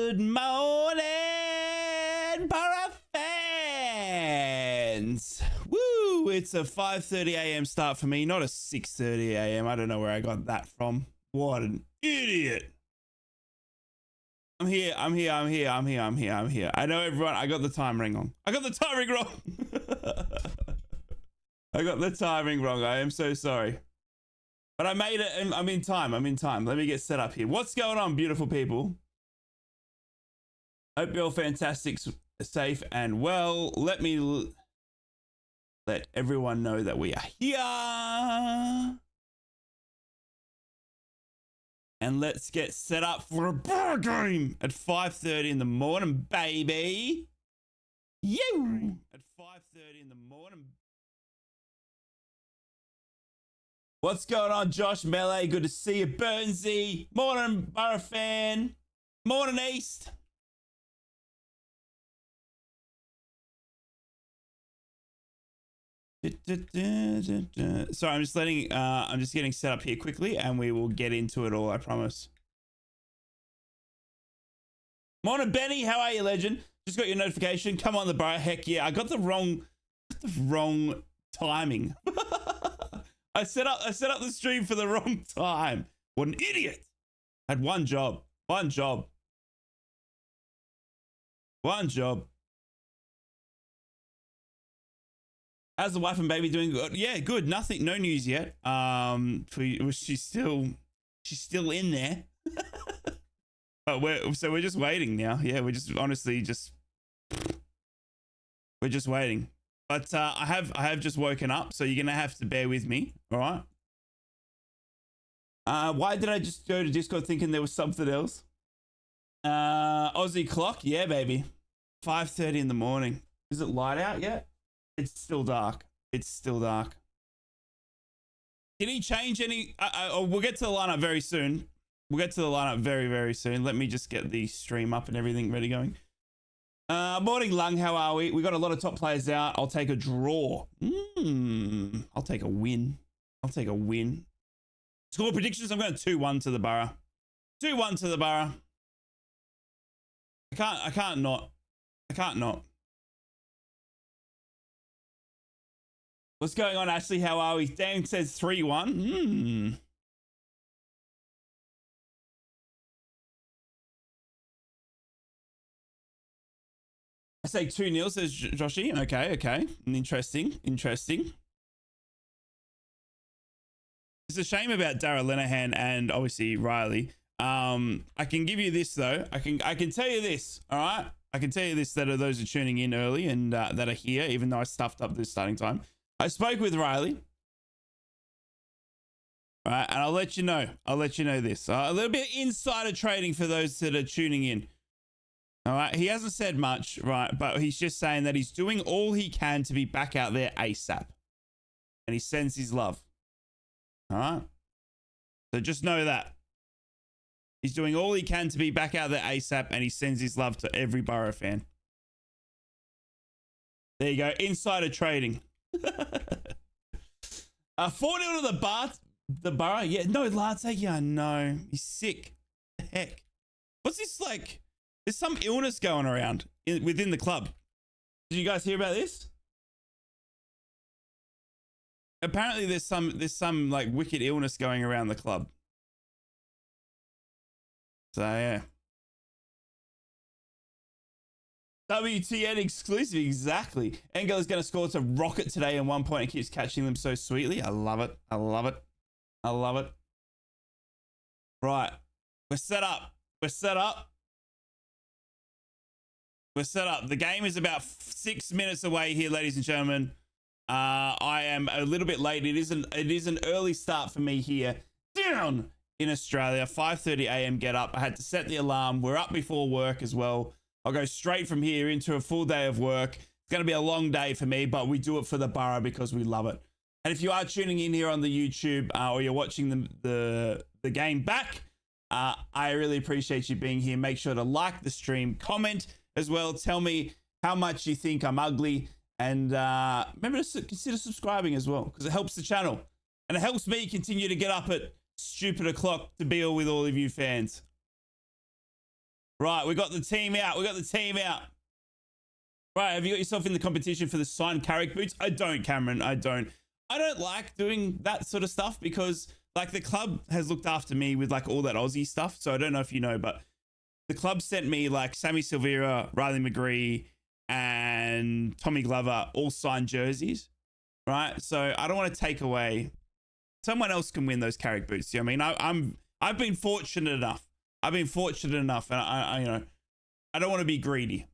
Good morning, Borough fans. Woo! It's a 5:30 a.m. start for me, not a 6:30 a.m. I don't know where I got that from. What an idiot. I'm here. I know everyone. I got the timing wrong. I got the timing wrong. I am so sorry. But I made it and I'm in time. Let me get set up here. What's going on, beautiful people? Hope you're all fantastic, safe and well. Let me let everyone know that we are here. And let's get set up for a bar game at 5:30 in the morning, baby. You at 5:30 in the morning. What's going on, Josh Melee? Good to see you, Burnsy. Morning, Borough fan. Morning, East. Sorry, I'm just getting set up here quickly and we will get into it all, I promise. Morning, Benny. How are you, legend? Just got your notification. Come on, the bar. Heck yeah. I got the wrong timing. I set up the stream for the wrong time. What an idiot. I had one job. How's the wife and baby doing? Good. Yeah, good. Nothing, no news yet. She's still in there. But we're just waiting now. Yeah, we're just waiting. But I have just woken up, so you're gonna have to bear with me. All right. Why did I just go to Discord thinking there was something else? Aussie clock, yeah, baby. 5:30 in the morning. Is it light out yet? It's still dark. Did he change any? We'll get to the lineup very soon. Very, very soon. Let me just get the stream up and everything ready going. Morning, Lung. How are we? We got a lot of top players out. I'll take a draw. I'll take a win. Score predictions. I'm going 2-1 to the Borough. 2-1 to the Borough. I can't not. What's going on, Ashley? How are we? Dan says 3-1. I say 2-0, says Joshy. Okay. Interesting. It's a shame about Dara Lenahan and obviously Riley. I can give you this though. I can tell you this. All right. I can tell you this, that are those who are tuning in early and that are here, even though I stuffed up this starting time. I spoke with Riley. All right, and I'll let you know this. A little bit of insider trading for those that are tuning in. All right, he hasn't said much, right? But he's just saying that he's doing all he can to be back out there ASAP. And he sends his love. All right? So just know that. He's doing all he can to be back out there ASAP, and he sends his love to every Borough fan. There you go, insider trading. 4-0 to the Borough. Yeah, no, Latte. Yeah, no, he's sick. The heck, what's this like? There's some illness going around within the club. Did you guys hear about this? Apparently, there's some like wicked illness going around the club. So yeah. WTN exclusive, exactly. Engel is going to score to rocket today in 1 point and keeps catching them so sweetly. I love it. Right. We're set up. The game is about 6 minutes away here, ladies and gentlemen. I am a little bit late. It is an early start for me here down in Australia. 5:30 a.m. get up. I had to set the alarm. We're up before work as well. I'll go straight from here into a full day of work. It's going to be a long day for me, but we do it for the Borough because we love it. And if you are tuning in here on the YouTube or you're watching the game back, I really appreciate you being here. Make sure to like the stream, comment as well. Tell me how much you think I'm ugly. And remember to consider subscribing as well because it helps the channel. And it helps me continue to get up at stupid o'clock to be with all of you fans. Right, we got the team out. Right, have you got yourself in the competition for the signed Carrick boots? I don't, Cameron. I don't like doing that sort of stuff because like the club has looked after me with like all that Aussie stuff. So I don't know if you know, but the club sent me like Sammy Silvera, Riley McGree, and Tommy Glover all signed jerseys. Right. So I don't want to take away. Someone else can win those Carrick boots. You know what I mean? I've been fortunate enough. And I you know, I don't want to be greedy.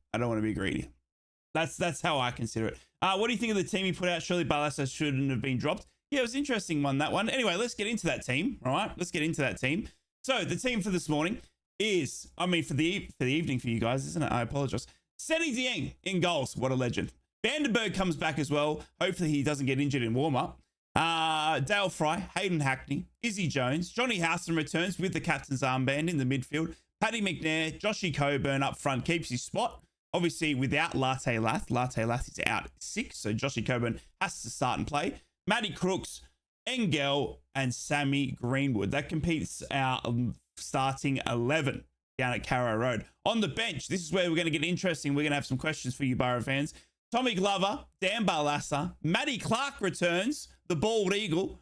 That's how I consider it. What do you think of the team he put out? Surely Balasa shouldn't have been dropped. Yeah, it was an interesting one, that one. Anyway, let's get into that team. All right, let's get into that team. So the team for this morning is, I mean, for the evening for you guys, isn't it? I apologize. Seni Dieng in goals. What a legend. Vandenberg comes back as well. Hopefully he doesn't get injured in warm-up. Dale Fry, Hayden Hackney, Izzy Jones, Johnny Howson returns with the captain's armband in the midfield. Paddy McNair, Joshy Coburn up front keeps his spot. Obviously, without Latte Lath. Latte Lath is out 6, so Joshy Coburn has to start and play. Matty Crooks, Engel, and Sammy Greenwood. That competes our starting 11 down at Carrow Road. On the bench, this is where we're going to get interesting. We're going to have some questions for you, Borough fans. Tommy Glover, Dan Barlassa, Matty Clark returns, the bald eagle.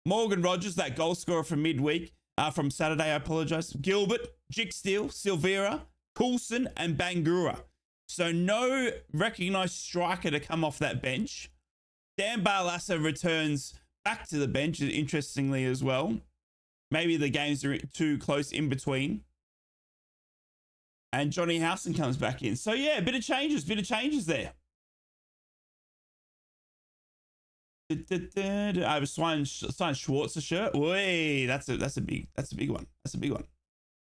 Morgan Rogers, that goal scorer from midweek, from Saturday, I apologize. Gilbert, Jick Steele, Silvera, Coulson, and Bangura. So no recognised striker to come off that bench. Dan Barlassa returns back to the bench, interestingly as well. Maybe the games are too close in between. And Johnny Howson comes back in. So yeah, bit of changes there. I have a signed Schwarzer shirt. Wait, that's a big one.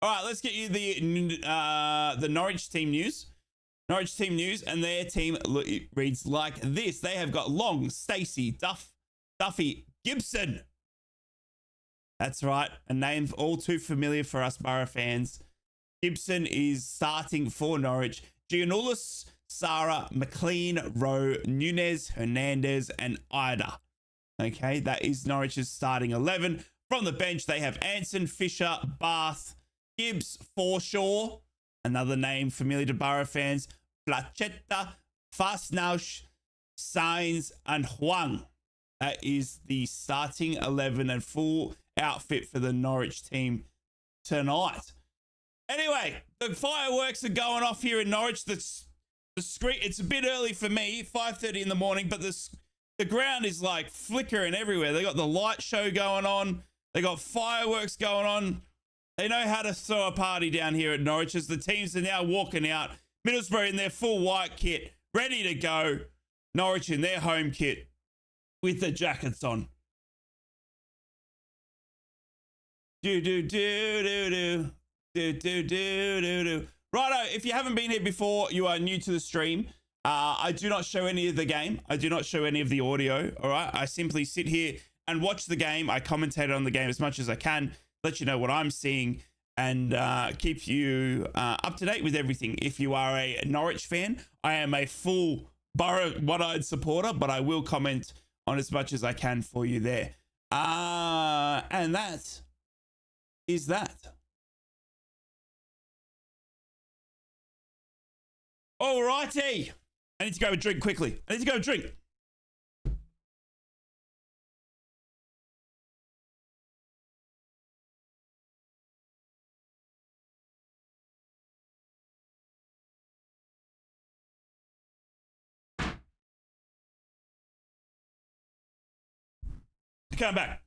All right, let's get you the Norwich team news. And their team reads like this. They have got Long, Stacey, Duffy, Gibson. That's right, a name all too familiar for us Borough fans. Gibson is starting for Norwich. Giannoulis, Sarah, McLean, Rowe, Nunez, Hernandez, and Ida. Okay, that is Norwich's starting 11. From the bench, they have Anson, Fisher, Bath, Gibbs, Forshaw, another name familiar to Borough fans, Flachetta, Fastnausch, Sainz, and Huang. That is the starting 11 and full outfit for the Norwich team tonight. Anyway, the fireworks are going off here in Norwich. The screen, it's a bit early for me, 5:30 in the morning, but the ground is like flickering everywhere. They got the light show going on. They got fireworks going on. They know how to throw a party down here at Norwich as the teams are now walking out. Middlesbrough in their full white kit, ready to go. Norwich in their home kit with the jackets on. Do. Righto, if you haven't been here before, you are new to the stream. I do not show any of the game. I do not show any of the audio, all right? I simply sit here and watch the game. I commentate on the game as much as I can, let you know what I'm seeing, and keep you up to date with everything. If you are a Norwich fan, I am a full Borough one-eyed supporter, but I will comment on as much as I can for you there. And that is that. Alrighty. I need to go and drink quickly. Come back.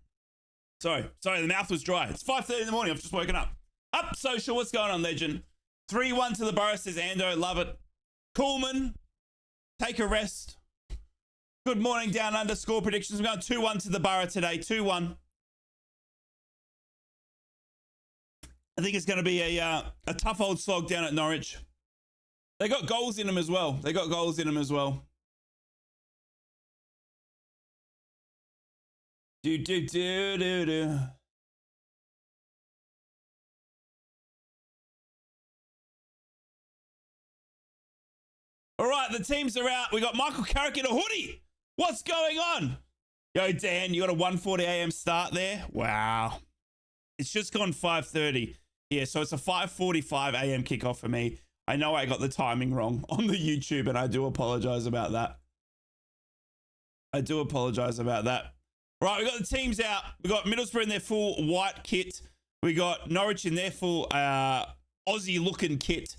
Sorry, the mouth was dry. It's 5:30 in the morning. I've just woken up. Up social. What's going on, legend? 3-1 to the Borough, says Ando. Love it. Coolman, take a rest. Good morning, down under. Score predictions. We're going 2-1 to the Borough today. 2-1. I think it's going to be a tough old slog down at Norwich. They got goals in them as well. Do. All right, the teams are out. We got Michael Carrick in a hoodie. What's going on? Yo, Dan, you got a 1:40 a.m. start there? Wow. It's just gone 5:30. Yeah, so it's a 5:45 a.m. kickoff for me. I know I got the timing wrong on the YouTube, and I do apologize about that. I do apologize about that. Right, we got the teams out. We got Middlesbrough in their full white kit. We got Norwich in their full Aussie-looking kit.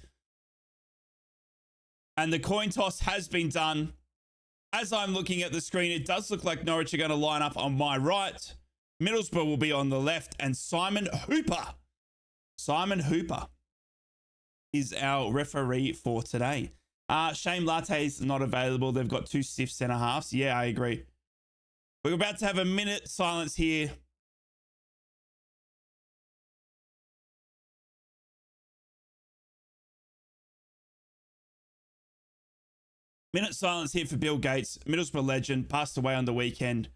And the coin toss has been done. As I'm looking at the screen, it does look like Norwich are going to line up on my right. Middlesbrough will be on the left, and Simon Hooper is our referee for today. Shane Latte's not available. They've got 2 stiff centre halves. Yeah, I agree. We're about to have a minute silence here. Minute silence here for Bill Gates, Middlesbrough legend, passed away on the weekend.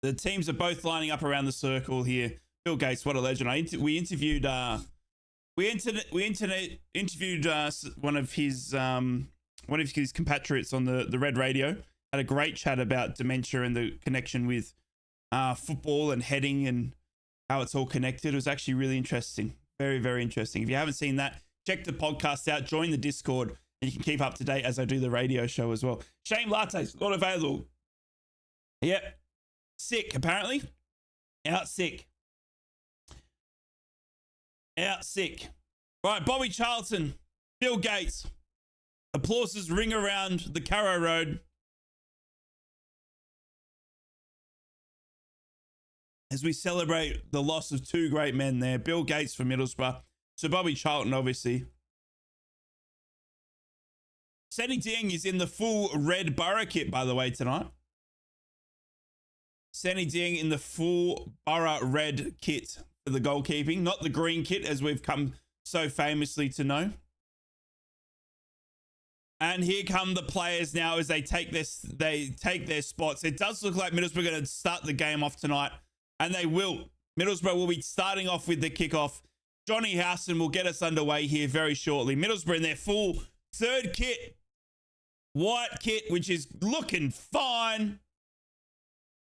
The teams are both lining up around the circle here. Bill Gates, what a legend! We interviewed one of his compatriots on the Red Radio. Had a great chat about dementia and the connection with football and heading and how it's all connected. It was actually really interesting. Very, very interesting. If you haven't seen that, check the podcast out. Join the Discord, and you can keep up to date as I do the radio show as well. Shane Latte's not available. Yep. Sick, apparently. Out sick. Right, Bobby Charlton, Bill Gates. Applauses ring around the Carrow Road as we celebrate the loss of 2 great men there. Bill Gates for Middlesbrough. So Bobby Charlton, obviously. Seni Dieng is in the full red Boro kit, by the way, tonight. Seni Dieng in the full Boro red kit for the goalkeeping, not the green kit as we've come so famously to know. And here come the players now as they take their spots. It does look like Middlesbrough are going to start the game off tonight. And they will. Middlesbrough will be starting off with the kickoff. Johnny Howson will get us underway here very shortly. Middlesbrough in their full 3rd kit. White kit, which is looking fine.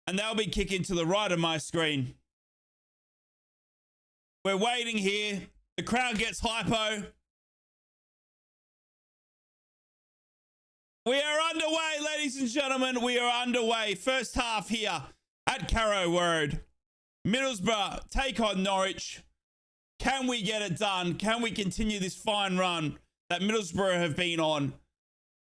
And they'll be kicking to the right of my screen. We're waiting here. The crowd gets hypo. We are underway, ladies and gentlemen. We are underway. First half here at Carrow Road. Middlesbrough take on Norwich. Can we get it done? Can we continue this fine run that Middlesbrough have been on?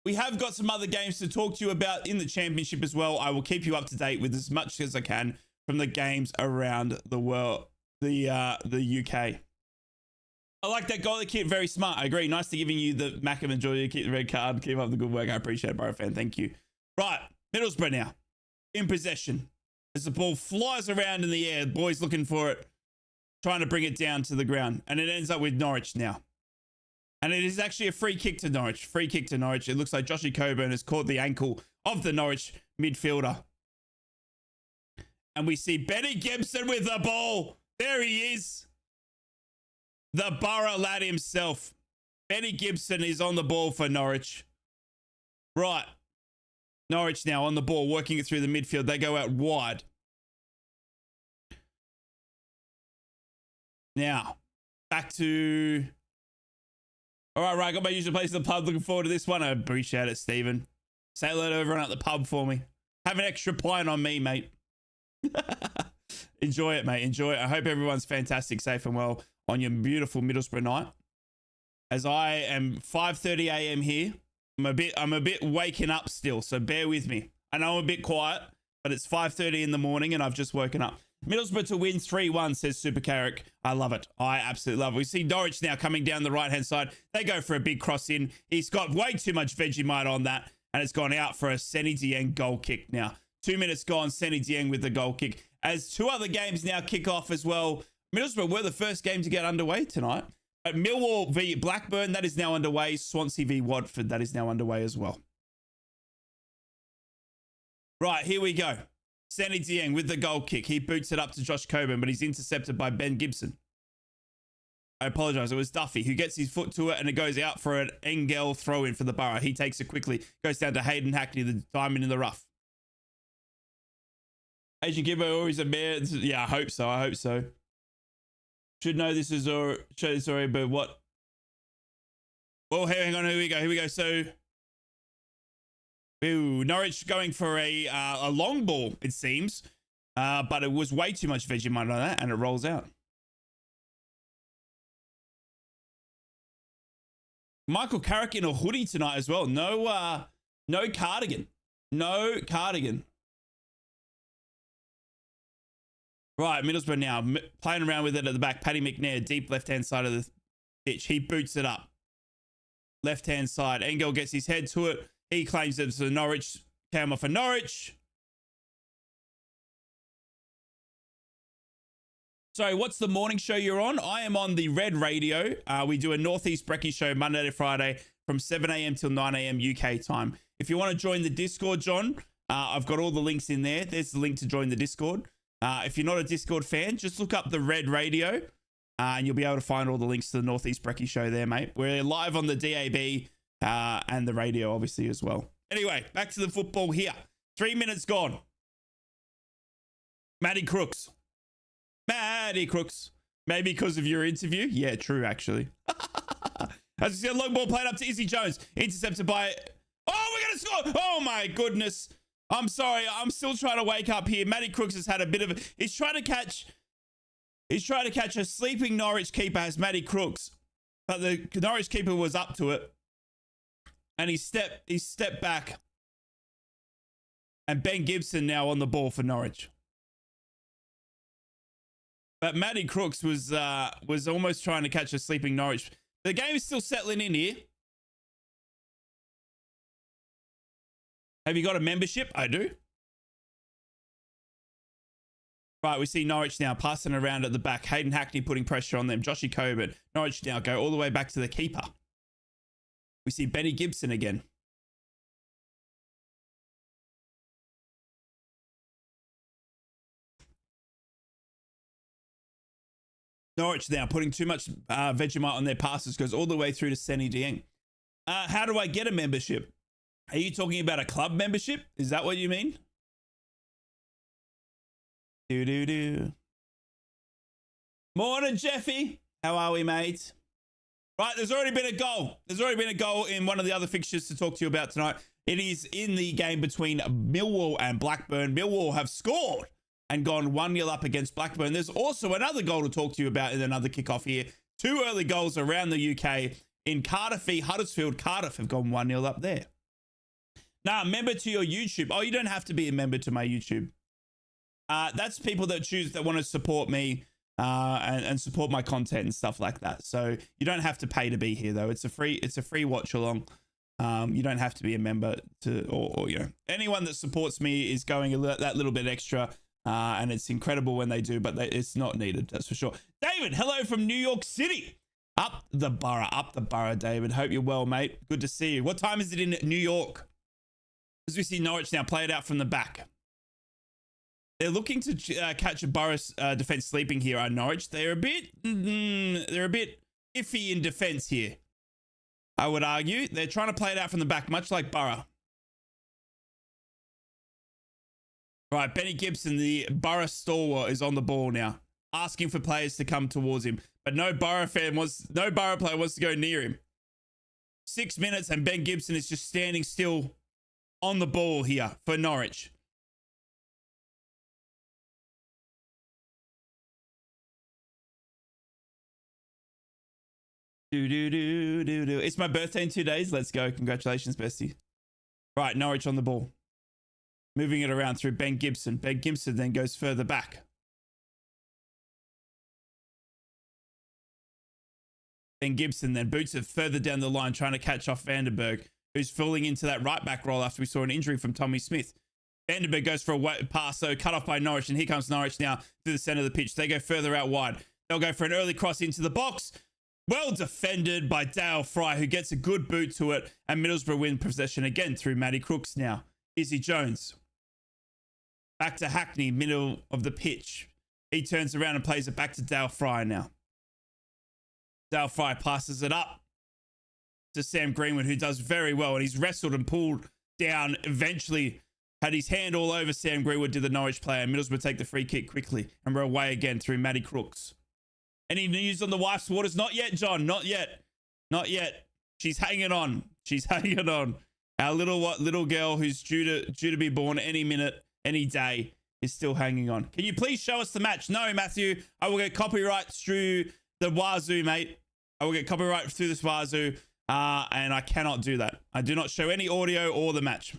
We have got some other games to talk to you about in the championship as well. I will keep you up to date with as much as I can from the games around the world, the UK. I like that goalie kit. Very smart. I agree. Nice to giving you the Macam and Julia kit, the red card. Keep up the good work. I appreciate it, Borough fan. Thank you. Right. Middlesbrough now in possession. As the ball flies around in the air, the boys looking for it, trying to bring it down to the ground. And it ends up with Norwich now. And it is actually a free kick to Norwich. Free kick to Norwich. It looks like Joshy Coburn has caught the ankle of the Norwich midfielder. And we see Benny Gibson with the ball. There he is. The Borough lad himself. Benny Gibson is on the ball for Norwich. Right. Norwich now on the ball, working it through the midfield. They go out wide. Now, back to... All right, I got my usual place in the pub. Looking forward to this one. I appreciate it, Stephen. Say hello to everyone at the pub for me. Have an extra pint on me, mate. Enjoy it, mate. Enjoy it. I hope everyone's fantastic, safe and well on your beautiful Middlesbrough night. As I am 5:30 a.m. here. I'm a bit waking up still, so bear with me. I know I'm a bit quiet, but it's 5:30 in the morning and I've just woken up. Middlesbrough to win 3-1, says Super Carrick. I love it. I absolutely love it. We see Norwich now coming down the right-hand side. They go for a big cross in. He's got way too much Vegemite on that, and it's gone out for a Seni Dieng goal kick now. 2 minutes gone, Seni Dieng with the goal kick. As 2 other games now kick off as well. Middlesbrough were the first game to get underway tonight. But Millwall v Blackburn, that is now underway. Swansea v Watford, that is now underway as well. Right, here we go. Seni Dieng with the goal kick. He boots it up to Josh Coburn, but he's intercepted by Ben Gibson. I apologize. It was Duffy who gets his foot to it, and it goes out for an Engel throw-in for the Borough. He takes it quickly. Goes down to Hayden Hackney, the diamond in the rough. Agent Gibbo always a man. Yeah, I hope so. I hope so. Should know this is or show this already, but what? Oh, hang on. Here we go. Here we go. So, ooh, Norwich going for a long ball, it seems. But it was way too much Vegemite on that, and it rolls out. Michael Carrick in a hoodie tonight as well. No cardigan. No cardigan. Right, Middlesbrough now. Playing around with it at the back. Paddy McNair, deep left-hand side of the pitch. He boots it up. Left-hand side. Engel gets his head to it. He claims it's a Norwich. Came off for Norwich. So what's the morning show you're on? I am on the Red Radio. We do a Northeast Brekkie show Monday to Friday from 7 a.m. till 9 a.m. UK time. If you want to join the Discord, John, I've got all the links in there. There's the link to join the Discord. If you're not a Discord fan, just look up the Red Radio and you'll be able to find all the links to the Northeast Brekkie show there, mate. We're live on the DAB and the radio, obviously, as well. Anyway, back to the football here. 3 minutes gone. Matty Crooks. Matty Crooks. Maybe because of your interview? Yeah, true, actually. As you see, a long ball played up to Izzy Jones. Intercepted by... Oh, we're going to score! Oh, my goodness. I'm sorry. I'm still trying to wake up here. Matty Crooks has had a bit of a... He's trying to catch a sleeping Norwich keeper as Matty Crooks. But the Norwich keeper was up to it. And he stepped back. And Ben Gibson now on the ball for Norwich. But Matty Crooks was almost trying to catch a sleeping Norwich. The game is still settling in here. Have you got a membership? I do. Right, we see Norwich now passing around at the back. Hayden Hackney putting pressure on them. Joshy Coburn. Norwich now go all the way back to the keeper. We see Benny Gibson again. Norwich now putting too much Vegemite on their passes, goes all the way through to Senny Dieng. How do I get a membership? Are you talking about a club membership? Is that what you mean? Morning, Jeffy. How are we, mate? Right, there's already been a goal. There's already been a goal in one of the other fixtures to talk to you about tonight. It is in the game between Millwall and Blackburn. Millwall have scored and gone 1-0 up against Blackburn. There's also another goal to talk to you about in another kickoff here. 2 early goals around the UK. In Cardiff v Huddersfield, Cardiff have gone 1-0 up there. Now, member to your YouTube. Oh, you don't have to be a member to my YouTube. That's people that choose, that want to support me and support my content and stuff like that. So you don't have to pay to be here, though. It's a free watch along. You don't have to be a member to, or you know, anyone that supports me is going that little bit extra. And it's incredible when they do, but it's not needed, that's for sure. David, hello from New York City. Up the borough, David. Hope you're well, mate. Good to see you. What time is it in New York? As we see Norwich now play it out from the back. They're looking to catch a Borough's defense sleeping here on Norwich. They're a bit iffy in defense here, I would argue. They're trying to play it out from the back, much like Borough. Right, Benny Gibson, the Borough stalwart, is on the ball now, asking for players to come towards him. But no Borough player wants to go near him. 6 minutes and Ben Gibson is just standing still on the ball here for Norwich. It's my birthday in 2 days. Let's go. Congratulations, bestie. Right, Norwich on the ball. Moving it around through Ben Gibson. Ben Gibson then goes further back. Ben Gibson then boots it further down the line, trying to catch off Vandenberg, who's falling into that right back role after we saw an injury from Tommy Smith. Vandenberg goes for a pass, so cut off by Norwich, and here comes Norwich now to the center of the pitch. They go further out wide. They'll go for an early cross into the box. Well defended by Dale Fry, who gets a good boot to it, and Middlesbrough win possession again through Matty Crooks now. Izzy Jones. Back to Hackney, middle of the pitch. He turns around and plays it back to Dale Fry now. Dale Fry passes it up to Sam Greenwood, who does very well, and he's wrestled and pulled down eventually Had his hand all over Sam Greenwood, did the Norwich player. Middlesbrough take the free kick quickly and we're away again through Matty Crooks. Any news on the wife's waters? Not yet, John. Not yet. Not yet. She's hanging on. She's hanging on. Our little girl who's due to be born any minute, any day, is still hanging on. Can you please show us the match? No, Matthew. I will get copyright through the wazoo, mate. I will get copyright through this wazoo, and I cannot do that. I do not show any audio or the match.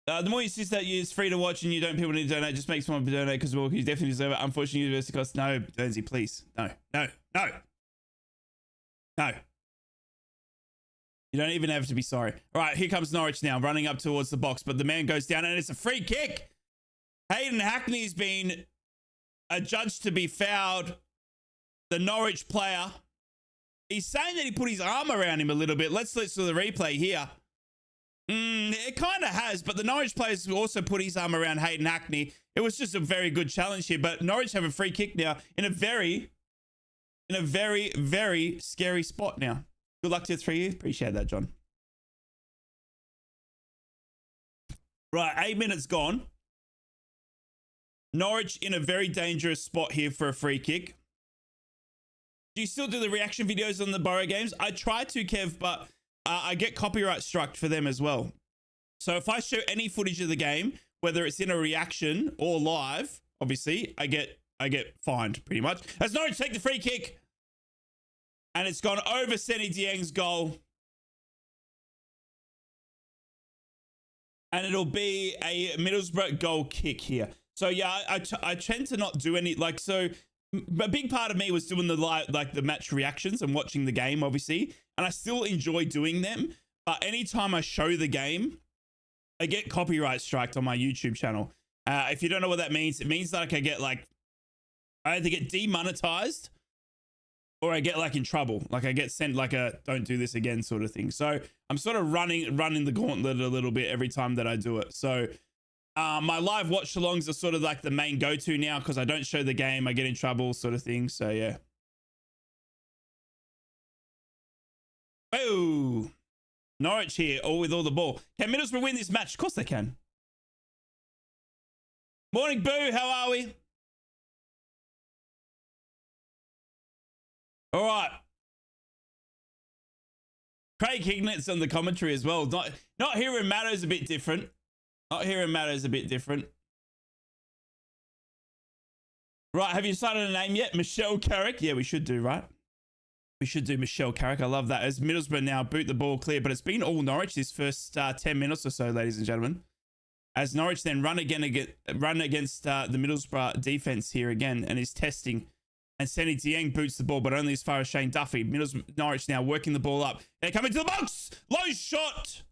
The more you insist that it's free to watch and you don't people need to donate, just make someone donate because well, you definitely deserve it. Unfortunately, university costs. No, Lindsay, please. No. You don't even have to be sorry. All right, here comes Norwich now, running up towards the box, but the man goes down and it's a free kick. Hayden Hackney's been adjudged to be fouled. The Norwich player. He's saying that he put his arm around him a little bit. Let's listen to the replay here. It kind of has, but the Norwich players also put his arm around Hayden Hackney. It was just a very good challenge here, but Norwich have a free kick now in a very, very scary spot now. Good luck to you 3 years. Appreciate that, John. Right, 8 minutes gone. Norwich in a very dangerous spot here for a free kick. Do you still do the reaction videos on the Boro games? I try to, Kev, but I get copyright struck for them as well. So if I show any footage of the game, whether it's in a reaction or live, obviously, I get fined pretty much. As Norwich take the free kick. And it's gone over Senny Dieng's goal. And it'll be a Middlesbrough goal kick here. So yeah, I tend to not do any, like, so a big part of me was doing the match reactions and watching the game, obviously. And I still enjoy doing them. But anytime I show the game, I get copyright striked on my YouTube channel. If you don't know what that means, it means that I get I either get demonetized or I get in trouble. Like I get sent a don't do this again sort of thing. So I'm sort of running the gauntlet a little bit every time that I do it. So my live watch alongs are sort of like the main go-to now because I don't show the game. I get in trouble sort of thing. So yeah. Oh, Norwich here, all with all the ball. Can Middlesbrough win this match? Of course they can. Morning, Boo. How are we? All right. Craig Hignet's on the commentary as well. Not hearing Matto's a bit different. Not hearing Matto's a bit different. Right, have you decided a name yet? Michelle Carrick? Yeah, we should do, right? We should do Michelle Carrick. I love that. As Middlesbrough now boot the ball clear, but it's been all Norwich this first 10 minutes or so, ladies and gentlemen. As Norwich then run against the Middlesbrough defense here again and is testing. And Senny Dieng boots the ball, but only as far as Shane Duffy. Norwich now working the ball up. They're coming to the box. Low shot.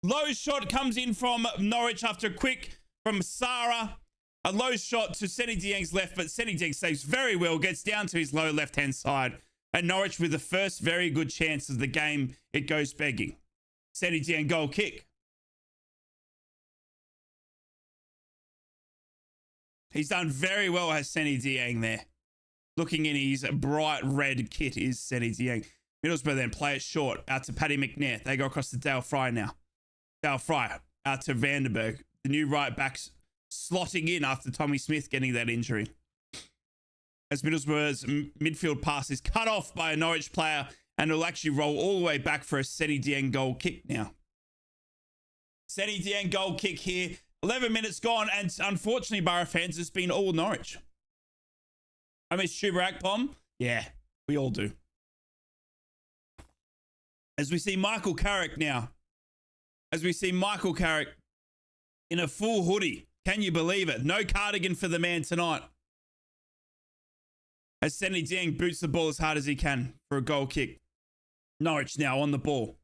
Low shot comes in from Norwich after a quick from Sarah. A low shot to Senny Dieng's left, but Senny Dieng saves very well, gets down to his low left-hand side. And Norwich with the first very good chance of the game, it goes begging. Senny Dieng goal kick. He's done very well, has Senny Dieng there. Looking in his bright red kit is Senny Dieng. Middlesbrough then play it short out to Paddy McNair. They go across to Dale Fry now. Dale Fry out to Vandenberg. The new right back's slotting in after Tommy Smith getting that injury. As Middlesbrough's midfield pass is cut off by a Norwich player and it'll actually roll all the way back for a Senny Dieng goal kick now. Senny Dieng goal kick here. 11 minutes gone, and unfortunately, Borough fans, it's been all Norwich. I miss Chuba Akpom. Yeah, we all do. As we see Michael Carrick now. As we see Michael Carrick in a full hoodie. Can you believe it? No cardigan for the man tonight. As Senny Dieng boots the ball as hard as he can for a goal kick. Norwich now on the ball.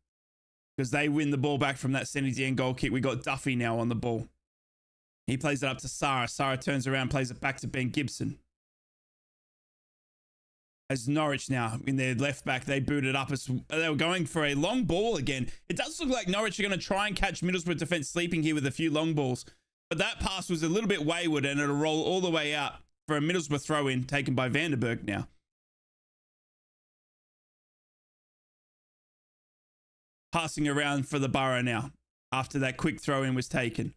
Because they win the ball back from that Senny Dieng goal kick. We got Duffy now on the ball. He plays it up to Sarah. Sarah turns around, plays it back to Ben Gibson. As Norwich now in their left back, they boot it up as they were going for a long ball again. It does look like Norwich are going to try and catch Middlesbrough defense sleeping here with a few long balls. But that pass was a little bit wayward and it'll roll all the way out for a Middlesbrough throw in taken by Vandenberg now. Passing around for the Borough now. after that quick throw in was taken.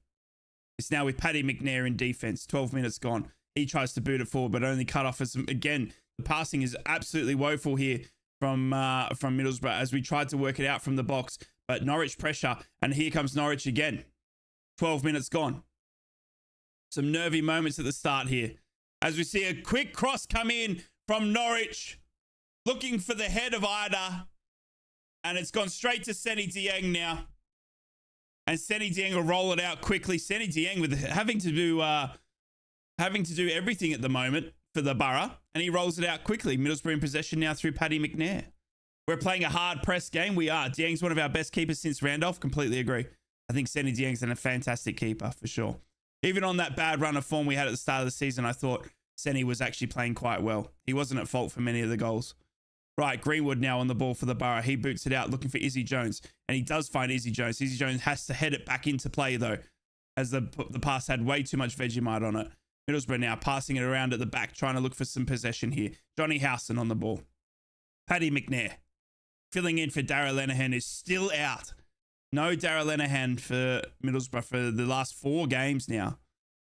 It's now with Paddy McNair in defense. 12 minutes gone. He tries to boot it forward, but only cut off as, again, the passing is absolutely woeful here from Middlesbrough as we tried to work it out from the box. But Norwich pressure, and here comes Norwich again. 12 minutes gone. Some nervy moments at the start here. As we see a quick cross come in from Norwich, looking for the head of Ida. And it's gone straight to Seny Dieng now. And Seny Dieng will roll it out quickly. Seny Dieng with having to do everything at the moment for the Borough. And he rolls it out quickly. Middlesbrough in possession now through Paddy McNair. We're playing a hard press game. We are. Dieng's one of our best keepers since Randolph. Completely agree. I think Seny Dieng's a fantastic keeper for sure. Even on that bad run of form we had at the start of the season, I thought Seny was actually playing quite well. He wasn't at fault for many of the goals. Right, Greenwood now on the ball for the Borough. He boots it out looking for Izzy Jones. And he does find Izzy Jones. Izzy Jones has to head it back into play though, as the pass had way too much Vegemite on it. Middlesbrough now passing it around at the back, trying to look for some possession here. Johnny Howson on the ball. Paddy McNair filling in for Darragh Lenihan is still out. No Darragh Lenihan for Middlesbrough for the last 4 games now.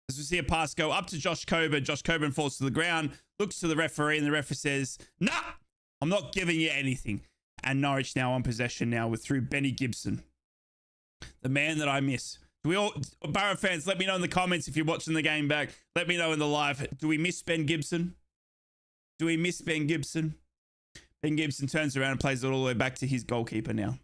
As we see a pass go up to Josh Coburn. Josh Coburn falls to the ground, looks to the referee, and the referee says, nah, I'm not giving you anything. And Norwich now on possession now through Benny Gibson. The man that I miss. Do we all, Borough fans, let me know in the comments if you're watching the game back. Let me know in the live. Do we miss Ben Gibson? Do we miss Ben Gibson? Ben Gibson turns around and plays it all the way back to his goalkeeper now.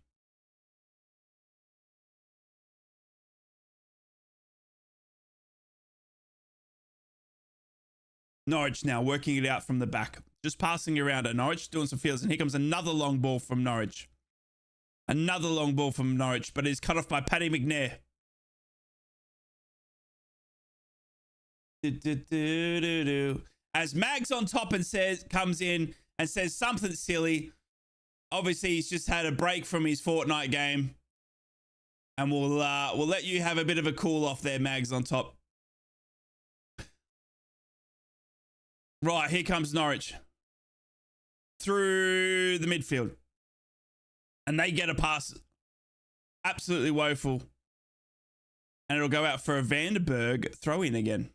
Norwich now working it out from the back. Just passing around at Norwich, doing some fields. And here comes another long ball from Norwich. Another long ball from Norwich, but it's cut off by Paddy McNair. As Mags on top and comes in and says something silly. Obviously, he's just had a break from his fortnight game. And we'll let you have a bit of a cool off there, Mags on top. Right, here comes Norwich. Through the midfield. And they get a pass. Absolutely woeful. And it'll go out for a Vandenberg throw-in again.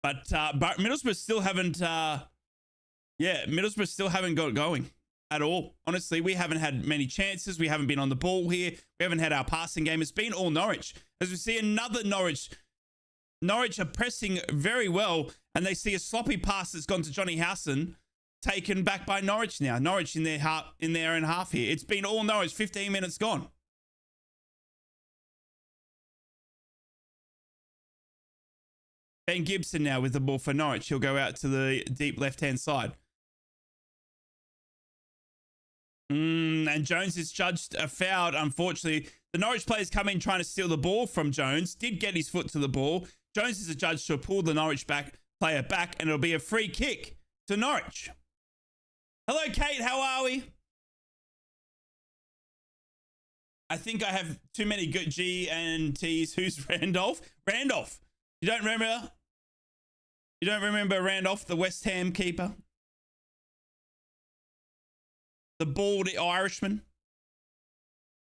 But Middlesbrough still haven't... Middlesbrough still haven't got going at all. Honestly, we haven't had many chances. We haven't been on the ball here. We haven't had our passing game. It's been all Norwich. As we see another Norwich... Norwich are pressing very well, and they see a sloppy pass that's gone to Johnny Howson, taken back by Norwich now. Norwich in their own half here. It's been all Norwich, 15 minutes gone. Ben Gibson now with the ball for Norwich. He'll go out to the deep left-hand side. And Jones is judged fouled, unfortunately. The Norwich players come in trying to steal the ball from Jones. Did get his foot to the ball. Jones is adjudged to pull the Norwich player back, and it'll be a free kick to Norwich. Hello, Kate. How are we? I think I have too many good G and T's. Who's Randolph? Randolph. You don't remember? You don't remember Randolph, the West Ham keeper? The bald Irishman?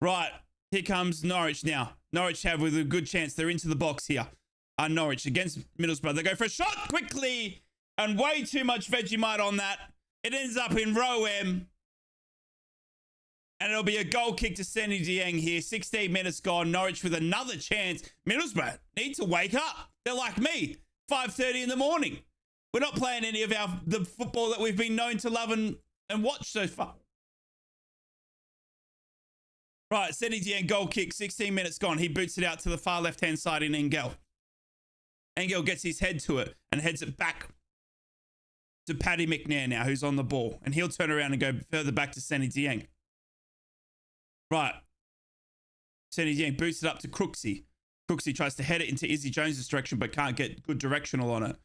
Right. Here comes Norwich now. Norwich have with a good chance. They're into the box here. Norwich against Middlesbrough. They go for a shot quickly. And way too much Vegemite on that. It ends up in row M. And it'll be a goal kick to Seny Dieng here. 16 minutes gone. Norwich with another chance. Middlesbrough need to wake up. They're like me. 5:30 in the morning. We're not playing any of the football that we've been known to love and watch so far. Right, Seny Dieng goal kick. 16 minutes gone. He boots it out to the far left-hand side in Engel. Engel gets his head to it and heads it back to Paddy McNair now, who's on the ball. And he'll turn around and go further back to Seny Dieng. Right. Seny Dieng boots it up to Crooksy. Crooksy tries to head it into Izzy Jones' direction, but can't get good directional on it.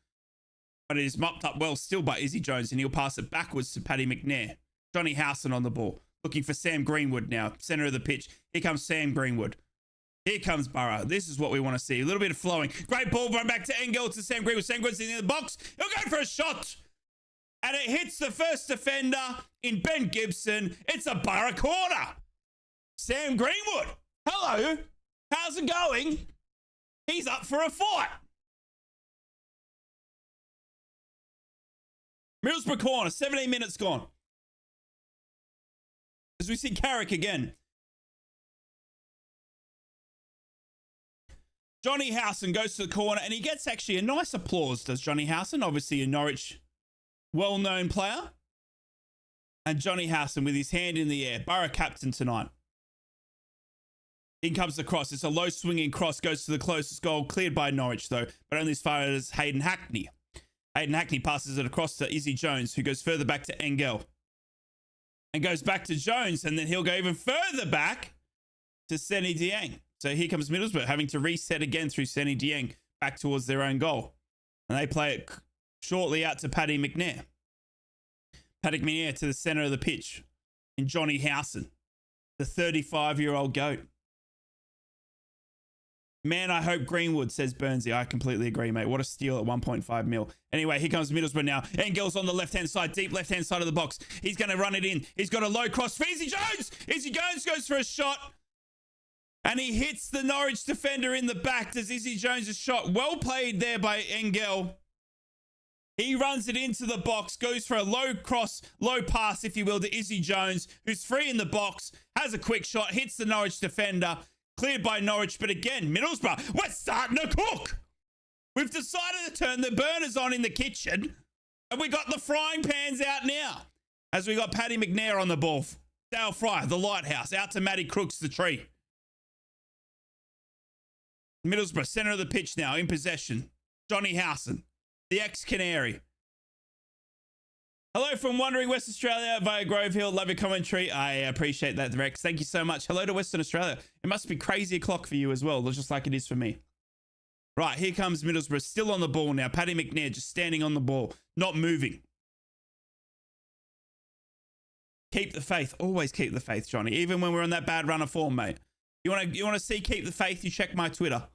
But it is mopped up well still by Izzy Jones, and he'll pass it backwards to Paddy McNair. Johnny Howson on the ball. Looking for Sam Greenwood now, center of the pitch. Here comes Sam Greenwood. Here comes Borough. This is what we want to see. A little bit of flowing. Great ball, run back to Engel to Sam Greenwood. Sam Greenwood's in the box. He'll go for a shot. And it hits the first defender in Ben Gibson. It's a Borough corner. Sam Greenwood. Hello. How's it going? He's up for a fight. Middlesbrough corner, 17 minutes gone. As we see Carrick again. Johnny Howson goes to the corner and he gets actually a nice applause, does Johnny Howson? Obviously a Norwich well-known player. And Johnny Howson with his hand in the air. Borough captain tonight. In comes the cross. It's a low swinging cross. Goes to the closest goal. Cleared by Norwich though. But only as far as Hayden Hackney. Hayden Hackney passes it across to Izzy Jones, who goes further back to Engel. And goes back to Jones. And then he'll go even further back to Seny Dieng. So here comes Middlesbrough having to reset again through Seny Dieng back towards their own goal. And they play it shortly out to Paddy McNair. Paddy McNair to the centre of the pitch. And Johnny Howson, the 35-year-old GOAT. Man, I hope Greenwood, says Burnsy. I completely agree, mate. What a steal at 1.5 mil. Anyway, here comes Middlesbrough now. Engel's on the left-hand side, deep left-hand side of the box. He's going to run it in. He's got a low cross for Izzy Jones. Izzy Jones goes for a shot. And he hits the Norwich defender in the back. Does Izzy Jones' shot? Well played there by Engel. He runs it into the box, goes for a low cross, low pass, if you will, to Izzy Jones, who's free in the box, has a quick shot, hits the Norwich defender, cleared by Norwich. But again, Middlesbrough, we're starting to cook. We've decided to turn the burners on in the kitchen, and we got the frying pans out now. As we got Paddy McNair on the ball. Dale Fry, the lighthouse, out to Matty Crooks, the tree. Middlesbrough, centre of the pitch now, in possession. Johnny Howson, the ex-Canary. Hello from Wandering West Australia via Grove Hill. Love your commentary. I appreciate that, Rex. Thank you so much. Hello to Western Australia. It must be crazy o'clock for you as well, just like it is for me. Right, here comes Middlesbrough, still on the ball now. Paddy McNair just standing on the ball, not moving. Keep the faith. Always keep the faith, Johnny. Even when we're on that bad run of form, mate. You want to see keep the faith? You check my Twitter.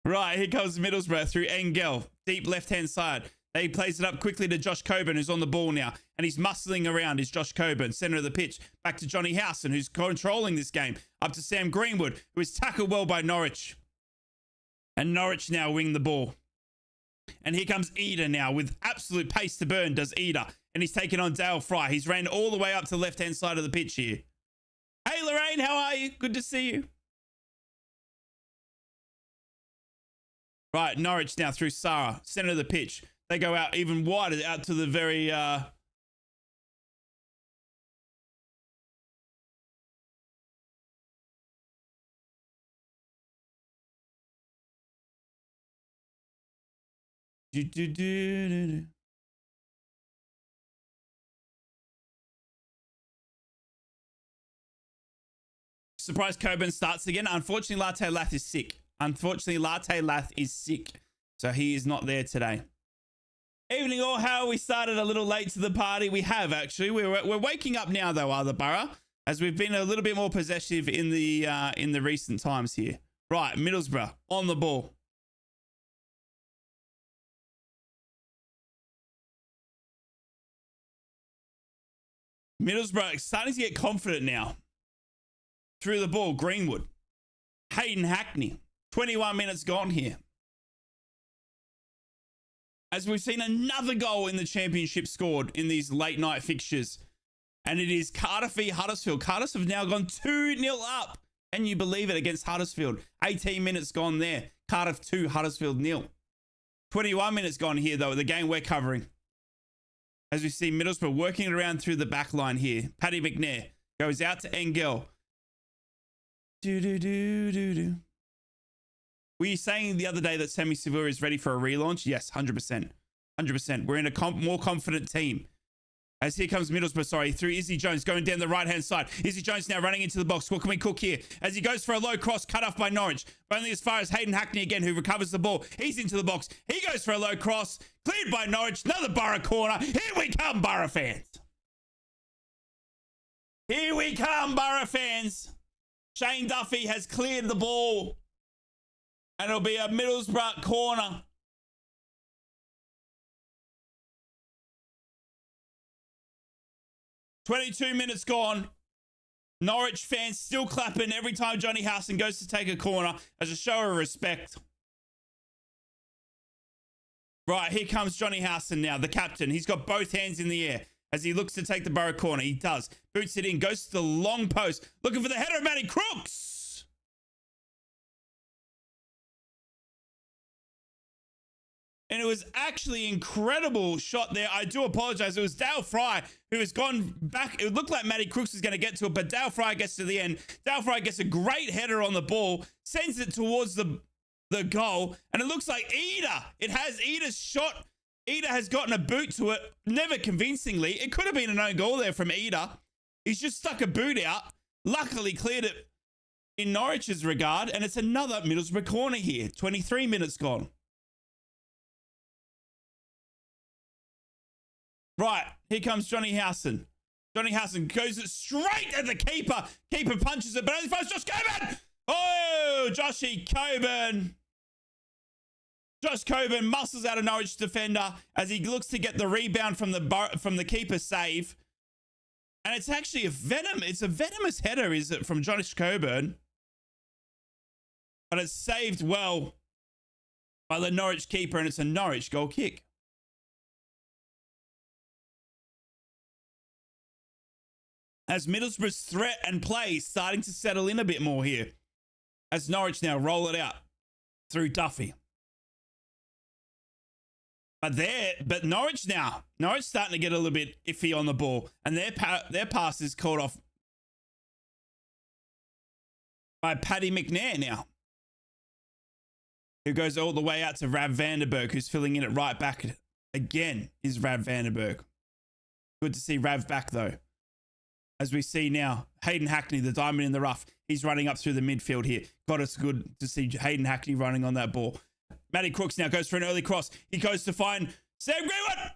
Right, here comes Middlesbrough through Engel. Deep left-hand side. He plays it up quickly to Josh Coburn, who's on the ball now. And he's muscling around, is Josh Coburn, centre of the pitch. Back to Johnny Howson, who's controlling this game. Up to Sam Greenwood, who is tackled well by Norwich. And Norwich now wing the ball. And here comes Eder now with absolute pace to burn, does Eder. And he's taken on Dale Fry. He's ran all the way up to the left-hand side of the pitch here. Hey, Lorraine, how are you? Good to see you. Right, Norwich now through Sarah, centre of the pitch. They go out even wider, out to the very... Surprise Coburn starts again. Unfortunately, Latte Lath is sick. So he is not there today. Evening all, how we started a little late to the party. We have actually. We're waking up now though, Arthur Borough, as we've been a little bit more possessive in the recent times here. Right, Middlesbrough on the ball. Middlesbrough starting to get confident now. Through the ball, Greenwood. Hayden Hackney. 21 minutes gone here. As we've seen another goal in the championship scored in these late night fixtures. And it is Cardiff v Huddersfield. Cardiff have now gone 2-0 up. Can you believe it, against Huddersfield? 18 minutes gone there. Cardiff 2, Huddersfield 0. 21 minutes gone here though, the game we're covering. As we see Middlesbrough working it around through the back line here. Paddy McNair goes out to Engel. Were you saying the other day that Sammy Sevilla is ready for a relaunch? Yes, 100%. 100%. We're in a more confident team. As here comes Middlesbrough, through Izzy Jones, going down the right-hand side. Izzy Jones now running into the box. What can we cook here? As he goes for a low cross, cut off by Norwich. But only as far as Hayden Hackney again, who recovers the ball. He's into the box. He goes for a low cross. Cleared by Norwich. Another Borough corner. Here we come, Borough fans. Here we come, Borough fans. Shane Duffy has cleared the ball. And it'll be a Middlesbrough corner. "22 minutes gone. Norwich fans still clapping every time Johnny Howson goes to take a corner as a show of respect. Right, here comes Johnny Howson now, the captain. He's got both hands in the air as he looks to take the Boro corner. He does. Boots it in, goes to the long post, looking for the header of Matty Crooks. And it was actually incredible shot there. I do apologize. It was Dale Fry who has gone back. It looked like Matty Crooks was going to get to it, but Dale Fry gets to the end. Dale Fry gets a great header on the ball, sends it towards the goal, and it looks like Ida. It has Ida's shot. Ida has gotten a boot to it, never convincingly. It could have been an own goal there from Ida. He's just stuck a boot out. Luckily cleared it in Norwich's regard, and it's another Middlesbrough corner here. 23 minutes gone. Right, here comes Johnny Howson. Johnny Howson goes it straight at the keeper. Keeper punches it, but only finds Josh Coburn. Oh, Joshy Coburn. Josh Coburn muscles out a Norwich defender as he looks to get the rebound from the keeper's save. And it's actually it's a venomous header, is it, from Josh Coburn? But it's saved well by the Norwich keeper, and it's a Norwich goal kick. As Middlesbrough's threat and play is starting to settle in a bit more here. As Norwich now roll it out through Duffy. But Norwich now. Norwich starting to get a little bit iffy on the ball. And their pass is called off by Paddy McNair now. Who goes all the way out to Rav Vandenberg, who's filling in at right back again, is Rav Vandenberg. Good to see Rav back though. As we see now, Hayden Hackney, the diamond in the rough. He's running up through the midfield here. God, it's good to see Hayden Hackney running on that ball. Matty Crooks now goes for an early cross. He goes to find Sam Greenwood.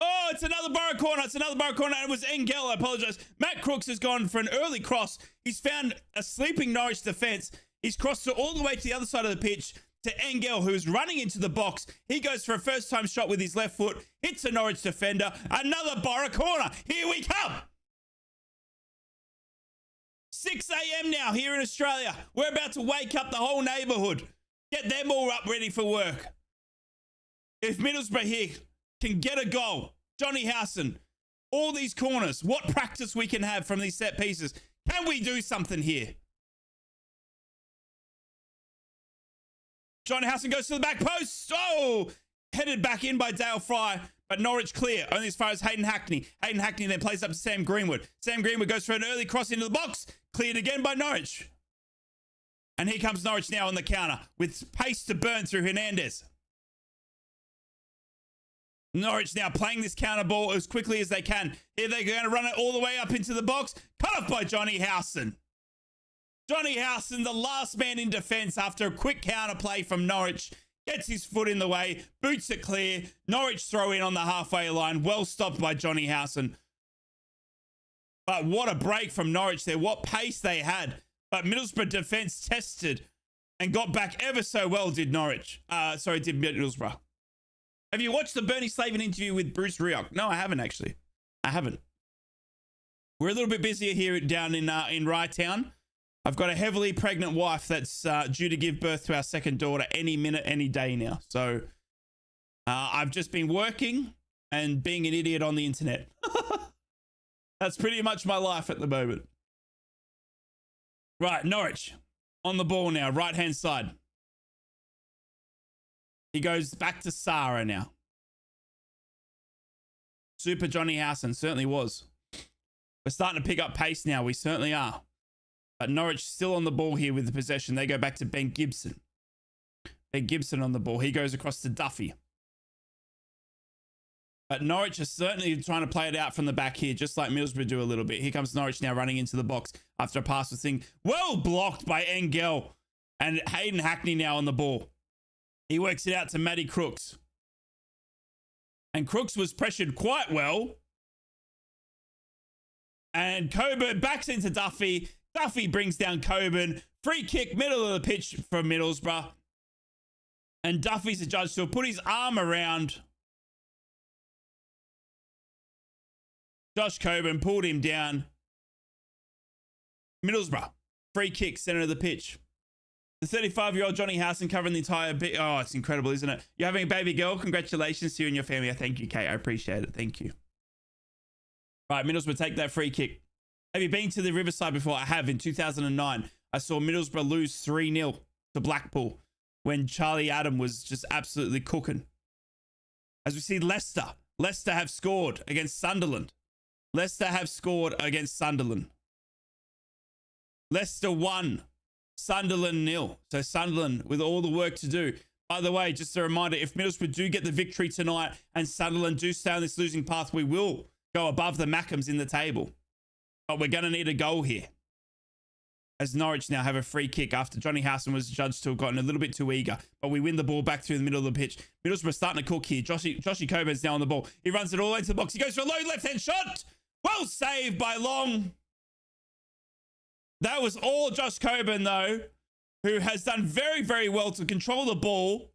Oh, it's another Boro corner. It's another Boro corner. It was Engel. I apologize. Matt Crooks has gone for an early cross. He's found a sleeping Norwich defense. He's crossed it all the way to the other side of the pitch to Engel, who is running into the box. He goes for a first-time shot with his left foot. Hits a Norwich defender. Another Boro corner. Here we come. 6 a.m. now here in Australia. We're about to wake up the whole neighbourhood. Get them all up ready for work. If Middlesbrough here can get a goal, Johnny Howson, all these corners, what practice we can have from these set pieces. Can we do something here? Johnny Howson goes to the back post. Oh, headed back in by Dale Fry, but Norwich clear, only as far as Hayden Hackney. Hayden Hackney then plays up to Sam Greenwood. Sam Greenwood goes for an early cross into the box, cleared again by Norwich. And here comes Norwich now on the counter with pace to burn through Hernandez. Norwich now playing this counter ball as quickly as they can. Here they're going to run it all the way up into the box. Cut off by Johnny Howson. Johnny Howson, the last man in defence after a quick counter play from Norwich. Gets his foot in the way, boots it clear. Norwich throw in on the halfway line. Well stopped by Johnny Howson. But what a break from Norwich there. What pace they had. But Middlesbrough defence tested and got back ever so well, did Norwich. Did Middlesbrough. Have you watched the Bernie Slavin interview with Bruce Rioch? No, I haven't actually. I haven't. We're a little bit busier here down in Ryetown. I've got a heavily pregnant wife that's due to give birth to our second daughter any minute, any day now. So I've just been working and being an idiot on the internet. That's pretty much my life at the moment. Right, Norwich on the ball now, right-hand side. He goes back to Sarah now. Super Johnny Howson certainly was. We're starting to pick up pace now. We certainly are. But Norwich still on the ball here with the possession. They go back to Ben Gibson. Ben Gibson on the ball. He goes across to Duffy. But Norwich is certainly trying to play it out from the back here, just like Middlesbrough do a little bit. Here comes Norwich now running into the box after a pass was thing. Well blocked by Engel. And Hayden Hackney now on the ball. He works it out to Matty Crooks. And Crooks was pressured quite well. And Coburn backs into Duffy. Duffy brings down Coburn. Free kick, middle of the pitch from Middlesbrough. And Duffy's adjudged to put his arm around Josh Coburn pulled him down. Middlesbrough, free kick, center of the pitch. The 35-year-old Johnny Howson covering the entire bit. Oh, it's incredible, isn't it? You're having a baby girl. Congratulations to you and your family. Thank you, Kate. I appreciate it. Thank you. Right, Middlesbrough take that free kick. Have you been to the Riverside before? I have. In 2009, I saw Middlesbrough lose 3-0 to Blackpool when Charlie Adam was just absolutely cooking. As we see Leicester. Leicester have scored against Sunderland. Leicester have scored against Sunderland. Leicester 1. Sunderland 0. So Sunderland with all the work to do. By the way, just a reminder, if Middlesbrough do get the victory tonight and Sunderland do stay on this losing path, we will go above the Mackems in the table. But we're going to need a goal here. As Norwich now have a free kick after Johnny Howson was judged to have gotten a little bit too eager. But we win the ball back through the middle of the pitch. Middlesbrough starting to cook here. Joshy Coburn's now on the ball. He runs it all into the box. He goes for a low left-hand shot. Well saved by Long. That was all Josh Coburn, though, who has done very, very well to control the ball.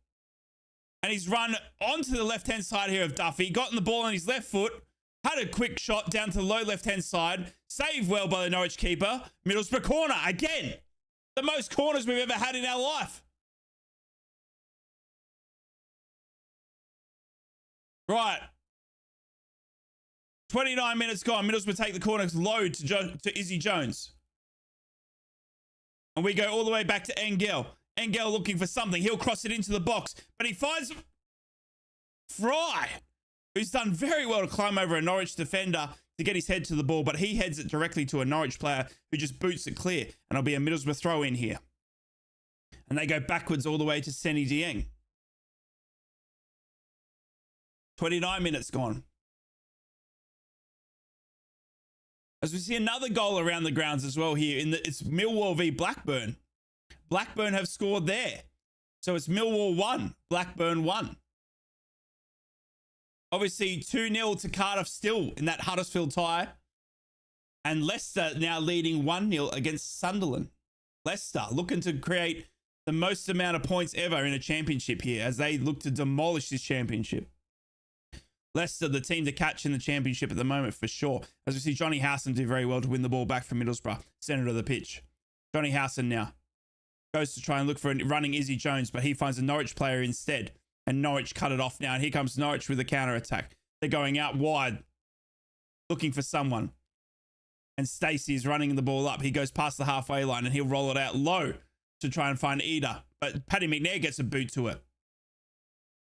And he's run onto the left-hand side here of Duffy. Gotten the ball on his left foot. Had a quick shot down to the low left-hand side. Saved well by the Norwich keeper. Middlesbrough corner. Again, the most corners we've ever had in our life. Right. 29 minutes gone. Middlesbrough take the corner low to Izzy Jones. And we go all the way back to Engel. Engel looking for something. He'll cross it into the box. But he finds Fry, who's done very well to climb over a Norwich defender to get his head to the ball. But he heads it directly to a Norwich player who just boots it clear. And it'll be a Middlesbrough throw in here. And they go backwards all the way to Senny Dieng. 29 minutes gone. As we see another goal around the grounds as well here. It's Millwall v Blackburn. Blackburn have scored there. So it's Millwall 1, Blackburn 1. Obviously 2-0 to Cardiff still in that Huddersfield tie. And Leicester now leading 1-0 against Sunderland. Leicester looking to create the most amount of points ever in a championship here as they look to demolish this championship. Leicester, the team to catch in the championship at the moment for sure. As we see Johnny Howson do very well to win the ball back from Middlesbrough, center of the pitch. Johnny Howson now goes to try and look for a running Izzy Jones, but he finds a Norwich player instead. And Norwich cut it off now. And here comes Norwich with a counter-attack. They're going out wide, looking for someone. And Stacey is running the ball up. He goes past the halfway line and he'll roll it out low to try and find Ida. But Paddy McNair gets a boot to it.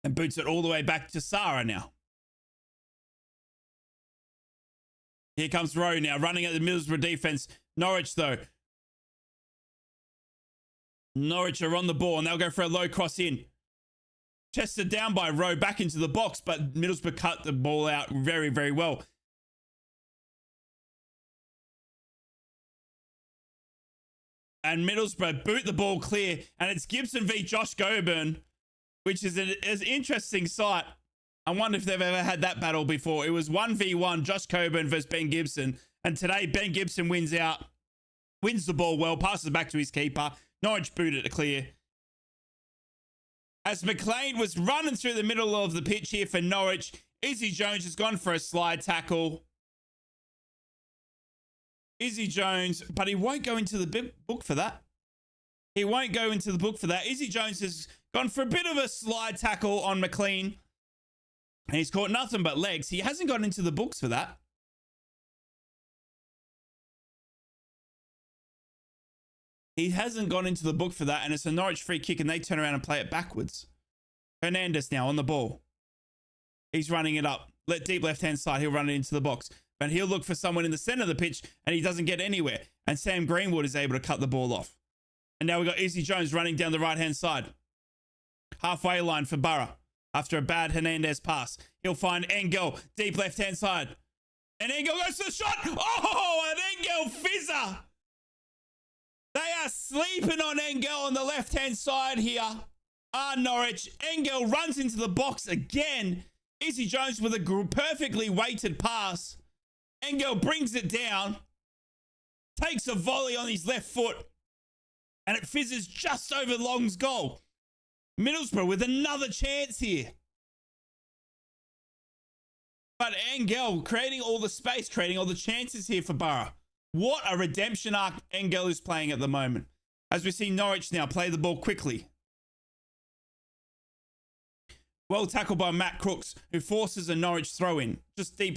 And boots it all the way back to Sarah now. Here comes Rowe now, running at the Middlesbrough defense. Norwich, though. Norwich are on the ball, and they'll go for a low cross in. Chested down by Rowe, back into the box, but Middlesbrough cut the ball out very, very well. And Middlesbrough boot the ball clear, and it's Gibson v Josh Coburn, which is an interesting sight. I wonder if they've ever had that battle before. It was 1v1, Josh Coburn versus Ben Gibson. And today, Ben Gibson wins the ball well, passes back to his keeper. Norwich booted it clear. As McLean was running through the middle of the pitch here for Norwich, Izzy Jones has gone for a slide tackle. Izzy Jones, but he won't go into the book for that. He won't go into the book for that. Izzy Jones has gone for a bit of a slide tackle on McLean. And he's caught nothing but legs. He hasn't got into the books for that. He hasn't gone into the book for that. And it's a Norwich free kick and they turn around and play it backwards. Hernandez now on the ball. He's running it up. Deep left-hand side. He'll run it into the box. But he'll look for someone in the center of the pitch and he doesn't get anywhere. And Sam Greenwood is able to cut the ball off. And now we've got Izzy Jones running down the right-hand side. Halfway line for Boro. After a bad Hernandez pass. He'll find Engel, deep left-hand side. And Engel goes to the shot. Oh, an Engel fizzer. They are sleeping on Engel on the left-hand side here. Norwich. Engel runs into the box again. Izzy Jones with a perfectly weighted pass. Engel brings it down. Takes a volley on his left foot. And it fizzes just over Long's goal. Middlesbrough with another chance here. But Engel creating all the space, creating all the chances here for Boro. What a redemption arc Engel is playing at the moment. As we see Norwich now play the ball quickly. Well tackled by Matt Crooks, who forces a Norwich throw in. Just deep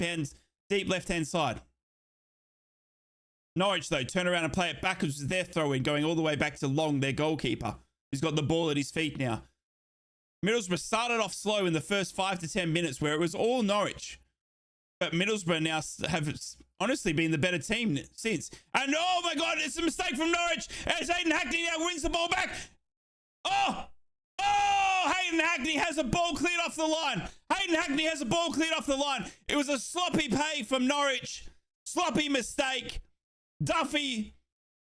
left-hand side. Norwich, though, turn around and play it backwards with their throw in, going all the way back to Long, their goalkeeper, who's got the ball at his feet now. Middlesbrough started off slow in the first 5 to 10 minutes where it was all Norwich. But Middlesbrough now have honestly been the better team since. And oh my God, it's a mistake from Norwich. As Hayden Hackney now wins the ball back. Oh, Hayden Hackney has a ball cleared off the line. Hayden Hackney has a ball cleared off the line. It was a sloppy play from Norwich. Sloppy mistake. Duffy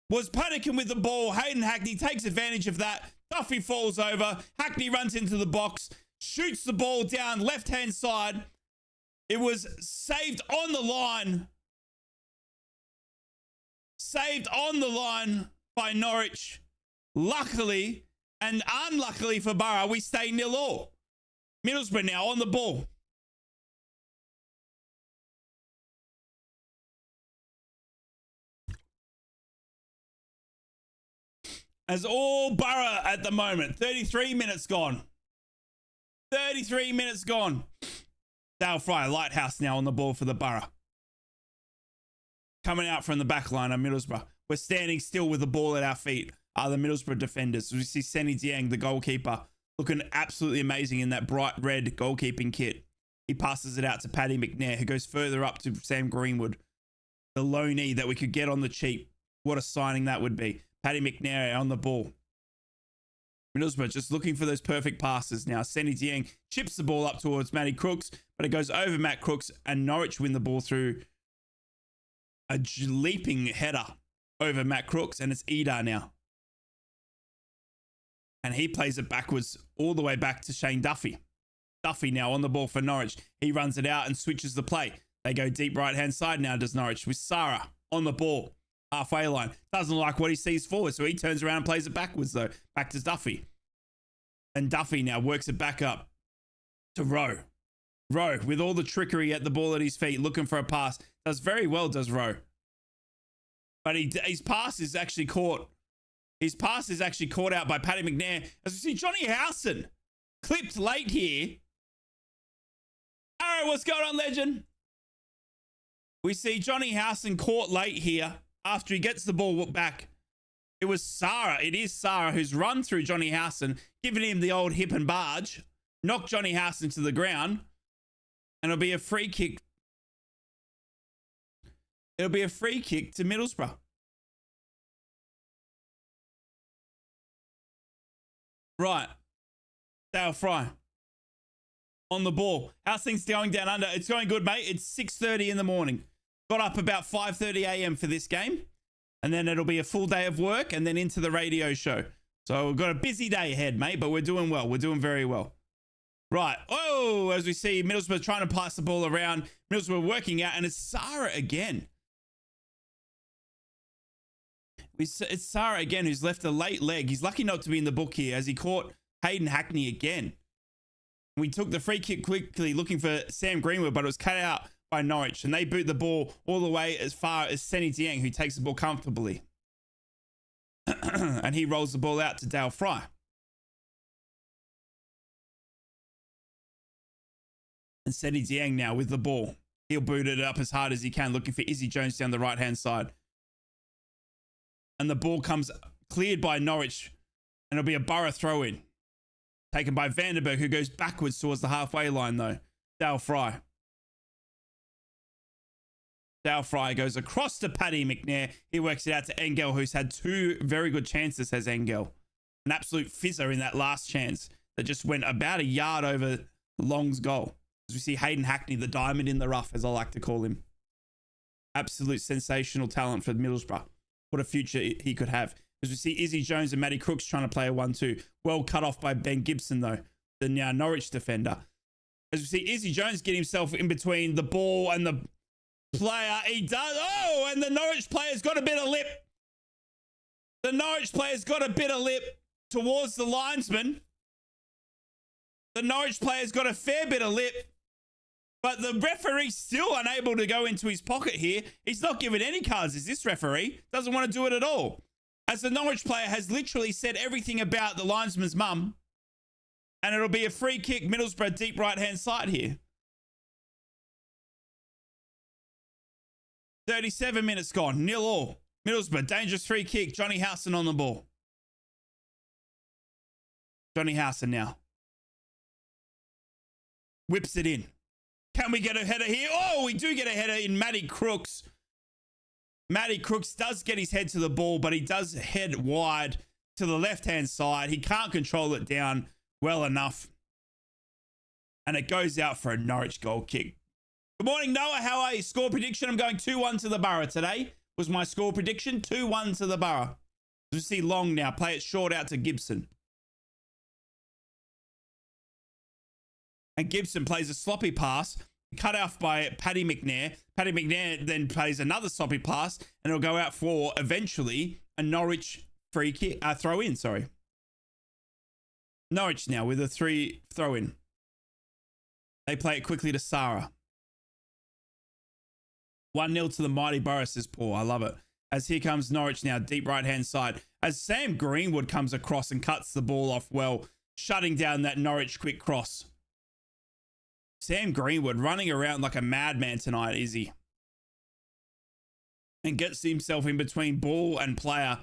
was panicking with the ball. Hayden Hackney takes advantage of that. Duffy falls over. Hackney runs into the box, shoots the ball down left-hand side. It was saved on the line. Saved on the line by Norwich. Luckily and unluckily for Boro, we stay 0-0. Middlesbrough now on the ball. As all Boro at the moment. 33 minutes gone. 33 minutes gone. Dale Fry, Lighthouse now on the ball for the Boro. Coming out from the back line of Middlesbrough. We're standing still with the ball at our feet. Are the Middlesbrough defenders. We see Senny Dieng, the goalkeeper, looking absolutely amazing in that bright red goalkeeping kit. He passes it out to Paddy McNair, who goes further up to Sam Greenwood. The loanee that we could get on the cheap. What a signing that would be. Paddy McNair on the ball. Middlesbrough just looking for those perfect passes now. Senny Dieng chips the ball up towards Matty Crooks, but it goes over Matt Crooks, and Norwich win the ball through a leaping header over Matt Crooks, and it's Ida now. And he plays it backwards all the way back to Shane Duffy. Duffy now on the ball for Norwich. He runs it out and switches the play. They go deep right-hand side now, does Norwich, with Sarah on the ball. Halfway line. Doesn't like what he sees forward, so he turns around and plays it backwards, though. Back to Duffy. And Duffy now works it back up to Rowe. Rowe, with all the trickery at the ball at his feet, looking for a pass. Does very well, does Rowe. But his pass is actually caught. His pass is actually caught out by Paddy McNair. As we see Johnny Howson clipped late here. Arrow, what's going on, legend? We see Johnny Howson caught late here after he gets the ball back. It was Sarah. It is Sarah who's run through Johnny Howson, giving him the old hip and barge, knocked Johnny Howson to the ground, and it'll be a free kick. It'll be a free kick to Middlesbrough. Right. Dale Fry on the ball. How's things going down under? It's going good, mate. It's 6:30 in the morning. Got up about 5:30 a.m. for this game. And then it'll be a full day of work and then into the radio show. So we've got a busy day ahead, mate, but we're doing well. We're doing very well. Right. Oh, as we see Middlesbrough trying to pass the ball around. Middlesbrough working out, and it's Sarah again. It's Sarah again who's left a late leg. He's lucky not to be in the book here as he caught Hayden Hackney again. We took the free kick quickly looking for Sam Greenwood, but it was cut out by Norwich, and they boot the ball all the way as far as Senny Dieng, who takes the ball comfortably. And he rolls the ball out to Dale Fry. And Senny Dieng now with the ball. He'll boot it up as hard as he can, looking for Izzy Jones down the right-hand side. And the ball comes cleared by Norwich, and it'll be a Boro throw-in. Taken by Vandenberg, who goes backwards towards the halfway line, though. Dale Fry. Dale Fry goes across to Paddy McNair. He works it out to Engel, who's had two very good chances, says Engel. An absolute fizzer in that last chance that just went about a yard over Long's goal. As we see Hayden Hackney, the diamond in the rough, as I like to call him. Absolute sensational talent for Middlesbrough. What a future he could have. As we see Izzy Jones and Matty Crooks trying to play a 1-2. Well cut off by Ben Gibson, though, the now Norwich defender. As we see Izzy Jones get himself in between the ball and the player. He does. Oh, and the Norwich player's got a bit of lip. The Norwich player's got a bit of lip towards the linesman. The Norwich player's got a fair bit of lip. But the referee's still unable to go into his pocket here. He's not given any cards, is this referee? Doesn't want to do it at all. As the Norwich player has literally said everything about the linesman's mum. And it'll be a free kick, Middlesbrough deep right-hand side here. 37 minutes gone, 0-0. Middlesbrough, dangerous free kick. Johnny Howson on the ball. Johnny Howson now. Whips it in. Can we get a header here? Oh, we do get a header in Matty Crooks. Matty Crooks does get his head to the ball, but he does head wide to the left-hand side. He can't control it down well enough. And it goes out for a Norwich goal kick. Good morning, Noah. How are you? Score prediction. I'm going 2-1 to the Borough today. Was my score prediction. 2-1 to the Borough. You see Long now. Play it short out to Gibson. And Gibson plays a sloppy pass, cut off by Paddy McNair. Paddy McNair then plays another sloppy pass, and it'll go out for, eventually, a Norwich free kick, throw-in, sorry. Norwich now with a throw-in. They play it quickly to Sarah. 1-0 to the mighty Borough, says Paul. I love it. As here comes Norwich now, deep right-hand side. As Sam Greenwood comes across and cuts the ball off well, shutting down that Norwich quick cross. Sam Greenwood running around like a madman tonight, is he? And gets himself in between ball and player.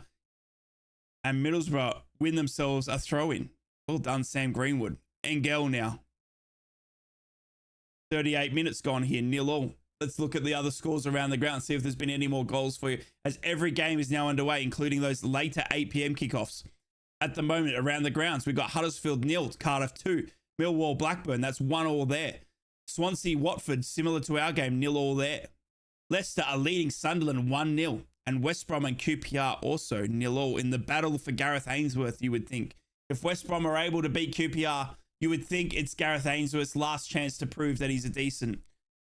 And Middlesbrough win themselves a throw-in. Well done, Sam Greenwood. Engel now. 38 minutes gone here, 0-0. Let's look at the other scores around the ground, see if there's been any more goals for you, as every game is now underway, including those later 8 p.m. kickoffs. At the moment, around the grounds, we've got Huddersfield 0, Cardiff 2, Millwall Blackburn, that's 1-1 there. Swansea Watford, similar to our game, 0-0 there. Leicester are leading Sunderland 1-0, and West Brom and QPR also 0-0 in the battle for Gareth Ainsworth, you would think. If West Brom are able to beat QPR, you would think it's Gareth Ainsworth's last chance to prove that he's a decent,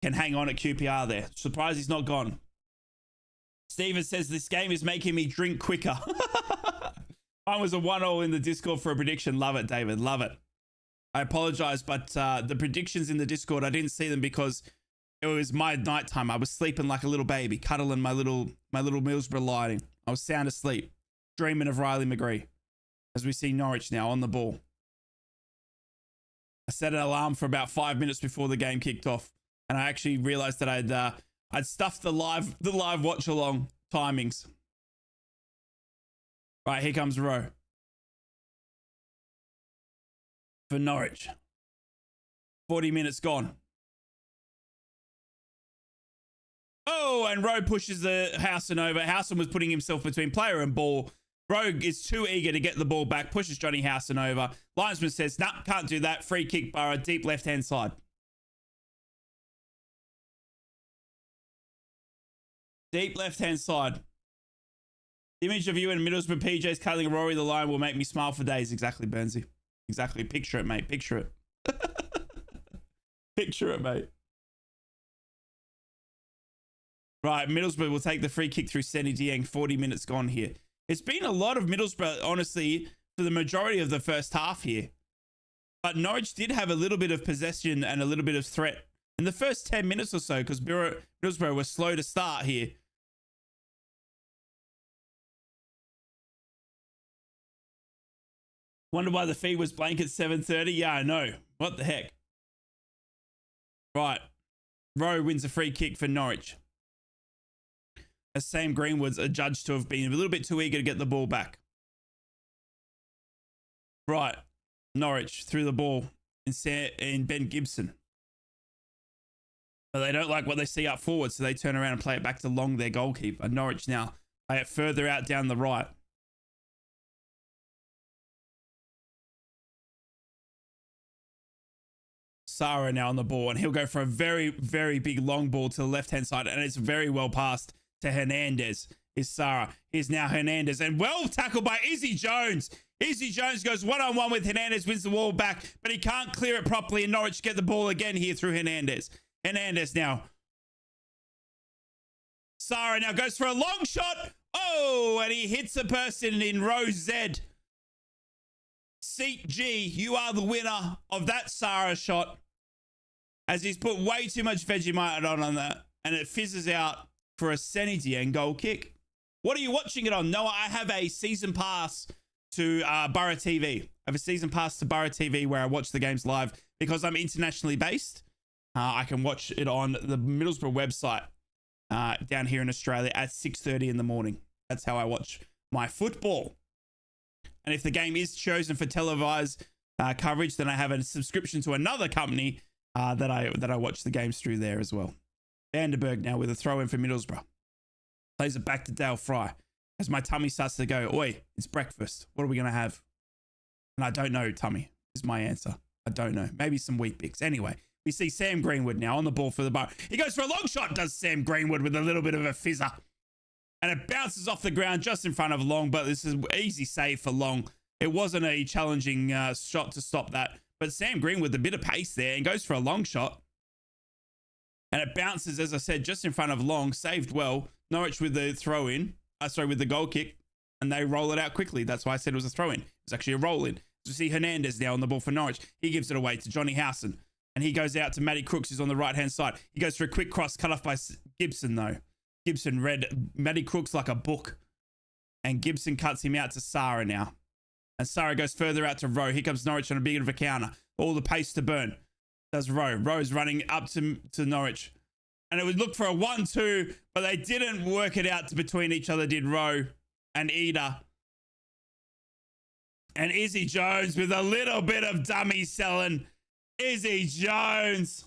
can hang on at QPR there. Surprised he's not gone. Steven says, this game is making me drink quicker. Mine was a 1-0 in the Discord for a prediction. Love it, David. Love it. I apologize, but the predictions in the Discord, I didn't see them because it was my nighttime. I was sleeping like a little baby, cuddling my little Middlesbrough lighting. I was sound asleep, dreaming of Riley McGree. As we see Norwich now on the ball. I set an alarm for about 5 minutes before the game kicked off, and I actually realized that I'd stuffed the live watch along timings. Right, here comes Rowe for Norwich. 40 minutes gone. Oh, and Rowe pushes the Howson over. Howson was putting himself between player and ball. Rowe is too eager to get the ball back, pushes Johnny Howson over. Linesman says, nah, can't do that. Free kick, Borough, deep left-hand side. Deep left-hand side. The image of you and Middlesbrough PJs cuddling Rory the Lion will make me smile for days. Exactly, Burnsy. Exactly. Picture it, mate. Picture it. Picture it, mate. Right, Middlesbrough will take the free kick through Seni Dieng. 40 minutes gone here. It's been a lot of Middlesbrough, honestly, for the majority of the first half here. But Norwich did have a little bit of possession and a little bit of threat in the first 10 minutes or so, because Middlesbrough was slow to start here. Wonder why the feed was blank at 7:30. Yeah, I know. What the heck? Right. Rowe wins a free kick for Norwich. As Sam Greenwood's adjudged to have been a little bit too eager to get the ball back. Right. Norwich threw the ball in Ben Gibson. But they don't like what they see up forward, so they turn around and play it back to Long, their goalkeeper. Norwich now play it further out down the right. Sarah now on the ball, and he'll go for a very, very big long ball to the left-hand side, and it's very well passed to Hernandez. Is Sarah. Here's now Hernandez, and well tackled by Izzy Jones. Izzy Jones goes one-on-one with Hernandez, wins the ball back, but he can't clear it properly, and Norwich get the ball again here through Hernandez. Hernandez now. Sarah now goes for a long shot. Oh, and he hits a person in row Z. Seat G, you are the winner of that Sarah shot. as he's put way too much Vegemite on that, and it fizzes out for a Senny goal kick. What are you watching it on? No, I have a season pass to Boro TV. I have a season pass to Boro TV where I watch the games live because I'm internationally based. I can watch it on the Middlesbrough website down here in Australia at 6:30 in the morning. That's how I watch my football. And if the game is chosen for televised coverage, then I have a subscription to another company that I watch the games through there as well. Vandenberg now with a throw in for Middlesbrough. Plays it back to Dale Fry as my tummy starts to go, oi, it's breakfast. What are we going to have? And I don't know, tummy is my answer. I don't know. Maybe some Wheat Bix. Anyway, we see Sam Greenwood now on the ball for the Boro. He goes for a long shot, does Sam Greenwood with a little bit of a fizzer. And it bounces off the ground just in front of Long, but this is an easy save for Long. It wasn't a challenging shot to stop that. But Sam Greenwood, a bit of pace there, and goes for a long shot. And it bounces, as I said, just in front of Long. Saved well. Norwich with the throw in. With the goal kick. And they roll it out quickly. That's why I said it was a throw in. It's actually a roll in. So we see Hernandez now on the ball for Norwich. He gives it away to Johnny Howson. And he goes out to Matty Crooks, who's on the right-hand side. He goes for a quick cross, cut off by Gibson, though. Gibson read Matty Crooks like a book. And Gibson cuts him out to Sarah now. And Sarah goes further out to Rowe. Here comes Norwich on a bit of a counter. All the pace to burn. Does Rowe. Rowe's running up to Norwich. And it would look for a 1-2, but they didn't work it out between each other, did Rowe and Ida. And Izzy Jones with a little bit of dummy selling. Izzy Jones.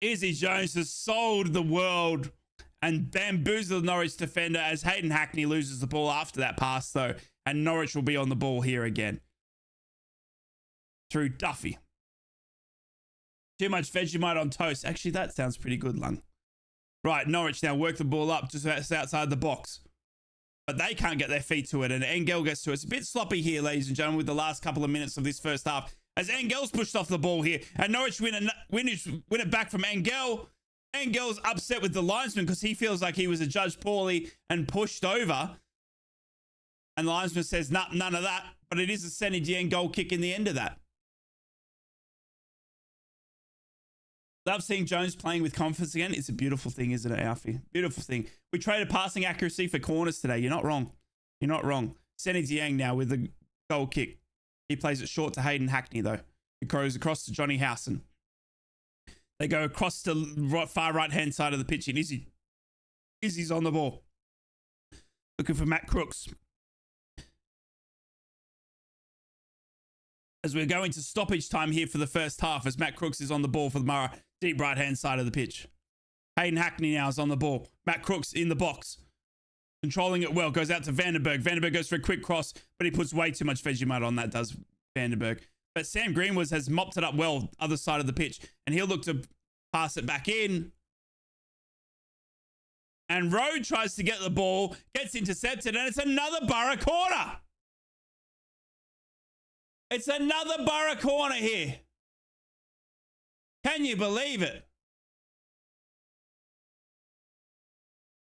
Izzy Jones has sold the world and bamboozled Norwich defender as Hayden Hackney loses the ball after that pass, though. And Norwich will be on the ball here again. Through Duffy. Too much Vegemite on toast. Actually, that sounds pretty good, Lung. Right, Norwich now work the ball up just outside the box. But they can't get their feet to it, and Engel gets to it. It's a bit sloppy here, ladies and gentlemen, with the last couple of minutes of this first half. As Engel's pushed off the ball here, and Norwich win it back from Engel. Engel's upset with the linesman because he feels like he was adjudged poorly and pushed over. And the linesman says, none of that. But it is a Senny Dieng goal kick in the end of that. Love seeing Jones playing with confidence again. It's a beautiful thing, isn't it, Alfie? Beautiful thing. We traded passing accuracy for corners today. You're not wrong. You're not wrong. Senny Dieng now with the goal kick. He plays it short to Hayden Hackney, though. It goes across to Johnny Howson. They go across to the far right-hand side of the pitch. And Izzy's on the ball. Looking for Matt Crooks. As we're going to stoppage time here for the first half, as Matt Crooks is on the ball for the Boro, deep right-hand side of the pitch. Hayden Hackney now is on the ball. Matt Crooks in the box. Controlling it well. Goes out to Vandenberg. Vandenberg goes for a quick cross, but he puts way too much Vegemite on that, does Vandenberg. But Sam Greenwood has mopped it up well, other side of the pitch, and he'll look to pass it back in. And Rowe tries to get the ball, gets intercepted, and it's another Boro corner. It's another Boro corner here. Can you believe it?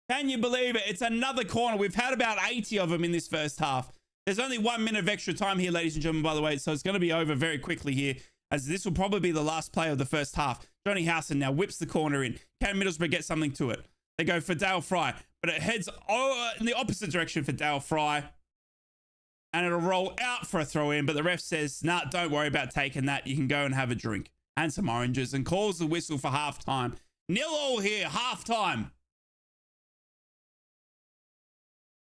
Can you believe it? It's another corner. We've had about 80 of them in this first half. There's only 1 minute of extra time here, ladies and gentlemen, by the way, so it's going to be over very quickly here, as this will probably be the last play of the first half. Johnny Howson now whips the corner in. Can Middlesbrough get something to it? They go for Dale Fry, but it heads in the opposite direction for Dale Fry. And it'll roll out for a throw in, but the ref says, nah, don't worry about taking that. You can go and have a drink and some oranges, and calls the whistle for halftime. 0-0 here, halftime.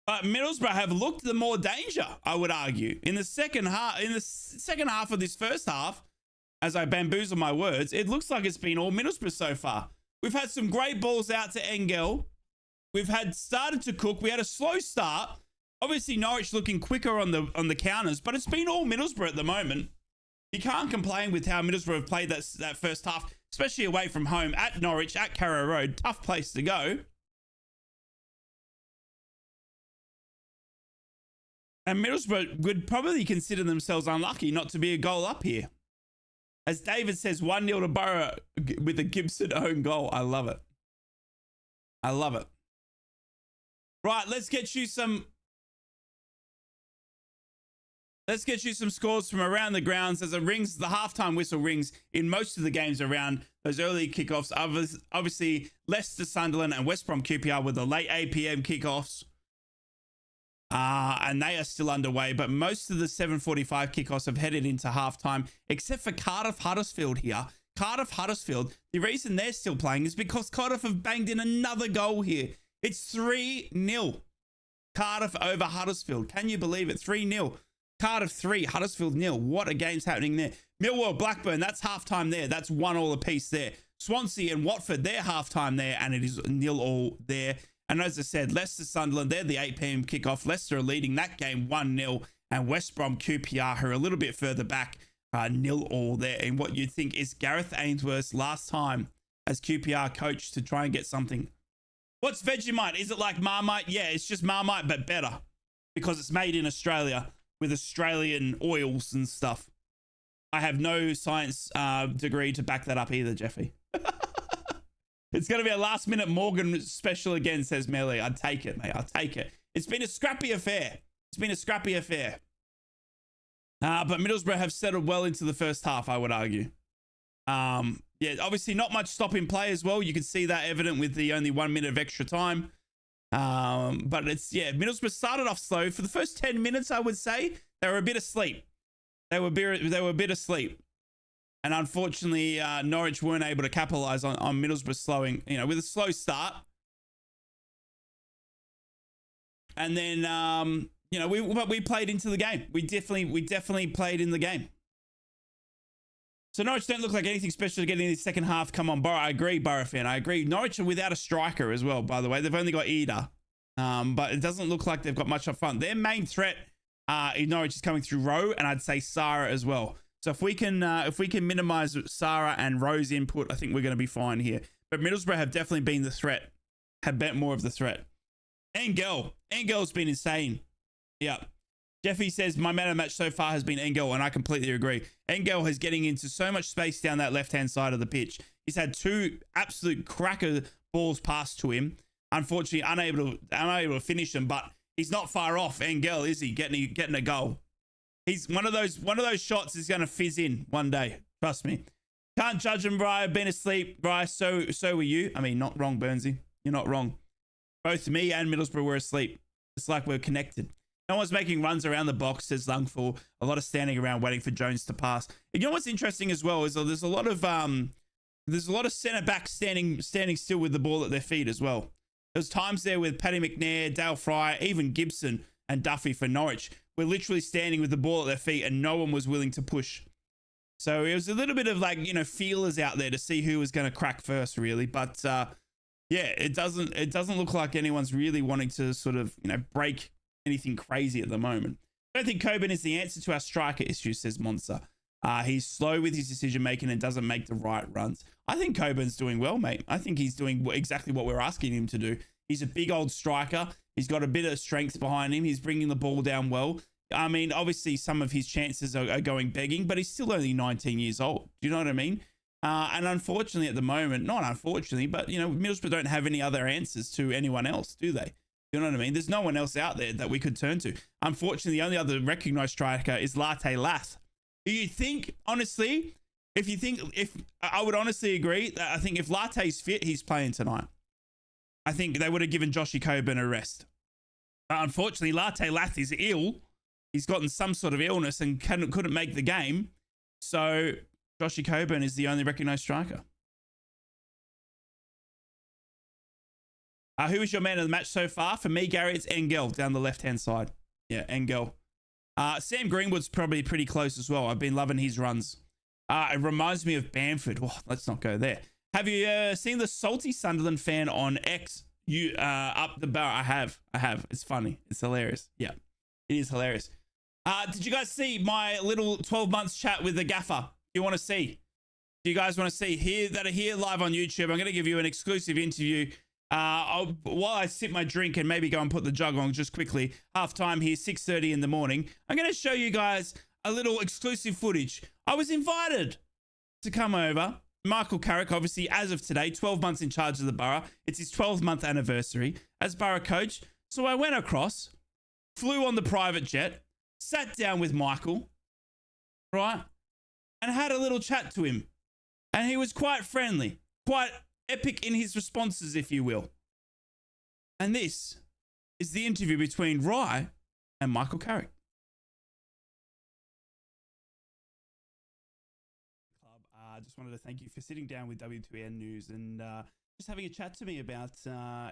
But Middlesbrough have looked the more danger, I would argue. In the second half of this first half, as I bamboozle my words, it looks like it's been all Middlesbrough so far. We've had some great balls out to Engel. We've had started to cook. We had a slow start. Obviously, Norwich looking quicker on the counters, but it's been all Middlesbrough at the moment. You can't complain with how Middlesbrough have played that first half, especially away from home at Norwich, at Carrow Road. Tough place to go. And Middlesbrough would probably consider themselves unlucky not to be a goal up here. As David says, 1-0 to Boro with a Gibson own goal. I love it. I love it. Right, let's get you some let's get you some scores from around the grounds as it rings. The halftime whistle rings in most of the games around those early kickoffs. Obviously, Leicester, Sunderland, and West Brom QPR with the late 8 p.m. kickoffs. And they are still underway, but most of the 7:45 kickoffs have headed into halftime, except for Cardiff Huddersfield here. Cardiff Huddersfield, the reason they're still playing is because Cardiff have banged in another goal here. It's 3-0. Cardiff over Huddersfield. Can you believe it? 3-0. Cardiff 3, Huddersfield 0. What a game's happening there. Millwall, Blackburn, that's halftime there. That's 1-1 apiece there. Swansea and Watford, they're halftime there, and it is 0-0 there. And as I said, Leicester, Sunderland, they're the 8 p.m. kickoff. Leicester are leading that game 1-0. And West Brom QPR, who are a little bit further back, 0-0 there. And what you'd think is Gareth Ainsworth's last time as QPR coach to try and get something. What's Vegemite? Is it like Marmite? Yeah, it's just Marmite, but better. Because it's made in Australia with Australian oils and stuff. I have no science degree to back that up either, Jeffy. It's going to be a last-minute Morgan special again, says Melly. I'd take it, mate. I'll take it. It's been a scrappy affair. But Middlesbrough have settled well into the first half, I would argue. Yeah, obviously not much stop in play as well. You can see that evident with the only 1 minute of extra time. But it's, yeah, Middlesbrough started off slow. For the first 10 minutes, I would say, they were a bit asleep. They were a bit asleep. And unfortunately, Norwich weren't able to capitalize on Middlesbrough slowing, with a slow start. And then, we played into the game. We definitely played in the game. So Norwich don't look like anything special to get in the second half. Come on, Boro. I agree, Boro fan. I agree. Norwich are without a striker as well, by the way. They've only got Ida. But it doesn't look like they've got much up front. Their main threat in Norwich is coming through Rowe, and I'd say Sarah as well. So if we can minimize Sarah and Rowe's input, I think we're going to be fine here. But Middlesbrough have definitely been the threat. Have been more of the threat. Engel's been insane. Yeah. Jeffy says, my man of the match so far has been Engel, and I completely agree. Engel is getting into so much space down that left-hand side of the pitch. He's had 2 absolute cracker balls passed to him. Unfortunately, unable to finish them, but he's not far off, Engel, is he? Getting a goal. He's one of those shots is going to fizz in one day. Trust me. Can't judge him, Bri. Been asleep, Bri. So were you. I mean, not wrong, Burnsy. You're not wrong. Both me and Middlesbrough were asleep. It's like we're connected. No one's making runs around the box, says Lungful. A lot of standing around waiting for Jones to pass. And you know what's interesting as well is there's a lot of centre backs standing still with the ball at their feet as well. There's times there with Paddy McNair, Dale Fry, even Gibson and Duffy for Norwich. We're literally standing with the ball at their feet and no one was willing to push. So it was a little bit of feelers out there to see who was going to crack first, really. But yeah, it doesn't look like anyone's really wanting to sort of, break anything crazy at the moment. I don't think Coburn is the answer to our striker issue, says Monza. He's slow with his decision making and doesn't make the right runs. I think Coburn's doing well, mate. I think he's doing exactly what we're asking him to do. He's a big old striker. He's got a bit of strength behind him. He's bringing the ball down well. I mean, obviously some of his chances are going begging, but he's still only 19 years old. Do you know what I mean? And unfortunately at the moment, not unfortunately, but, Middlesbrough don't have any other answers to anyone else, do they? You know what I mean? There's no one else out there that we could turn to. Unfortunately, the only other recognized striker is Latte Lath. Do you think, honestly, if I would honestly agree that I think if Latte's fit, he's playing tonight. I think they would have given Joshy Coburn a rest. Unfortunately, Latte Lath is ill. He's gotten some sort of illness and couldn't make the game. So Joshy Coburn is the only recognized striker. Who is your man of the match so far? For me, Gary, it's Engel down the left-hand side. Yeah, Engel. Sam Greenwood's probably pretty close as well. I've been loving his runs. It reminds me of Bamford. Oh, let's not go there. Have you seen the salty Sunderland fan on X? Up the bar? I have. It's funny. It's hilarious. Yeah, it is hilarious. Did you guys see my little 12 months chat with the gaffer? Do you want to see? Do you guys want to see here that are here live on YouTube? I'm going to give you an exclusive interview. While I sip my drink and maybe go and put the jug on just quickly, halftime here, 6:30 in the morning, I'm going to show you guys a little exclusive footage. I was invited to come over. Michael Carrick, obviously, as of today, 12 months in charge of the Borough. It's his 12th-month anniversary as Borough coach. So I went across, flew on the private jet, sat down with Michael, right, and had a little chat to him. And he was quite friendly, quite epic in his responses, if you will. And this is the interview between Rye and Michael Carrick. I just wanted to thank you for sitting down with W2N News and just having a chat to me about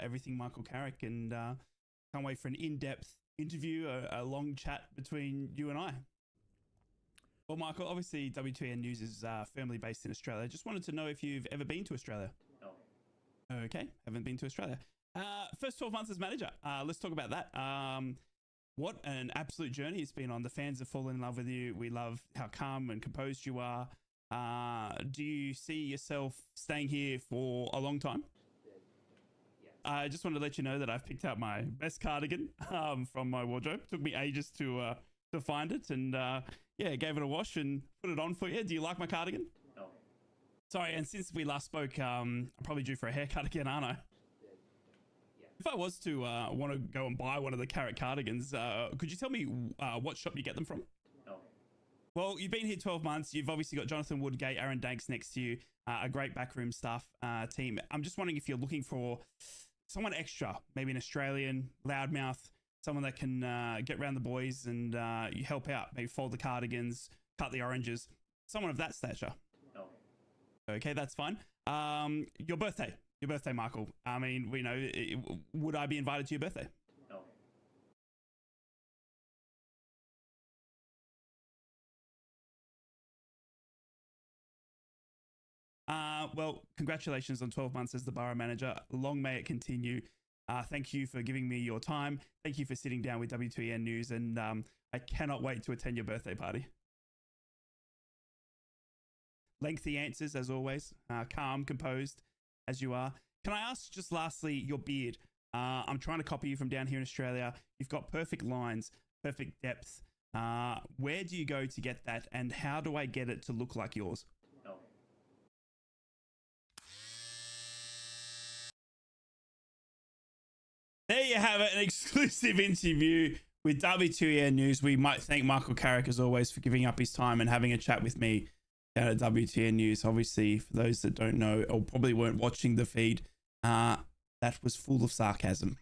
everything Michael Carrick, and can't wait for an in-depth interview, a long chat between you and I. Well, Michael, obviously W2N News is firmly based in Australia. Just wanted to know if you've ever been to Australia. No. Okay, haven't been to Australia. First 12 months as manager. Let's talk about that. What an absolute journey it's been on. The fans have fallen in love with you. We love how calm and composed you are. Do you see yourself staying here for a long time? I just wanted to let you know that I've picked out my best cardigan from my wardrobe. Took me ages to find it, and yeah, gave it a wash and put it on for you. Do you like my cardigan? No. Sorry, and since we last spoke, I'm probably due for a haircut again, aren't I? If I was to want to go and buy one of the Carrick cardigans, could you tell me what shop you get them from? No. Well, you've been here 12 months. You've obviously got Jonathan Woodgate, Aaron Danks next to you, a great backroom staff team. I'm just wondering if you're looking for someone extra, maybe an Australian loudmouth, someone that can get around the boys and you help out, maybe fold the cardigans, cut the oranges, someone of that stature. No. Okay, that's fine. Your birthday, Michael. I mean, we know, would I be invited to your birthday? No. Well, congratulations on 12 months as the borough manager. Long may it continue. Thank you for giving me your time. Thank you for sitting down with W2EN News, and I cannot wait to attend your birthday party. Lengthy answers, as always. Calm, composed, as you are. Can I ask, just lastly, your beard? I'm trying to copy you from down here in Australia. You've got perfect lines, perfect depth. Where do you go to get that, and how do I get it to look like yours? There you have it, an exclusive interview with W2EN News. We might thank Michael Carrick, as always, for giving up his time and having a chat with me down at W2EN News. Obviously, for those that don't know or probably weren't watching the feed, that was full of sarcasm.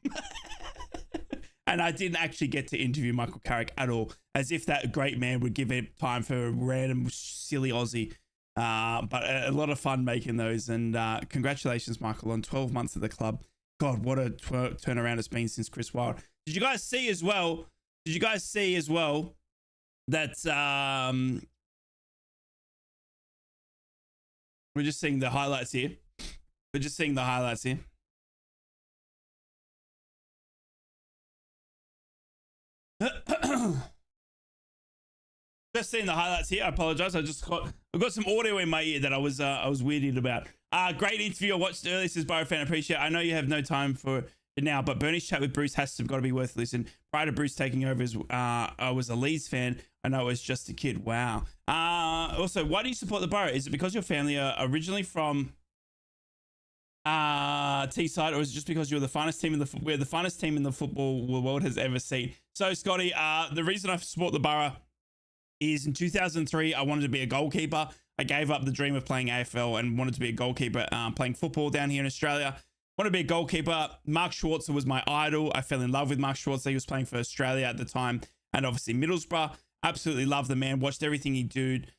And I didn't actually get to interview Michael Carrick at all, as if that great man would give it time for a random silly Aussie. But a lot of fun making those. And congratulations, Michael, on 12 months at the club. God, what a turnaround it's been since Chris Wilde. Did you guys see as well that we're just seeing the highlights here. Just seeing the highlights here. I apologize. I've got some audio in my ear that I was weirded about. Great interview. I watched earlier. This is Boro fan. I appreciate it. I know you have no time for it now, but Bernie's chat with Bruce has got to be worth listening. Prior to Bruce taking over, I was a Leeds fan. I know I was just a kid. Wow. Also, why do you support the Boro? Is it because your family are originally from Teesside, or is it just because you're the finest team we're the finest team in the football world has ever seen? So, Scotty, the reason I support the Boro is in 2003, I wanted to be a goalkeeper. I gave up the dream of playing AFL and wanted to be a goalkeeper, playing football down here in Australia. Wanted to be a goalkeeper. Mark Schwarzer was my idol. I fell in love with Mark Schwarzer. He was playing for Australia at the time, and obviously Middlesbrough. Absolutely loved the man. Watched everything he did.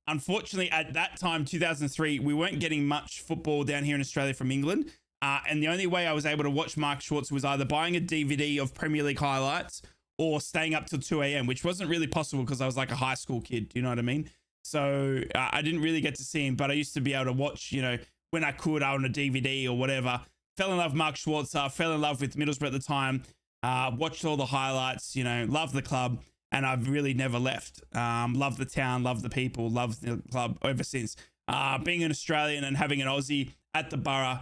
Unfortunately, at that time, 2003, we weren't getting much football down here in Australia from England. And the only way I was able to watch Mark Schwarzer was either buying a DVD of Premier League highlights or staying up till 2 a.m., which wasn't really possible because I was like a high school kid. Do you know what I mean? So I didn't really get to see him, but I used to be able to watch, when I could on a DVD or whatever. Fell in love with Mark Schwarzer, fell in love with Middlesbrough at the time, watched all the highlights, loved the club, and I've really never left. Loved the town, loved the people, loved the club ever since. Being an Australian and having an Aussie at the Borough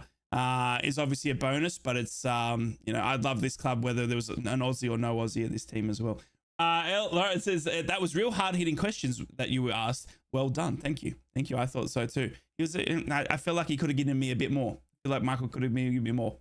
is obviously a bonus, but it's, I'd love this club whether there was an Aussie or no Aussie at this team as well. Laura says, that was real hard-hitting questions that you were asked. Well done. Thank you. I thought so too. I feel like he could have given me a bit more. I feel like Michael could have given me more.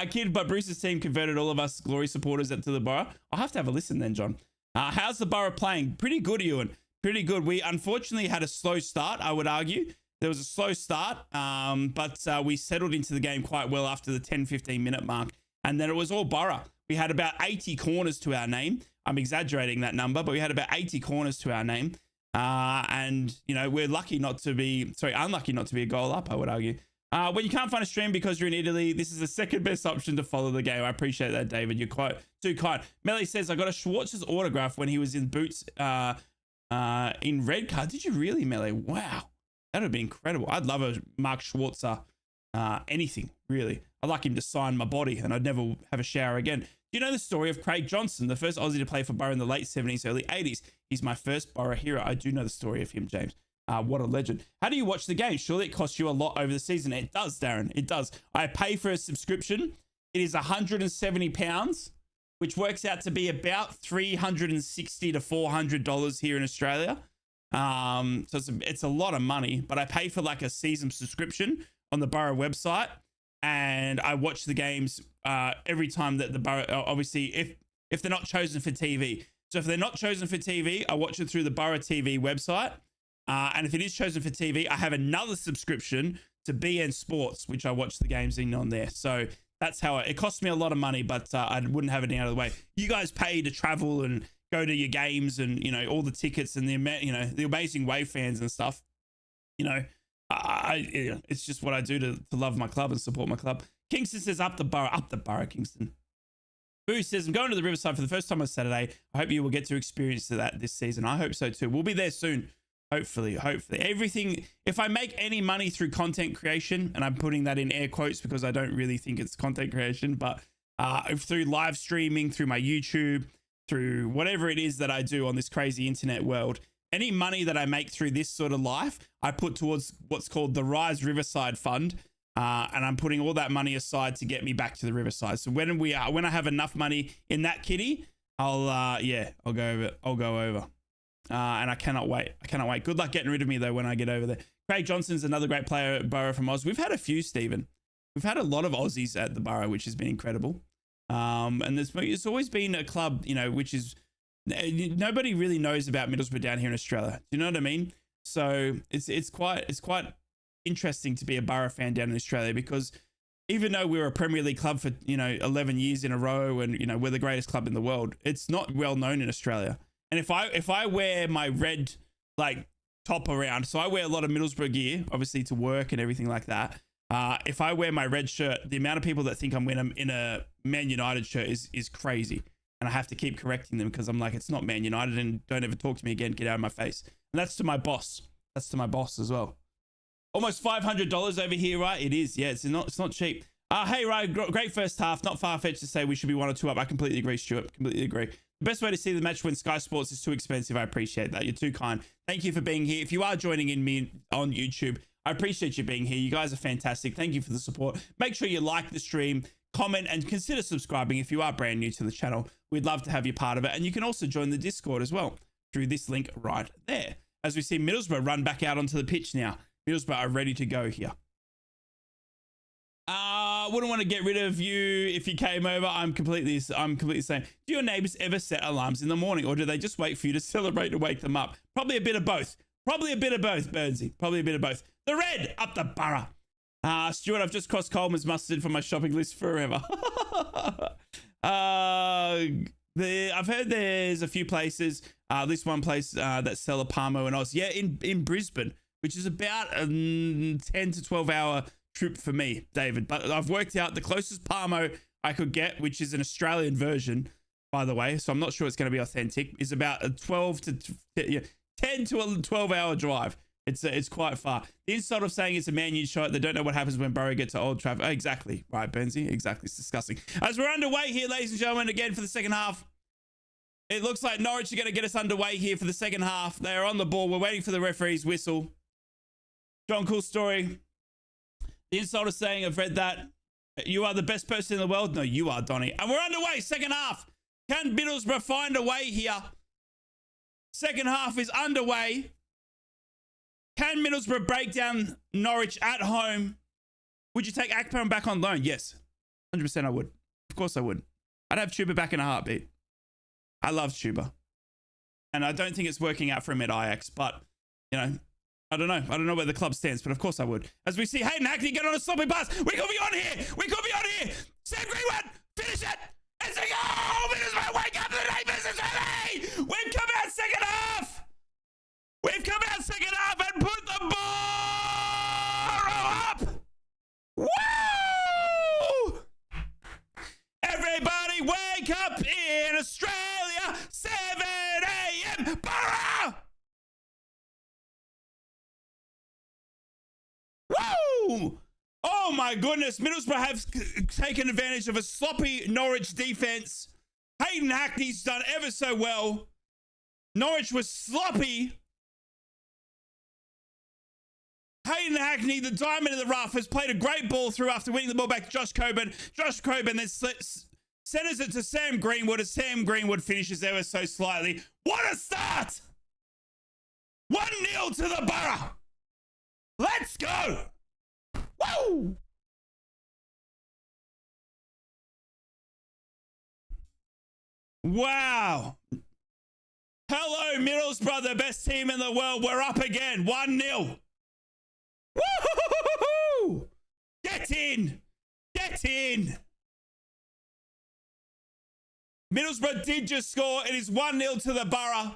Kid, but Bruce's team converted all of us Glory supporters to the Borough. I'll have to have a listen then, John. How's the Borough playing? Pretty good, Ewan. Pretty good. We unfortunately had a slow start, I would argue. There was a slow start, but we settled into the game quite well after the 10-15 minute mark. And then it was all Borough. We had about 80 corners to our name. I'm exaggerating that number, but we had about 80 corners to our name. And, you know, we're unlucky not to be a goal up, I would argue. When you can't find a stream because you're in Italy, this is the second best option to follow the game. I appreciate that, David. You're quite too kind. Melly says, I got a Schwartz's autograph when he was in boots in red card. Did you really, Melly? Wow. That would be incredible. I'd love a Mark Schwarzer anything, really. I'd like him to sign my body and I'd never have a shower again. Do you know the story of Craig Johnson, the first Aussie to play for Borough in the late 70s, early 80s? He's my first Borough hero. I do know the story of him, James. What a legend. How do you watch the game? Surely it costs you a lot over the season. It does, Darren. It does. I pay for a subscription. It is £170, which works out to be about $360 to $400 here in Australia. So it's a lot of money, but I pay for like a season subscription on the Borough website, and I watch the games every time that the Borough, obviously, if they're not chosen for TV. So if they're not chosen for TV, I watch it through the Borough TV website. And if it is chosen for TV, I have another subscription to BN Sports, which I watch the games in on there. So that's how it costs me a lot of money, but I wouldn't have it out of the way. You guys pay to travel and go to your games and, you know, all the tickets and the amazing Wave fans and stuff. You know, it's just what I do to love my club and support my club. Kingston says up the Borough, Kingston. Boo says, I'm going to the Riverside for the first time on Saturday. I hope you will get to experience that this season. I hope so too. We'll be there soon. Hopefully. Everything, if I make any money through content creation, and I'm putting that in air quotes because I don't really think it's content creation, but through live streaming, through my YouTube, through whatever it is that I do on this crazy internet world, any money that I make through this sort of life, I put towards what's called the Rise Riverside Fund. And I'm putting all that money aside to get me back to the Riverside. So when I have enough money in that kitty, I'll go over. And I cannot wait. Good luck getting rid of me though when I get over there. Craig Johnson's another great player at Borough from Oz. We've had a few, Stephen. We've had a lot of Aussies at the Borough, which has been incredible. And it's always been a club, you know, which is nobody really knows about Middlesbrough down here in Australia. Do you know what I mean? So it's quite interesting to be a Borough fan down in Australia, because even though we're a Premier League club for 11 years in a row, and we're the greatest club in the world, it's not well known in Australia. And if I wear my red like top around, so I wear a lot of Middlesbrough gear, obviously to work and everything like that. If I wear my red shirt, the amount of people that think I'm in a Man United shirt is crazy. And I have to keep correcting them because I'm like, it's not Man United, and don't ever talk to me again. Get out of my face. And that's to my boss. That's to my boss as well. Almost $500 over here, right? It is. Yeah, it's not cheap. Hey, Ryan, great first half. Not far-fetched to say we should be 1 or 2 up. I completely agree, Stuart. Completely agree. The best way to see the match when Sky Sports is too expensive. I appreciate that. You're too kind. Thank you for being here. If you are joining in me on YouTube, I appreciate you being here. You guys are fantastic. Thank you for the support. Make sure you like the stream, comment, and consider subscribing if you are brand new to the channel. We'd love to have you part of it. And you can also join the Discord as well through this link right there. As we see Middlesbrough run back out onto the pitch now. Middlesbrough are ready to go here. Wouldn't want to get rid of you if you came over. I'm completely saying, do your neighbors ever set alarms in the morning, or do they just wait for you to celebrate to wake them up? Probably a bit of both. Burnsy. Probably a bit of both. The red up the Borough. Stuart, I've just crossed Coleman's mustard from my shopping list forever. I've heard there's a few places, at least one place that sell a Palmo and Oz. Yeah, in Brisbane, which is about a 10 to 12 hour trip for me, David. But I've worked out the closest Palmo I could get, which is an Australian version, by the way, so I'm not sure it's going to be authentic, is about a 10 to a 12 hour drive. It's quite far. The insult of saying it's a Man U shot, they don't know what happens when Borough get to Old Trafford. Oh, exactly. Right, Benzie. Exactly. It's disgusting. As we're underway here, ladies and gentlemen, again for the second half. It looks like Norwich are going to get us underway here for the second half. They are on the ball. We're waiting for the referee's whistle. John, cool story. The insult is saying, I've read that. You are the best person in the world. No, you are, Donny. And we're underway. Second half. Can Middlesbrough find a way here? Second half is underway. Can Middlesbrough break down Norwich at home? Would you take Akpan back on loan? Yes. 100% I would. Of course I would. I'd have Chuba back in a heartbeat. I love Chuba. And I don't think it's working out for him at Ajax, but, you know, I don't know. I don't know where the club stands, but of course I would. As we see Hayden Hackney get on a sloppy pass. We could be on here. We could be on here. Sam Greenwood, finish it. It's a goal. Middlesbrough, wake up. The neighbours is ready. We've come out second half. We've come out second half and put the boro up. Woo! Everybody wake up in Australia. 7 a.m. Boro! Woo! Oh my goodness. Middlesbrough have taken advantage of a sloppy Norwich defense. Hayden Hackney's done ever so well. Norwich was sloppy. Hayden Hackney, the diamond in the rough, has played a great ball through after winning the ball back to Josh Coburn. Josh Coburn then centers it to Sam Greenwood as Sam Greenwood finishes ever so slightly. What a start! 1-0 to the Borough. Let's go! Woo! Wow. Hello, Middlesbrough, the best team in the world. We're up again. 1-0. Woo! Get in! Get in! Middlesbrough did just score. It is 1-0 to the Borough.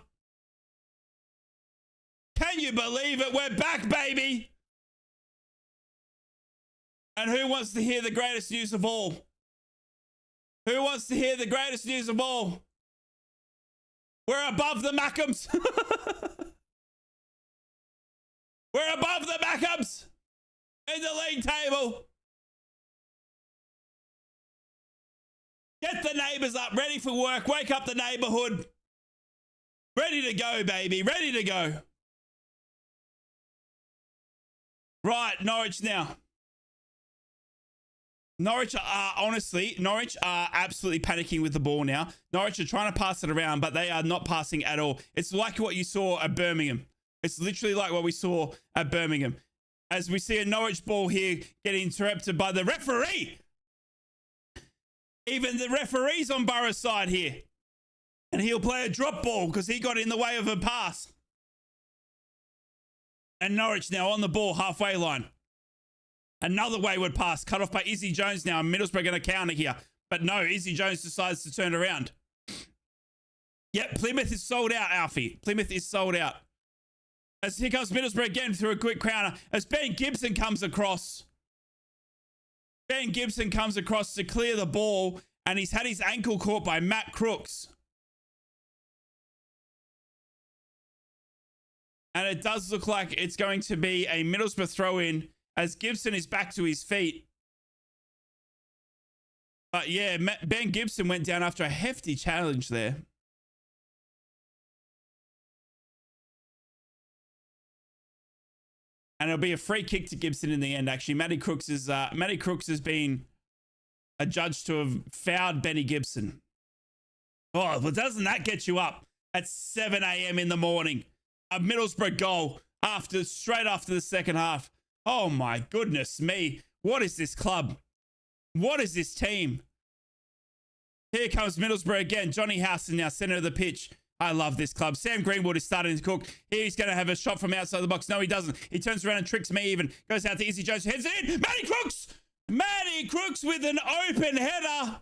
Can you believe it? We're back, baby. And who wants to hear the greatest news of all? Who wants to hear the greatest news of all? We're above the Mackhams. We're above the Mackhams in the league table. Get the neighbours up, ready for work. Wake up the neighbourhood. Ready to go, baby. Ready to go. Right, Norwich now. Norwich are absolutely panicking with the ball now. Norwich are trying to pass it around, but they are not passing at all. It's like what you saw at Birmingham. It's literally like what we saw at Birmingham. As we see a Norwich ball here getting interrupted by the referee. Even the referee's on Borough's side here. And he'll play a drop ball because he got in the way of a pass. And Norwich now on the ball, halfway line. Another wayward pass cut off by Izzy Jones now. Middlesbrough going to counter here. But no, Izzy Jones decides to turn around. Yep, Plymouth is sold out, Alfie. Plymouth is sold out. As here comes Middlesbrough again through a quick counter. As Ben Gibson comes across. Ben Gibson comes across to clear the ball. And he's had his ankle caught by Matt Crooks. And it does look like it's going to be a Middlesbrough throw-in as Gibson is back to his feet. But yeah, Ben Gibson went down after a hefty challenge there. And it'll be a free kick to Gibson in the end, actually. Matty Crooks has been adjudged to have fouled Benny Gibson. Oh, but doesn't that get you up at 7 a.m. in the morning? A Middlesbrough goal straight after the second half. Oh my goodness me. What is this club? What is this team? Here comes Middlesbrough again. Johnny Howson now center of the pitch. I love this club. Sam Greenwood is starting to cook. He's going to have a shot from outside the box. No, he doesn't. He turns around and tricks me even. Goes out to Izzy Jones. Heads it in. Matty Crooks! Matty Crooks with an open header.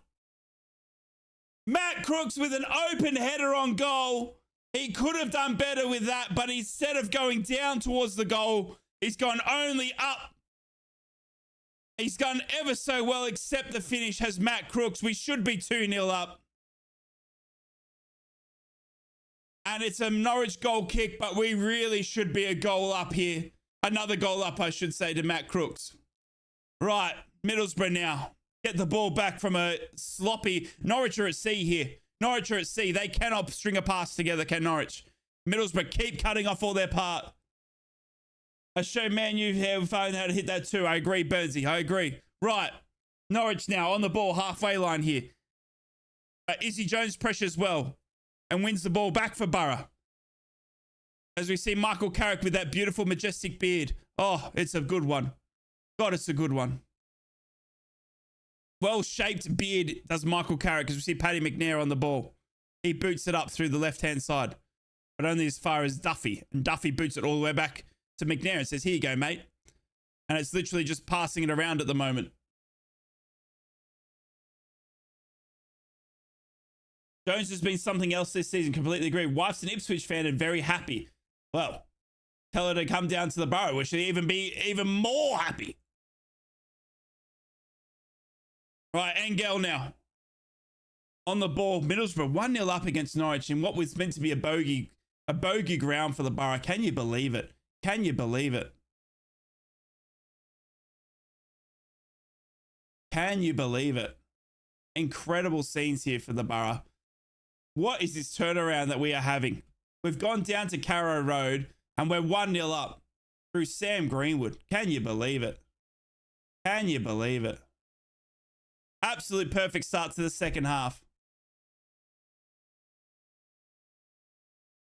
Matt Crooks with an open header on goal. He could have done better with that, but instead of going down towards the goal, he's gone only up. He's gone ever so well, except the finish has Matt Crooks. We should be 2-0 up. And it's a Norwich goal kick, but we really should be a goal up here. Another goal up, I should say, to Matt Crooks. Right, Middlesbrough now. Get the ball back from a sloppy... Norwich are at sea here. Norwich are at sea. They cannot string a pass together, can Norwich? Middlesbrough keep cutting off all their part. I show Man U have found how to hit that too. I agree, Burnsy. I agree. Right. Norwich now on the ball, halfway line here. Izzy Jones pressures well and wins the ball back for Borough. As we see Michael Carrick with that beautiful, majestic beard. Oh, it's a good one. God, it's a good one. Well-shaped beard does Michael Carrick, because we see Paddy McNair on the ball. He boots it up through the left-hand side, but only as far as Duffy. And Duffy boots it all the way back to McNair and says, here you go, mate. And it's literally just passing it around at the moment. Jones has been something else this season. Completely agree. Wife's an Ipswich fan and very happy. Well, tell her to come down to the Borough, where she'll even be even more happy. Right, Engel now. On the ball, Middlesbrough 1-0 up against Norwich in what was meant to be a bogey ground for the Borough. Can you believe it? Can you believe it? Can you believe it? Incredible scenes here for the Borough. What is this turnaround that we are having? We've gone down to Carrow Road and we're 1-0 up through Sam Greenwood. Can you believe it? Can you believe it? Absolute perfect start to the second half.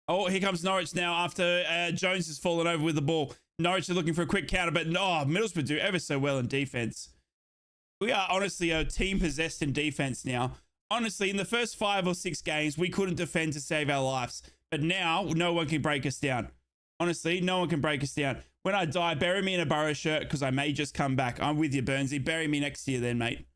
Oh, here comes Norwich now after Jones has fallen over with the ball. Norwich are looking for a quick counter, but Middlesbrough do ever so well in defense. We are honestly a team possessed in defense now. Honestly, in the first 5 or 6 games, we couldn't defend to save our lives. But now, no one can break us down. Honestly, no one can break us down. When I die, bury me in a Borough shirt, because I may just come back. I'm with you, Burnsy. Bury me next year then, mate.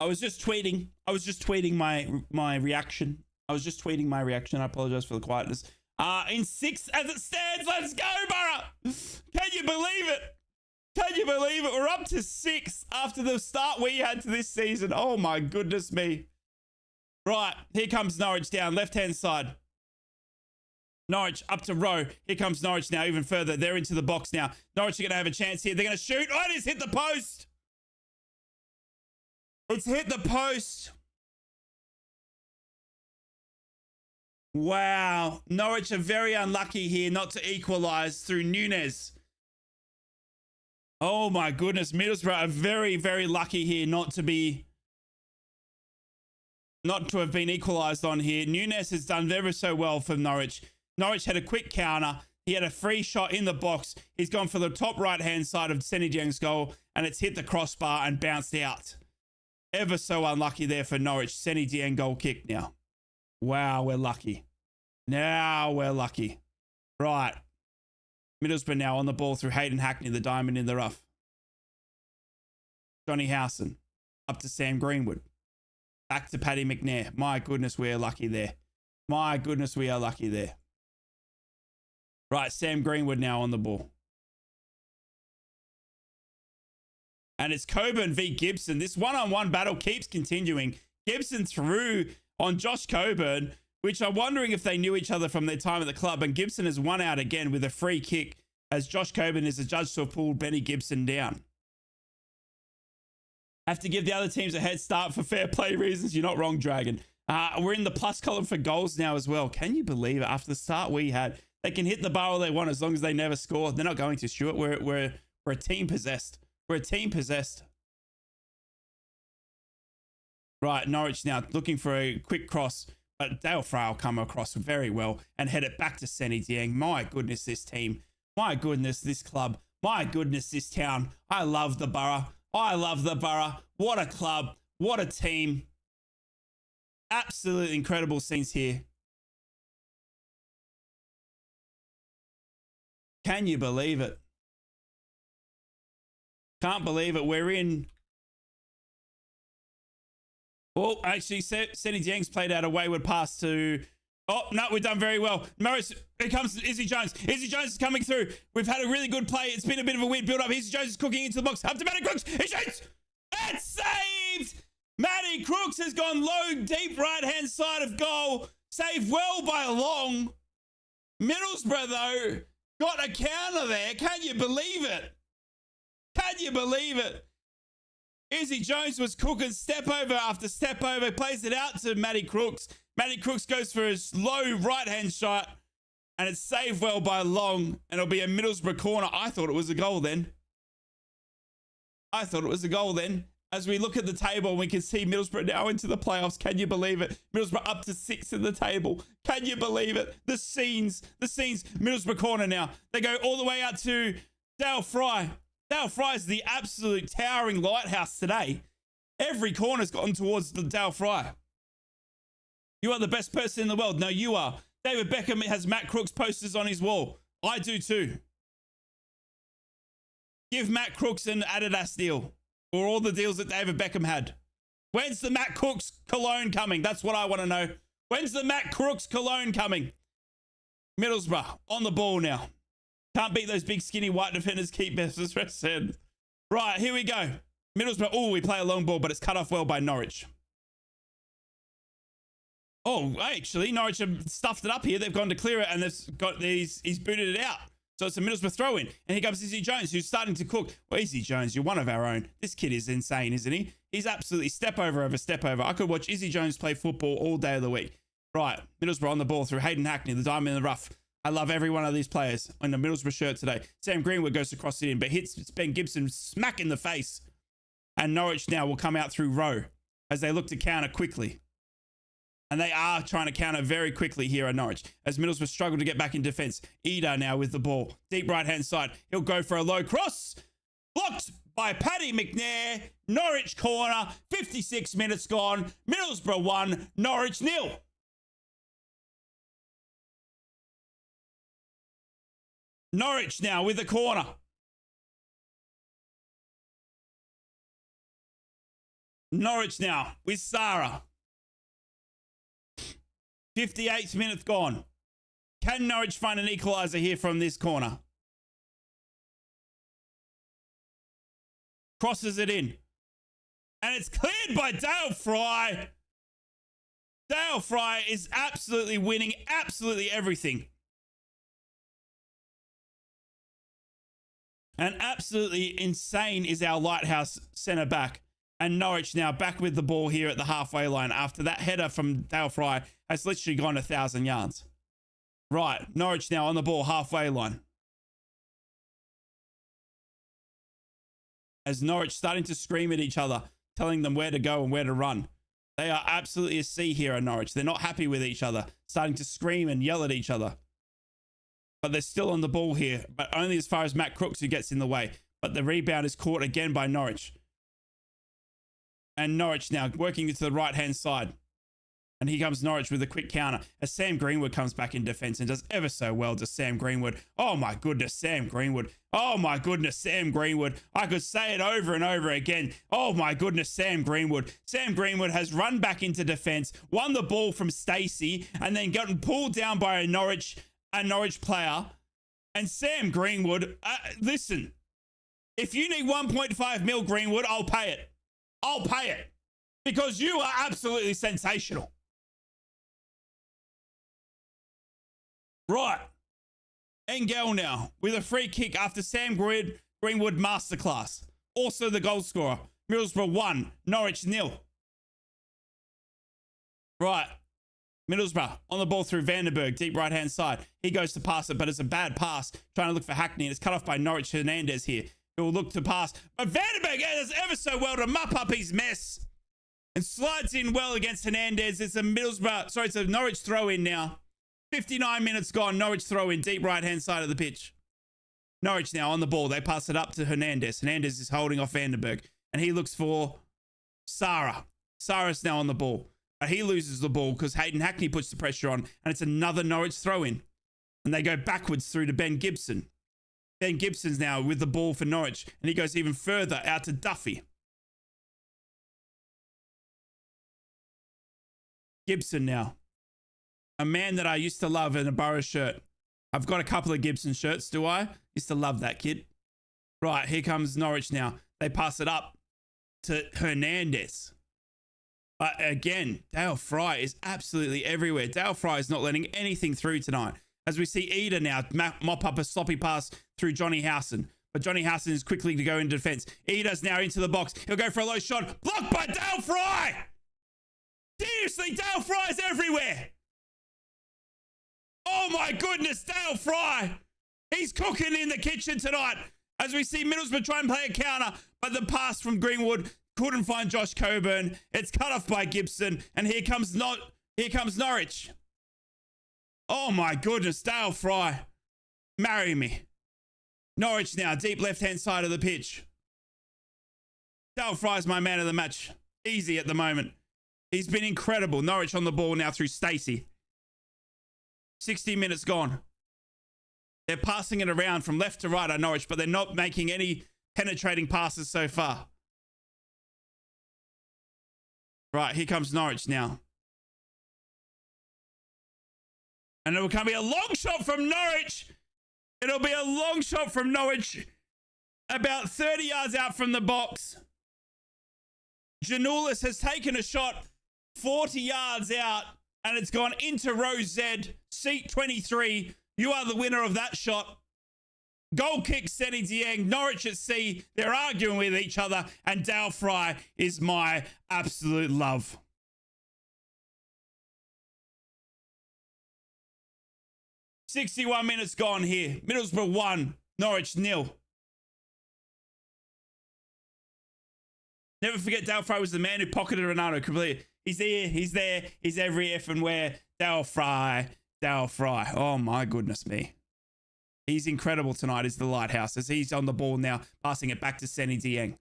I was just tweeting my reaction. I apologize for the quietness. In 6 as it stands. Let's go, Borough. Can you believe it? Can you believe it? We're up to 6 after the start we had to this season. Oh my goodness me. Right, here comes Norwich down, left-hand side. Norwich up to Rowe. Here comes Norwich now, even further. They're into the box now. Norwich are going to have a chance here. They're going to shoot. Oh, it has hit the post. It's hit the post. Wow. Norwich are very unlucky here not to equalise through Nunes. Oh my goodness. Middlesbrough are very, very lucky here not to have been equalised on here. Nunes has done ever so well for Norwich. Norwich had a quick counter. He had a free shot in the box. He's gone for the top right-hand side of Senny Dieng's goal, and it's hit the crossbar and bounced out. Ever so unlucky there for Norwich. Senny Dieng goal kick now. Wow, we're lucky. Now we're lucky. Right. Middlesbrough now on the ball through Hayden Hackney, the diamond in the rough. Johnny Howson. Up to Sam Greenwood. Back to Paddy McNair. My goodness, we are lucky there. My goodness, we are lucky there. Right, Sam Greenwood now on the ball. And it's Coburn v Gibson. This one-on-one battle keeps continuing. Gibson threw on Josh Coburn, which I'm wondering if they knew each other from their time at the club. And Gibson has won out again with a free kick, as Josh Coburn is adjudged to have pulled Benny Gibson down. Have to give the other teams a head start for fair play reasons. You're not wrong, Dragon. We're in the plus column for goals now as well. Can you believe it? After the start we had, they can hit the bar all they want as long as they never score. They're not going to, Stuart. We're a team possessed. We're a team possessed. Right, Norwich now looking for a quick cross, but Dale Frail come across very well and head it back to Senny Dieng. My goodness, this team. My goodness, this club. My goodness, this town. I love the Borough. I love the Borough. What a club. What a team. Absolutely incredible scenes here. Can you believe it? Can't believe it. We're in. Oh, actually, Senny Dieng's played out a wayward pass to. Oh, no, we've done very well. Morris, here comes Izzy Jones. Izzy Jones is coming through. We've had a really good play. It's been a bit of a weird build-up. Izzy Jones is cooking into the box. Up to Matty Crooks. He shoots. That's saved. Matty Crooks has gone low, deep right-hand side of goal. Saved well by a long. Middlesbrough, though, got a counter there. Can you believe it? Can you believe it? Izzy Jones was cooking step over after step over. Plays it out to Matty Crooks. Matty Crooks goes for his low right-hand shot. And it's saved well by Long. And it'll be a Middlesbrough corner. I thought it was a goal then. As we look at the table and we can see Middlesbrough now into the playoffs. Can you believe it? Middlesbrough up to 6 in the table. Can you believe it? The scenes. Middlesbrough corner now. They go all the way out to Dale Fry. Dale Fry is the absolute towering lighthouse today. Every corner's gotten towards the Dale Fry. You are the best person in the world. No, you are. David Beckham has Matt Crooks posters on his wall. I do too. Give Matt Crooks an Adidas deal. Or all the deals that David Beckham had. When's the Matt Crooks cologne coming? That's what I want to know. When's the Matt Crooks cologne coming? Middlesbrough on the ball now. Can't beat those big skinny white defenders. Keep best as Rest said. Right, here we go. Middlesbrough. Oh, we play a long ball, but it's cut off well by Norwich. Oh, actually, Norwich have stuffed it up here. They've gone to clear it and they've got these. He's booted it out. So it's a Middlesbrough throw in. And here comes Izzy Jones, who's starting to cook. Well, Izzy Jones, you're one of our own. This kid is insane, isn't he? He's absolutely step over. I could watch Izzy Jones play football all day of the week. Right, Middlesbrough on the ball through Hayden Hackney, the diamond in the rough. I love every one of these players on the Middlesbrough shirt today. Sam Greenwood goes to cross it in, but hits Ben Gibson smack in the face. And Norwich now will come out through Rowe as they look to counter quickly. And they are trying to counter very quickly here at Norwich as Middlesbrough struggle to get back in defense. Ida now with the ball. Deep right-hand side. He'll go for a low cross. Blocked by Paddy McNair. Norwich corner. 56 minutes gone. Middlesbrough 1. Norwich 0. Norwich now with the corner. Norwich now with Sarah. 58th minute gone. Can Norwich find an equaliser here from this corner? Crosses it in. And it's cleared by Dale Fry. Dale Fry is absolutely winning absolutely everything. And absolutely insane is our lighthouse centre back. And Norwich now back with the ball here at the halfway line after that header from Dale Fry has literally gone 1,000 yards. Right, Norwich now on the ball halfway line. As Norwich starting to scream at each other, telling them where to go and where to run. They are absolutely a sea here at Norwich. They're not happy with each other, starting to scream and yell at each other. But they're still on the ball here, but only as far as Matt Crooks, who gets in the way. But the rebound is caught again by Norwich. And Norwich now working into the right-hand side. And here comes Norwich with a quick counter as Sam Greenwood comes back in defense and does ever so well to Sam Greenwood. Oh my goodness, Sam Greenwood. Oh my goodness, Sam Greenwood. I could say it over and over again. Oh my goodness, Sam Greenwood. Sam Greenwood has run back into defense, won the ball from Stacey, and then gotten pulled down by a Norwich player. And Sam Greenwood, listen, if you need 1.5 mil Greenwood, I'll pay it. I'll pay it because you are absolutely sensational. Right. Engel now with a free kick after Sam Greenwood masterclass. Also the goal scorer. Middlesbrough 1, Norwich 0. Right. Middlesbrough on the ball through Vandenberg, deep right-hand side. He goes to pass it, but it's a bad pass. Trying to look for Hackney, and it's cut off by Norwich Hernandez here. He will look to pass. But Vandenberg does ever so well to mop up his mess. And slides in well against Hernandez. It's a Norwich throw in now. 59 minutes gone. Norwich throw in deep right-hand side of the pitch. Norwich now on the ball. They pass it up to Hernandez. Hernandez is holding off Vandenberg. And he looks for Sarah. Sarah's now on the ball. But he loses the ball because Hayden Hackney puts the pressure on. And it's another Norwich throw in. And they go backwards through to Ben Gibson. Ben Gibson's now with the ball for Norwich. And he goes even further out to Duffy. Gibson now. A man that I used to love in a Boro shirt. I've got a couple of Gibson shirts, do I? Used to love that kid. Right, here comes Norwich now. They pass it up to Hernandez. But again, Dale Fry is absolutely everywhere. Dale Fry is not letting anything through tonight. As we see Ida now mop up a sloppy pass through Johnny Howson. But Johnny Howson is quickly to go into defense. Ida's now into the box. He'll go for a low shot. Blocked by Dale Fry! Seriously, Dale Fry's everywhere! Oh my goodness, Dale Fry. He's cooking in the kitchen tonight. As we see Middlesbrough try and play a counter, but the pass from Greenwood couldn't find Josh Coburn. It's cut off by Gibson, and here comes Norwich. Oh my goodness, Dale Fry. Marry me. Norwich now, deep left-hand side of the pitch. Dale Fry's my man of the match. Easy at the moment. He's been incredible. Norwich on the ball now through Stacey. 60 minutes gone. They're passing it around from left to right at Norwich, but they're not making any penetrating passes so far. Right, here comes Norwich now. And it will come be a long shot from Norwich. It'll be a long shot from Norwich. About 30 yards out from the box. Janulis has taken a shot 40 yards out, and it's gone into row Z, seat 23. You are the winner of that shot. Goal kick, Seni Dieng. Norwich at sea. They're arguing with each other, and Dale Fry is my absolute love. "61 minutes gone here. Middlesbrough 1, Norwich 0. Never forget Dale Fry was the man who pocketed Ronaldo completely. He's here, he's there, he's every effing where. Dale Fry. Oh my goodness me. He's incredible tonight is the lighthouse as he's on the ball now, passing it back to Seni Dieng.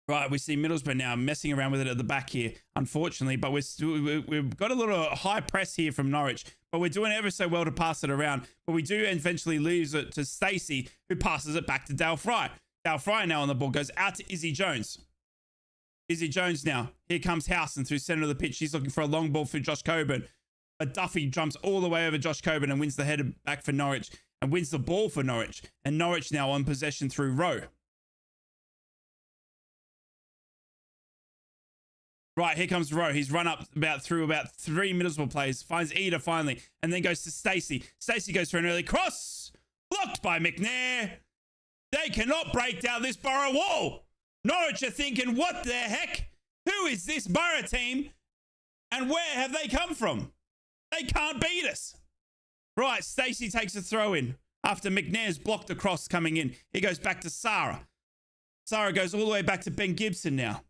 Right, we see Middlesbrough now messing around with it at the back here, unfortunately, but we've got a little high press here from Norwich, but we're doing ever so well to pass it around, but we do eventually lose it to Stacey, who passes it back to Dale Fry. Dale Fry now on the ball, goes out to Izzy Jones. Izzy Jones now. Here comes Howson through center of the pitch. He's looking for a long ball for Josh Coburn. But Duffy jumps all the way over Josh Coburn and wins the header back for Norwich and wins the ball for Norwich. And Norwich now on possession through Rowe. Right, here comes Rowe. He's run up through about 3 Middlesbrough players. Finds Eder finally. And then goes to Stacey. Stacey goes for an early cross. Blocked by McNair. They cannot break down this Boro wall. Norwich are thinking, what the heck? Who is this Boro team? And where have they come from? They can't beat us. Right, Stacey takes a throw in after McNair's blocked the cross coming in. He goes back to Sarah. Sarah goes all the way back to Ben Gibson now.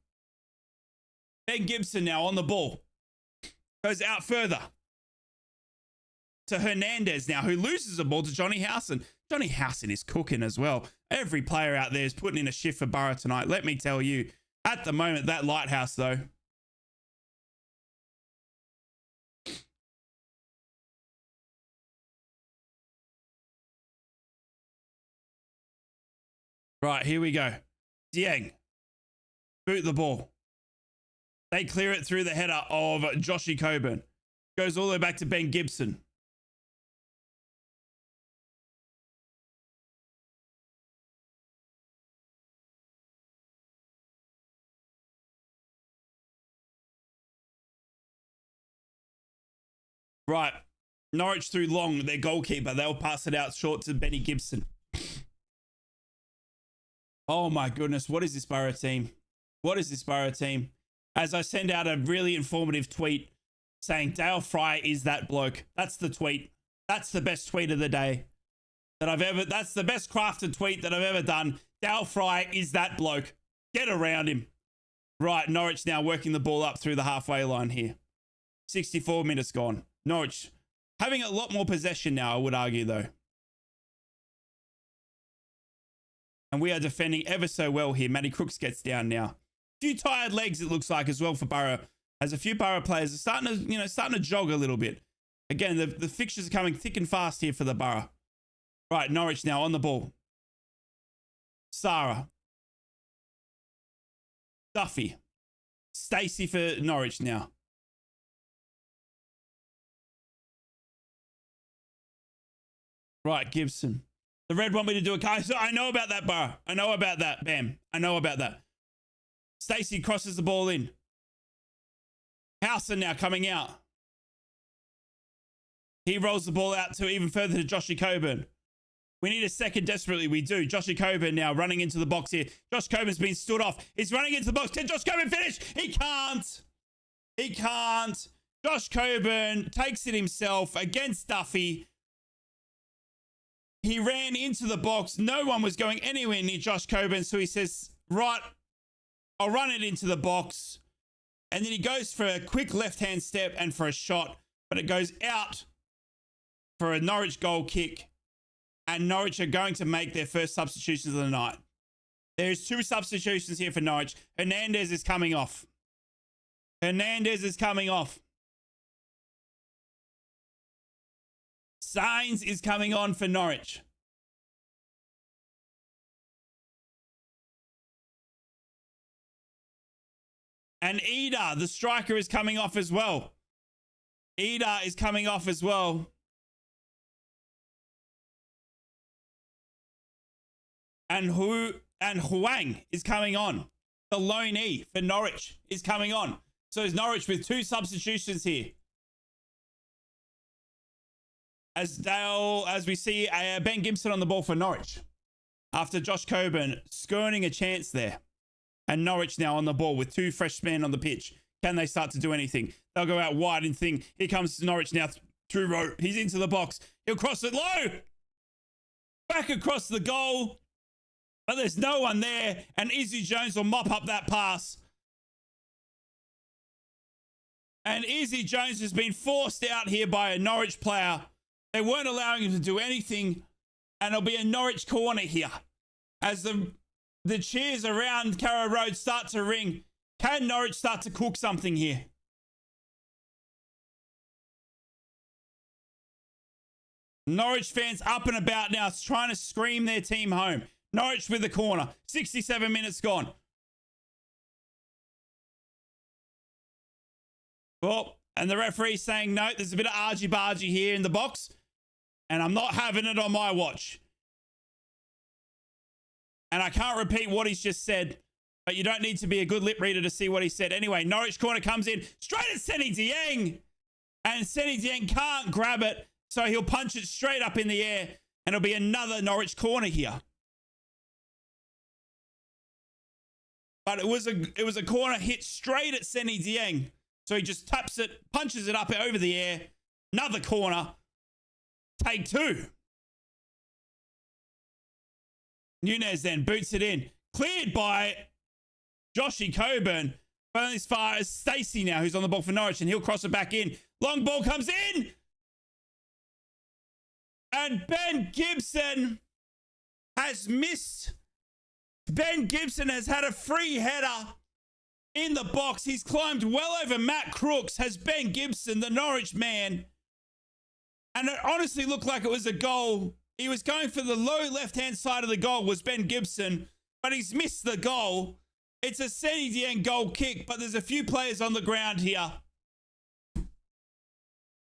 Ben Gibson now on the ball. Goes out further to Hernandez now, who loses the ball to Johnny Howson. Johnny Howson is cooking as well. Every player out there is putting in a shift for Boro tonight. Let me tell you, at the moment, that lighthouse though. Right, here we go. Dieng. Boot the ball. They clear it through the header of Joshy Coburn. Goes all the way back to Ben Gibson. Right. Norwich through Long, their goalkeeper. They'll pass it out short to Benny Gibson. Oh my goodness. What is this Boro team? What is this Boro team? As I send out a really informative tweet saying Dale Fry is that bloke. That's the tweet. That's the best tweet of the day that I've ever, that's the best crafted tweet that I've ever done. Dale Fry is that bloke. Get around him. Right. Norwich now working the ball up through the halfway line here. 64 minutes gone. Norwich having a lot more possession now, I would argue, though. And we are defending ever so well here. Matty Crooks gets down now. A few tired legs, it looks like, as well for Boro. As a few Boro players are starting to jog a little bit. Again, the fixtures are coming thick and fast here for the Boro. Right, Norwich now on the ball. Sarah. Duffy. Stacey for Norwich now. Right, Gibson. The red want me to do a car. So I know about that, Boro. I know about that. Bam. I know about that. Stacey crosses the ball in. Howson now coming out. He rolls the ball out to even further to Joshy Coburn. We need a second desperately. We do. Joshy Coburn now running into the box here. Josh Coburn's been stood off. He's running into the box. Can Josh Coburn finish? He can't. He can't. Josh Coburn takes it himself against Duffy. He ran into the box. No one was going anywhere near Josh Coburn. So he says, right, I'll run it into the box. And then he goes for a quick left-hand step and for a shot. But it goes out for a Norwich goal kick. And Norwich are going to make their first substitutions of the night. There's 2 substitutions here for Norwich. Hernandez is coming off. Hernandez is coming off. Sainz is coming on for Norwich. And Ida, the striker, is coming off as well. Ida is coming off as well. And Huang is coming on. The lone E for Norwich is coming on. So is Norwich with 2 substitutions here. As we see Ben Gibson on the ball for Norwich. After Josh Coburn skirting a chance there. And Norwich now on the ball with 2 fresh men on the pitch. Can they start to do anything? They'll go out wide and think. Here comes Norwich now through row. He's into the box. He'll cross it low. Back across the goal. But there's no one there. And Izzy Jones will mop up that pass. And Izzy Jones has been forced out here by a Norwich player. They weren't allowing him to do anything. And it'll be a Norwich corner here. As the cheers around Carrow Road start to ring. Can Norwich start to cook something here? Norwich fans up and about now, trying to scream their team home. Norwich with the corner. 67 minutes gone. Well, and the referee's saying, no, there's a bit of argy-bargy here in the box. And I'm not having it on my watch. And I can't repeat what he's just said. But you don't need to be a good lip reader to see what he said. Anyway, Norwich corner comes in. Straight at Seny Dieng. And Seny Dieng can't grab it. So he'll punch it straight up in the air. And it'll be another Norwich corner here. But it was a corner hit straight at Seny Dieng. So he just taps it, punches it up over the air. Another corner. Take 2. Nunez then boots it in. Cleared by Joshy Coburn. But only as far as Stacey now, who's on the ball for Norwich. And he'll cross it back in. Long ball comes in. And Ben Gibson has missed. Ben Gibson has had a free header in the box. He's climbed well over Matt Crooks, has Ben Gibson, the Norwich man. And it honestly looked like it was a goal. He was going for the low left-hand side of the goal was Ben Gibson, but he's missed the goal. It's a Seny Dieng goal kick, but there's a few players on the ground here.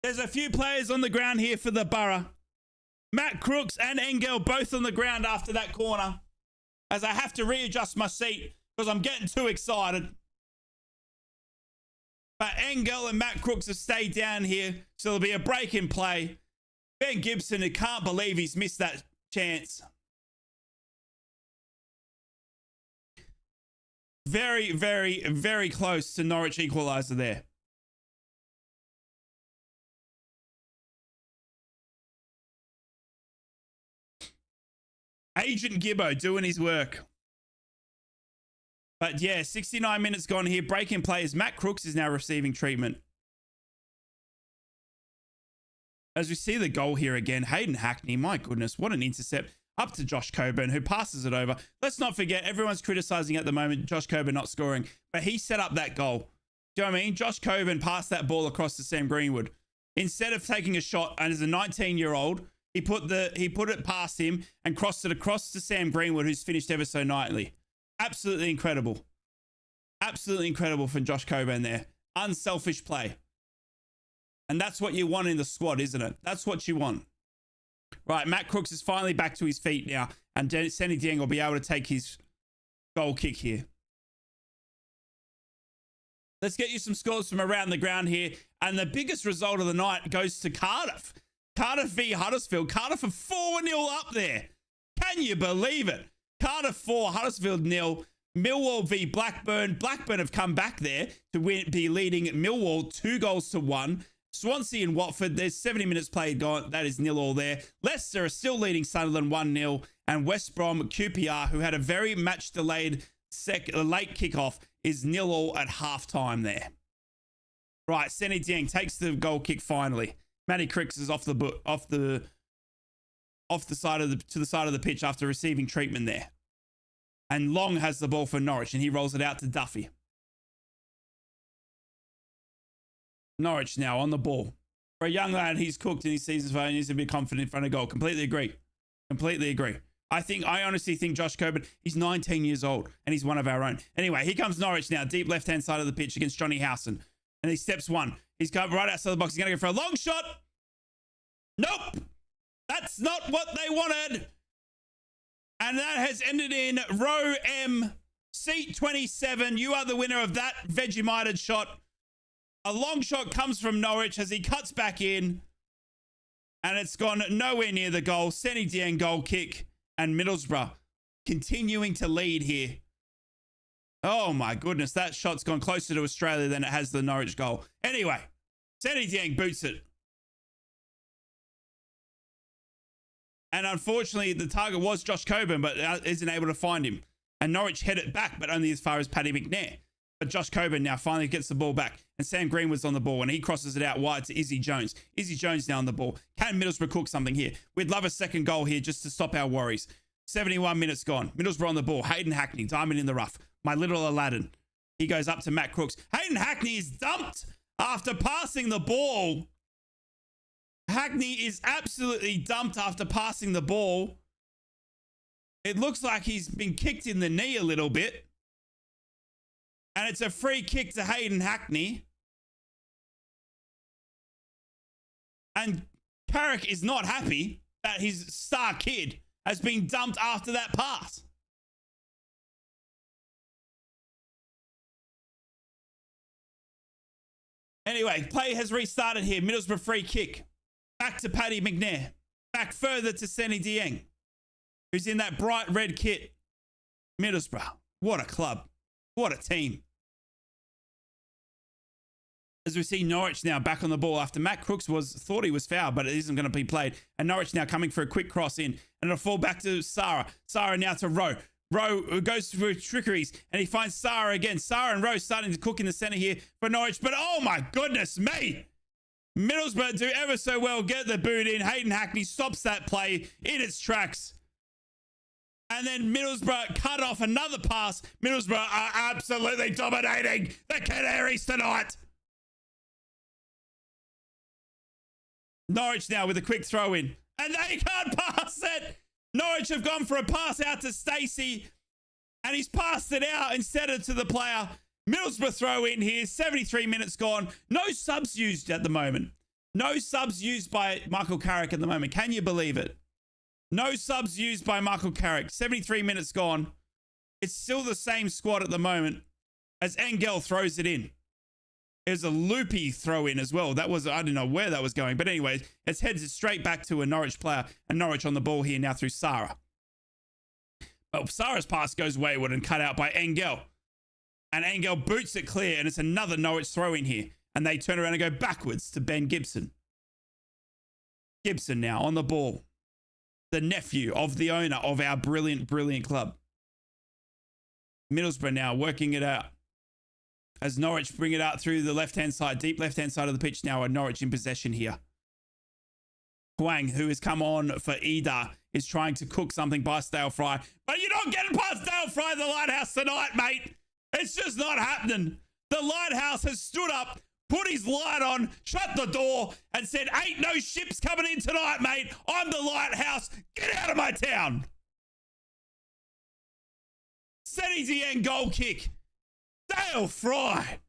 There's a few players on the ground here for the Borough. Matt Crooks and Engel both on the ground after that corner. As I have to readjust my seat because I'm getting too excited. But Engel and Matt Crooks have stayed down here. So there'll be a break in play. Ben Gibson, who can't believe he's missed that chance. Very, very, very close to Norwich equaliser there. Agent Gibbo doing his work. But yeah, 69 minutes gone here. Breaking players. Matt Crooks is now receiving treatment. As we see the goal here again, Hayden Hackney, my goodness, what an intercept. Up to Josh Coburn, who passes it over. Let's not forget, everyone's criticizing at the moment Josh Coburn not scoring, but he set up that goal. Do you know what I mean? Josh Coburn passed that ball across to Sam Greenwood. Instead of taking a shot, and as a 19-year-old, he put it past him and crossed it across to Sam Greenwood, who's finished ever so nicely. Absolutely incredible. Absolutely incredible from Josh Coburn there. Unselfish play. And that's what you want in the squad, isn't it? That's what you want. Right, Matt Crooks is finally back to his feet now. And Seny Dieng will be able to take his goal kick here. Let's get you some scores from around the ground here. And the biggest result of the night goes to Cardiff. Cardiff v Huddersfield. Cardiff are 4-0 up there. Can you believe it? Cardiff 4, Huddersfield 0. Millwall v Blackburn. Blackburn have come back there to be leading Millwall 2-1. Swansea and Watford, there's 70 minutes played gone. That is 0-0 there. Leicester are still leading Sunderland 1-0. And West Brom QPR, who had a very match-delayed late kickoff, is 0-0 at halftime there. Right, Seni Dieng takes the goal kick finally. Matty Cricks is off the side of the pitch after receiving treatment there. And Long has the ball for Norwich, and he rolls it out to Duffy. Norwich now on the ball. For a young lad, he's cooked in his season's play and needs to be confident in front of goal. Completely agree. Completely agree. I honestly think Josh Coburn, he's 19 years old and he's one of our own. Anyway, here comes Norwich now, deep left-hand side of the pitch against Johnny Howson. And he steps one. He's got right outside the box. He's going to go for a long shot. Nope. That's not what they wanted. And that has ended in row M, seat 27. You are the winner of that Vegemite shot. A long shot comes from Norwich as he cuts back in. And it's gone nowhere near the goal. Seni Dieng goal kick. And Middlesbrough continuing to lead here. Oh my goodness, that shot's gone closer to Australia than it has the Norwich goal. Anyway, Seni Dieng boots it. And unfortunately, the target was Josh Coburn, but isn't able to find him. And Norwich head it back, but only as far as Paddy McNair. But Josh Coburn now finally gets the ball back. And Sam Greenwood's on the ball, and he crosses it out wide to Izzy Jones. Izzy Jones now on the ball. Can Middlesbrough cook something here? We'd love a second goal here just to stop our worries. 71 minutes gone. Middlesbrough on the ball. Hayden Hackney, diamond in the rough. My little Aladdin. He goes up to Matt Crooks. Hayden Hackney is dumped after passing the ball. Hackney is absolutely dumped after passing the ball. It looks like he's been kicked in the knee a little bit. And it's a free kick to Hayden Hackney. And Carrick is not happy that his star kid has been dumped after that pass. Anyway, play has restarted here. Middlesbrough free kick. Back to Paddy McNair. Back further to Seni Dieng, who's in that bright red kit. Middlesbrough. What a club. What a team. As we see Norwich now back on the ball after Matt Crooks thought he was fouled, but it isn't going to be played. And Norwich now coming for a quick cross in. And it'll fall back to Sarah. Sarah now to Rowe. Rowe goes through trickeries and he finds Sarah again. Sarah and Rowe starting to cook in the center here for Norwich. But oh my goodness me. Middlesbrough do ever so well get the boot in. Hayden Hackney stops that play in its tracks. And then Middlesbrough cut off another pass. Middlesbrough are absolutely dominating the Canaries tonight. Norwich now with a quick throw in. And they can't pass it. Norwich have gone for a pass out to Stacey. And he's passed it out instead of to the player. Middlesbrough throw in here. 73 minutes gone. No subs used at the moment. No subs used by Michael Carrick at the moment. Can you believe it? No subs used by Michael Carrick. 73 minutes gone. It's still the same squad at the moment as Engel throws it in. It was a loopy throw in as well. That was, I don't know where that was going. But anyway, it's heads straight back to a Norwich player. And Norwich on the ball here now through Sarah. But Sarah's pass goes wayward and cut out by Engel. And Engel boots it clear. And it's another Norwich throw in here. And they turn around and go backwards to Ben Gibson. Gibson now on the ball. The nephew of the owner of our brilliant, brilliant club. Middlesbrough now working it out. As Norwich bring it out through the left-hand side, deep left-hand side of the pitch now, are Norwich in possession here. Huang, who has come on for Ida, is trying to cook something by Stale Fry. But you're not getting past Stale Fry the Lighthouse tonight, mate. It's just not happening. The Lighthouse has stood up, put his light on, shut the door, and said, ain't no ships coming in tonight, mate. I'm the Lighthouse. Get out of my town. Seni Dieng goal kick. Dale Fry.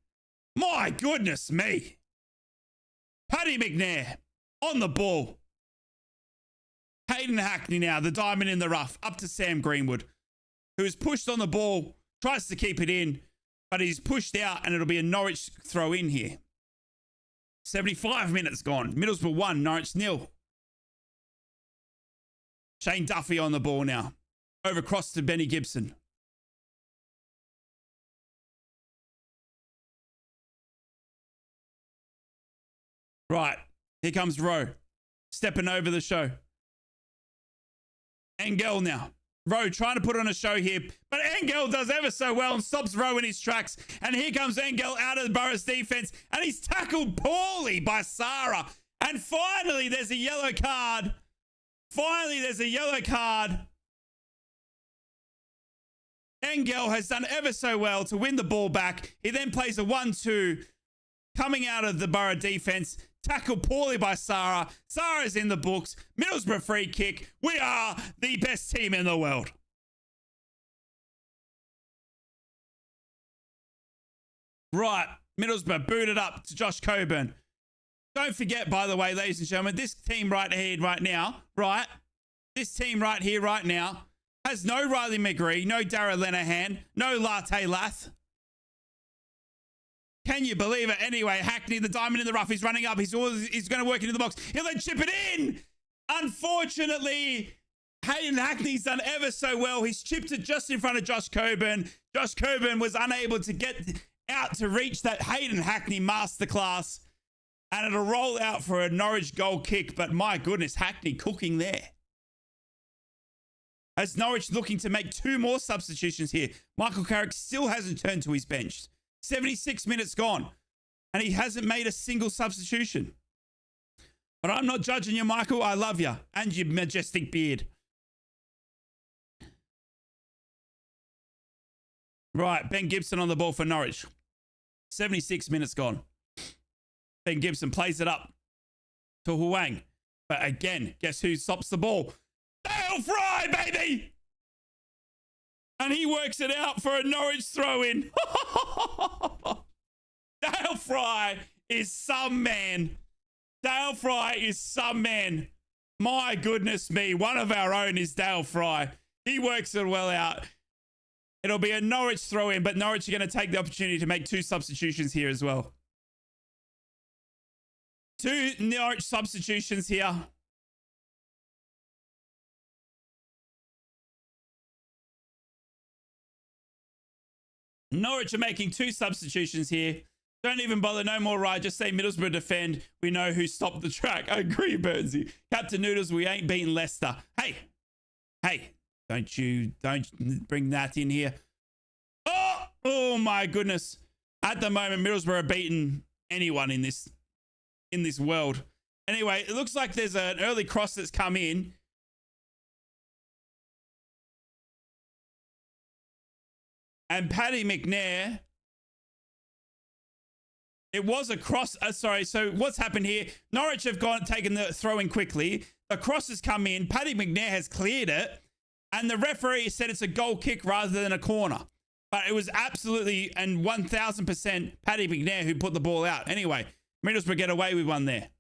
My goodness me. Paddy McNair on the ball. Hayden Hackney now, the diamond in the rough, up to Sam Greenwood, who is pushed on the ball, tries to keep it in, but he's pushed out, and it'll be a Norwich throw in here. 75 minutes gone. Middlesbrough 1, Norwich 0. Shane Duffy on the ball now. Over cross to Benny Gibson. Right. Here comes Rowe. Stepping over the show. Engel now. Rowe trying to put on a show here, but Engel does ever so well and stops Rowe in his tracks. And here comes Engel out of the Borough's defense, and he's tackled poorly by Sarah. And finally, there's a yellow card. Finally, there's a yellow card. Engel has done ever so well to win the ball back. He then plays a 1-2 coming out of the Borough defense. Tackled poorly by Sarah. Sarah's in the books. Middlesbrough free kick. We are the best team in the world. Right. Middlesbrough booted up to Josh Coburn. Don't forget, by the way, ladies and gentlemen, this team right here, right now, right? This team right here, right now, has no Riley McGree, no Darragh Lenihan, no Latte Lath. Can you believe it? Anyway, Hackney, the diamond in the rough, he's running up. He's going to work into the box. He'll then chip it in. Unfortunately, Hayden Hackney's done ever so well. He's chipped it just in front of Josh Coburn. Josh Coburn was unable to get out to reach that Hayden Hackney masterclass. And it'll roll out for a Norwich goal kick. But my goodness, Hackney cooking there. As Norwich looking to make 2 more substitutions here. Michael Carrick still hasn't turned to his bench. 76 minutes gone, and he hasn't made a single substitution. But I'm not judging you, Michael. I love you and your majestic beard. Right, Ben Gibson on the ball for Norwich. 76 minutes gone. Ben Gibson plays it up to Huang. But again, guess who stops the ball? Dale Fry, baby! And he works it out for a Norwich throw-in. Dale Fry is some man. Dale Fry is some man. My goodness me. One of our own is Dale Fry. He works it well out. It'll be a Norwich throw-in, but Norwich are going to take the opportunity to make 2 substitutions here as well. 2 Norwich substitutions here. Norwich are making 2 substitutions here. Don't even bother. No more ride. Just say Middlesbrough defend. We know who stopped the track. I agree, Burnsy. Captain Noodles, we ain't beating Leicester. Hey. Don't bring that in here. Oh my goodness. At the moment, Middlesbrough are beating anyone in this world. Anyway, it looks like there's an early cross that's come in. And Paddy McNair, it was a cross. Sorry. So what's happened here? Norwich have taken the throw in quickly. The cross has come in. Paddy McNair has cleared it. And the referee said it's a goal kick rather than a corner. But it was absolutely and 1000% Paddy McNair who put the ball out. Anyway, Middlesbrough get away with one there.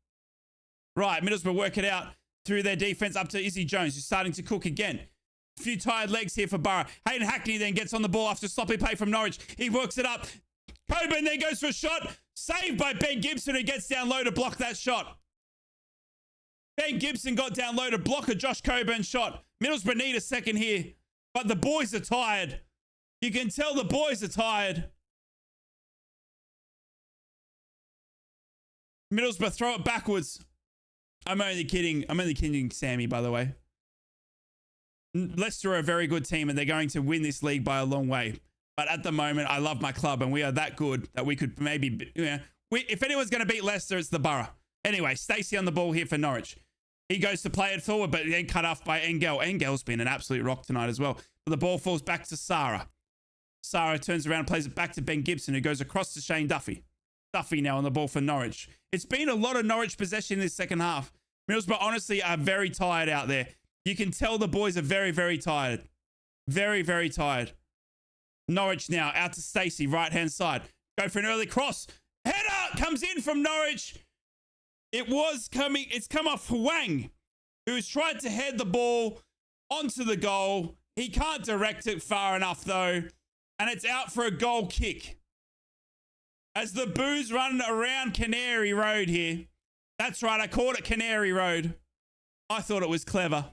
Right. Middlesbrough work it out through their defense up to Izzy Jones, who's starting to cook again. A few tired legs here for Borough. Hayden Hackney then gets on the ball after sloppy play from Norwich. He works it up. Coburn then goes for a shot. Saved by Ben Gibson, who gets down low to block that shot. Ben Gibson got down low to block a Josh Coburn shot. Middlesbrough need a second here. But the boys are tired. You can tell the boys are tired. Middlesbrough throw it backwards. I'm only kidding. I'm only kidding Sammy, by the way. Leicester are a very good team and they're going to win this league by a long way. But at the moment, I love my club and we are that good that we could maybe, if anyone's going to beat Leicester, it's the Borough. Anyway, Stacey on the ball here for Norwich. He goes to play it forward, but then cut off by Engel. Engel's been an absolute rock tonight as well. But the ball falls back to Sarah. Sarah turns around and plays it back to Ben Gibson, who goes across to Shane Duffy. Duffy now on the ball for Norwich. It's been a lot of Norwich possession in this second half. Middlesbrough honestly are very tired out there. You can tell the boys are very, very tired. Very, very tired. Norwich now out to Stacey, right-hand side. Go for an early cross. Header comes in from Norwich. It's come off Huang, who's tried to head the ball onto the goal. He can't direct it far enough, though. And it's out for a goal kick. As the boos run around Canary Road here. That's right, I called it Canary Road. I thought it was clever.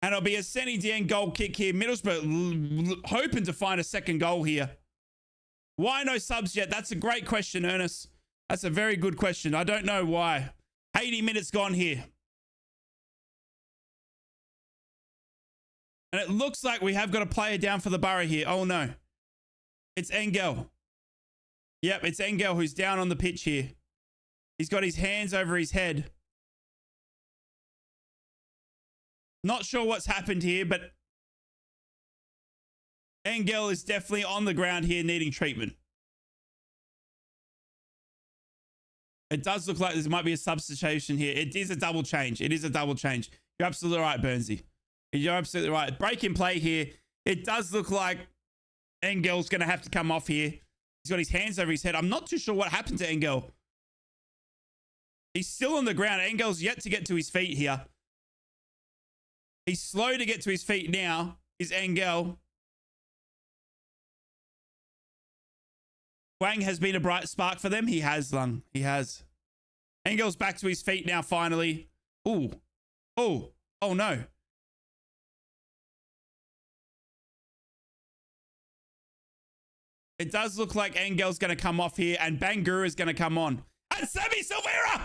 And it'll be a Senny Dieng goal kick here. Middlesbrough hoping to find a second goal here. Why no subs yet? That's a great question, Ernest. That's a very good question. I don't know why. 80 minutes gone here. And it looks like we have got a player down for the Borough here. Oh, no. It's Engel. Yep, it's Engel who's down on the pitch here. He's got his hands over his head. Not sure what's happened here, but Engel is definitely on the ground here needing treatment. It does look like there might be a substitution here. It is a double change. It is a double change. You're absolutely right, Burnsy. You're absolutely right. Break in play here. It does look like Engel's going to have to come off here. He's got his hands over his head. I'm not too sure what happened to Engel. He's still on the ground. Engel's yet to get to his feet here. He's slow to get to his feet now. Is Engel. Wang has been a bright spark for them. He has, Lung. He has. Engel's back to his feet now, finally. Ooh. Oh. Oh, no. It does look like Engel's going to come off here and Bangura is going to come on. And Sammy Silvera!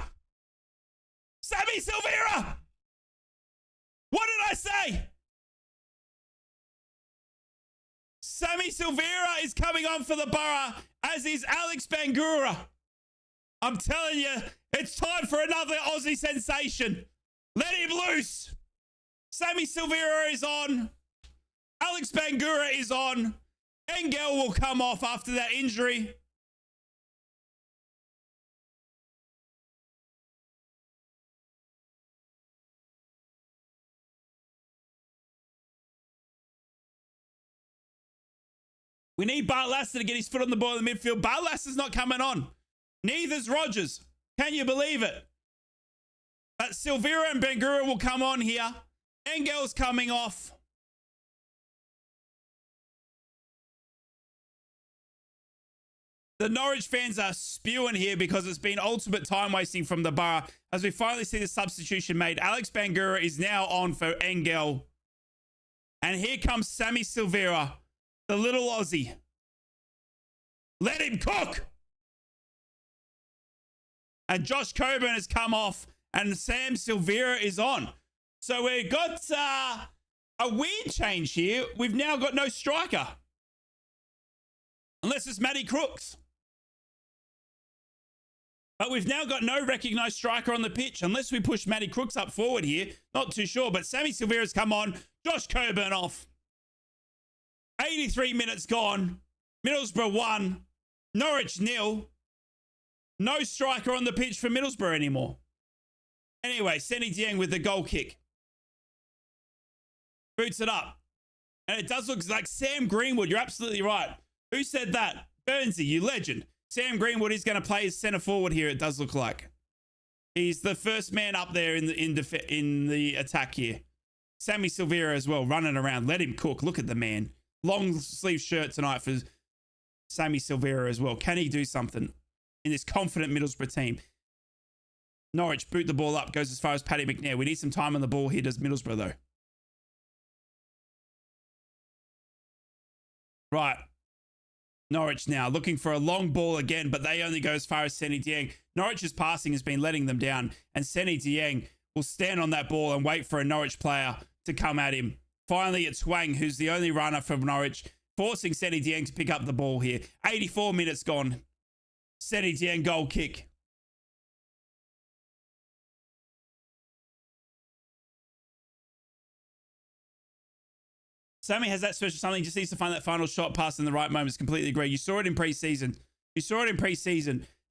Sammy Silvera! What did I say? Sammy Silvera is coming on for the Borough, as is Alex Bangura. I'm telling you, it's time for another Aussie sensation. Let him loose. Sammy Silvera is on. Alex Bangura is on. Engel will come off after that injury. We need Bart Lasser to get his foot on the ball in the midfield. Bart Lasser's not coming on. Neither's Rogers. Can you believe it? But Silvera and Bangura will come on here. Engel's coming off. The Norwich fans are spewing here because it's been ultimate time wasting from the Borough. As we finally see the substitution made, Alex Bangura is now on for Engel. And here comes Sammy Silvera, the little Aussie. Let him cook. And Josh Coburn has come off and Sam Silvera is on. So we've got a weird change here. We've now got no striker. Unless it's Matty Crooks. But we've now got no recognised striker on the pitch unless we push Matty Crooks up forward here. Not too sure, but Sammy Silvera's come on. Josh Coburn off. 83 minutes gone. Middlesbrough 1. Norwich 0. No striker on the pitch for Middlesbrough anymore. Anyway, Senny Dieng with the goal kick. Boots it up. And it does look like Sam Greenwood. You're absolutely right. Who said that? Burnsy, you legend. Sam Greenwood is going to play as centre forward here, it does look like. He's the first man up there in the attack here. Sammy Silvera as well, running around. Let him cook. Look at the man. Long sleeve shirt tonight for Sammy Silvera as well. Can he do something in this confident Middlesbrough team? Norwich boot the ball up, goes as far as Paddy McNair. We need some time on the ball here, does Middlesbrough though. Right. Norwich now looking for a long ball again, but they only go as far as Senny Dieng. Norwich's passing has been letting them down, and Senny Dieng will stand on that ball and wait for a Norwich player to come at him. Finally, it's Wang, who's the only runner from Norwich, forcing Senny Dieng to pick up the ball here. 84 minutes gone. Senny Dieng goal kick. Sammy has that special something. Just needs to find that final shot pass in the right moments. Completely agree. You saw it in preseason.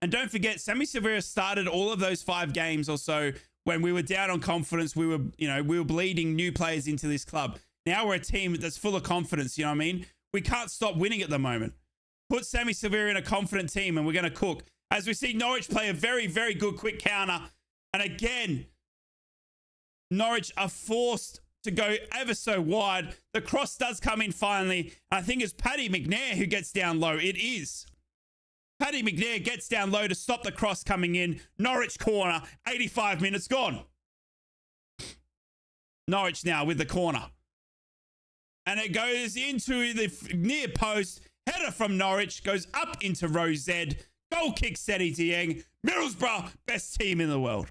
And don't forget, Sammy Silvera started all of those 5 games or so when we were down on confidence. We were bleeding new players into this club. Now we're a team that's full of confidence. You know what I mean? We can't stop winning at the moment. Put Sammy Silvera in a confident team and we're going to cook. As we see Norwich play a very, very good quick counter. And again, Norwich are forced to go ever so wide. The cross does come in finally. I think it's Paddy McNair who gets down low. It is. Paddy McNair gets down low to stop the cross coming in. Norwich corner. 85 minutes gone. Norwich now with the corner. And it goes into the near post. Header from Norwich goes up into row Z. Goal kick, Seni Dieng. Middlesbrough, best team in the world.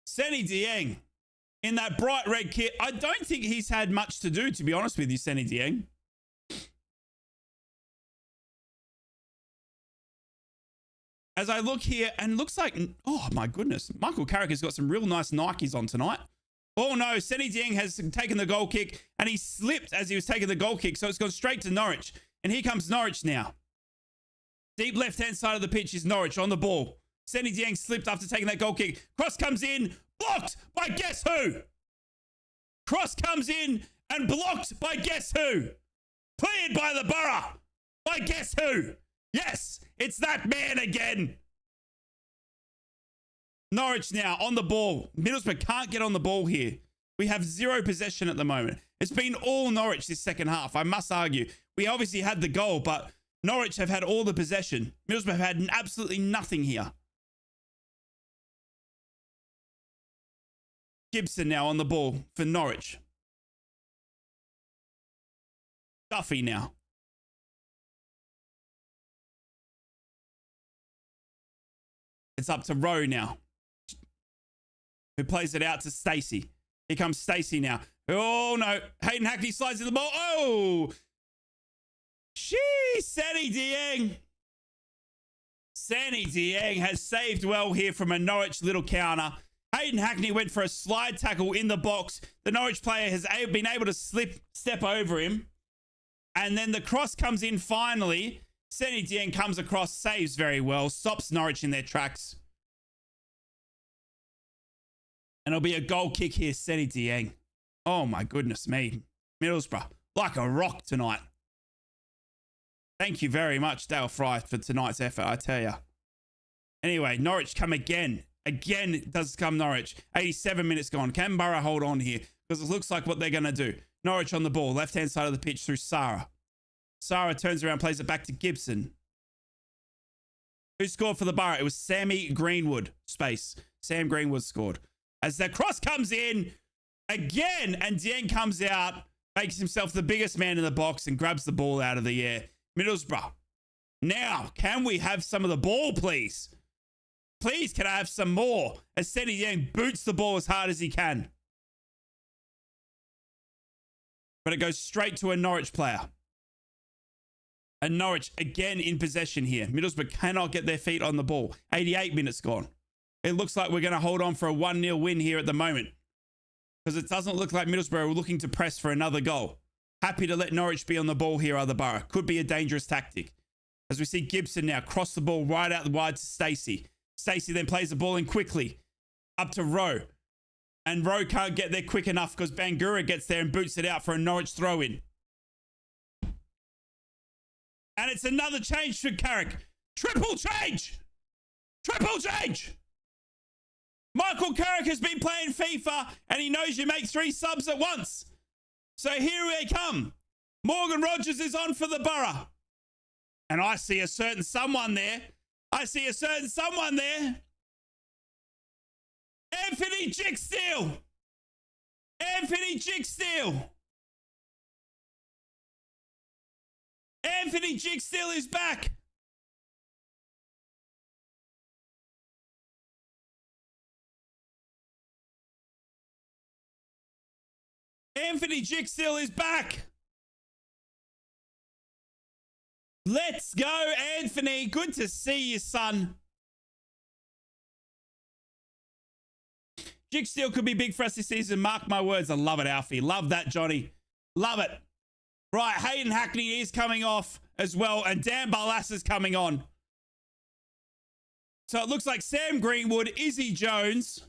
Seni Dieng in that bright red kit. I don't think he's had much to do, to be honest with you, Seni Dieng. As I look here, and looks like, oh my goodness, Michael Carrick has got some real nice Nikes on tonight. Oh no, Seni Dieng has taken the goal kick, and he slipped as he was taking the goal kick, so it's gone straight to Norwich. And here comes Norwich now. Deep left-hand side of the pitch is Norwich on the ball. Seni Dieng slipped after taking that goal kick. Cross comes in, blocked by guess who? Cross comes in and blocked by guess who? Cleared by the Borough by guess who? Yes, it's that man again. Norwich now on the ball. Middlesbrough can't get on the ball here. We have zero possession at the moment. It's been all Norwich this second half, I must argue. We obviously had the goal, but Norwich have had all the possession. Middlesbrough have had absolutely nothing here. Gibson now on the ball for Norwich. Duffy now. It's up to Rowe now, who plays it out to Stacey. Here comes Stacey now. Oh, no. Hayden Hackney slides in the ball. Oh! Sheesh, Seni Dieng. Seni Dieng has saved well here from a Norwich little counter. Hayden Hackney went for a slide tackle in the box. The Norwich player has been able to step over him. And then the cross comes in finally. Seni Dieng comes across, saves very well, stops Norwich in their tracks. And it'll be a goal kick here, Seni Dieng. Oh my goodness me. Middlesbrough, like a rock tonight. Thank you very much, Dale Fry, for tonight's effort, I tell you. Anyway, Norwich come again. Again, it does come Norwich. 87 minutes gone. Can Borough hold on here? Because it looks like what they're going to do. Norwich on the ball, left-hand side of the pitch through Sarah. Sarah turns around, plays it back to Gibson. Who scored for the Borough? It was Sammy Greenwood. Space. Sam Greenwood scored. As the cross comes in again, and Dieng comes out, makes himself the biggest man in the box and grabs the ball out of the air. Middlesbrough. Now, can we have some of the ball, please? Please, can I have some more? As Seni Dieng boots the ball as hard as he can. But it goes straight to a Norwich player. And Norwich again in possession here. Middlesbrough cannot get their feet on the ball. 88 minutes gone. It looks like we're going to hold on for a 1-0 win here at the moment. Because it doesn't look like Middlesbrough are looking to press for another goal. Happy to let Norwich be on the ball here, other Borough. Could be a dangerous tactic. As we see Gibson now cross the ball right out wide to Stacey. Stacey then plays the ball in quickly. Up to Rowe. And Rowe can't get there quick enough because Bangura gets there and boots it out for a Norwich throw-in. And it's another change for Carrick. Triple change! Triple change! Michael Carrick has been playing FIFA and he knows you make 3 subs at once. So here they come. Morgan Rogers is on for the Borough. And I see a certain someone there. I see a certain someone there. Anthony Jicksteel. Anthony Jicksteel. Anthony Jicksteel is back. Anthony Jicksteel is back. Let's go, Anthony. Good to see you, son. Jicksteel could be big for us this season. Mark my words. I love it, Alfie. Love that, Johnny. Love it. Right, Hayden Hackney is coming off as well, and Dan Barlas is coming on. So it looks like Sam Greenwood, Izzy Jones,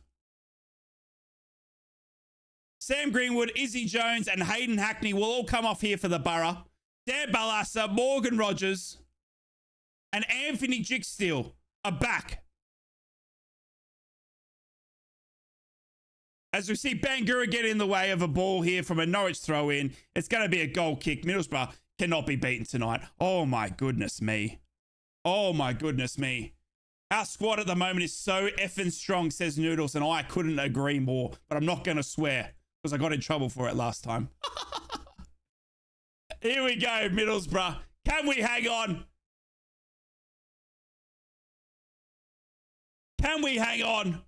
Izzy Jones, and Hayden Hackney will all come off here for the Borough. Dan Balassa, Morgan Rogers, and Anthony Jicksteel are back. As we see Bangura get in the way of a ball here from a Norwich throw-in, it's going to be a goal kick. Middlesbrough cannot be beaten tonight. Oh my goodness me. Oh my goodness me. Our squad at the moment is so effing strong, says Noodles, and I couldn't agree more, but I'm not going to swear. because I got in trouble for it last time. Here we go, Middlesbrough. Can we hang on? Can we hang on?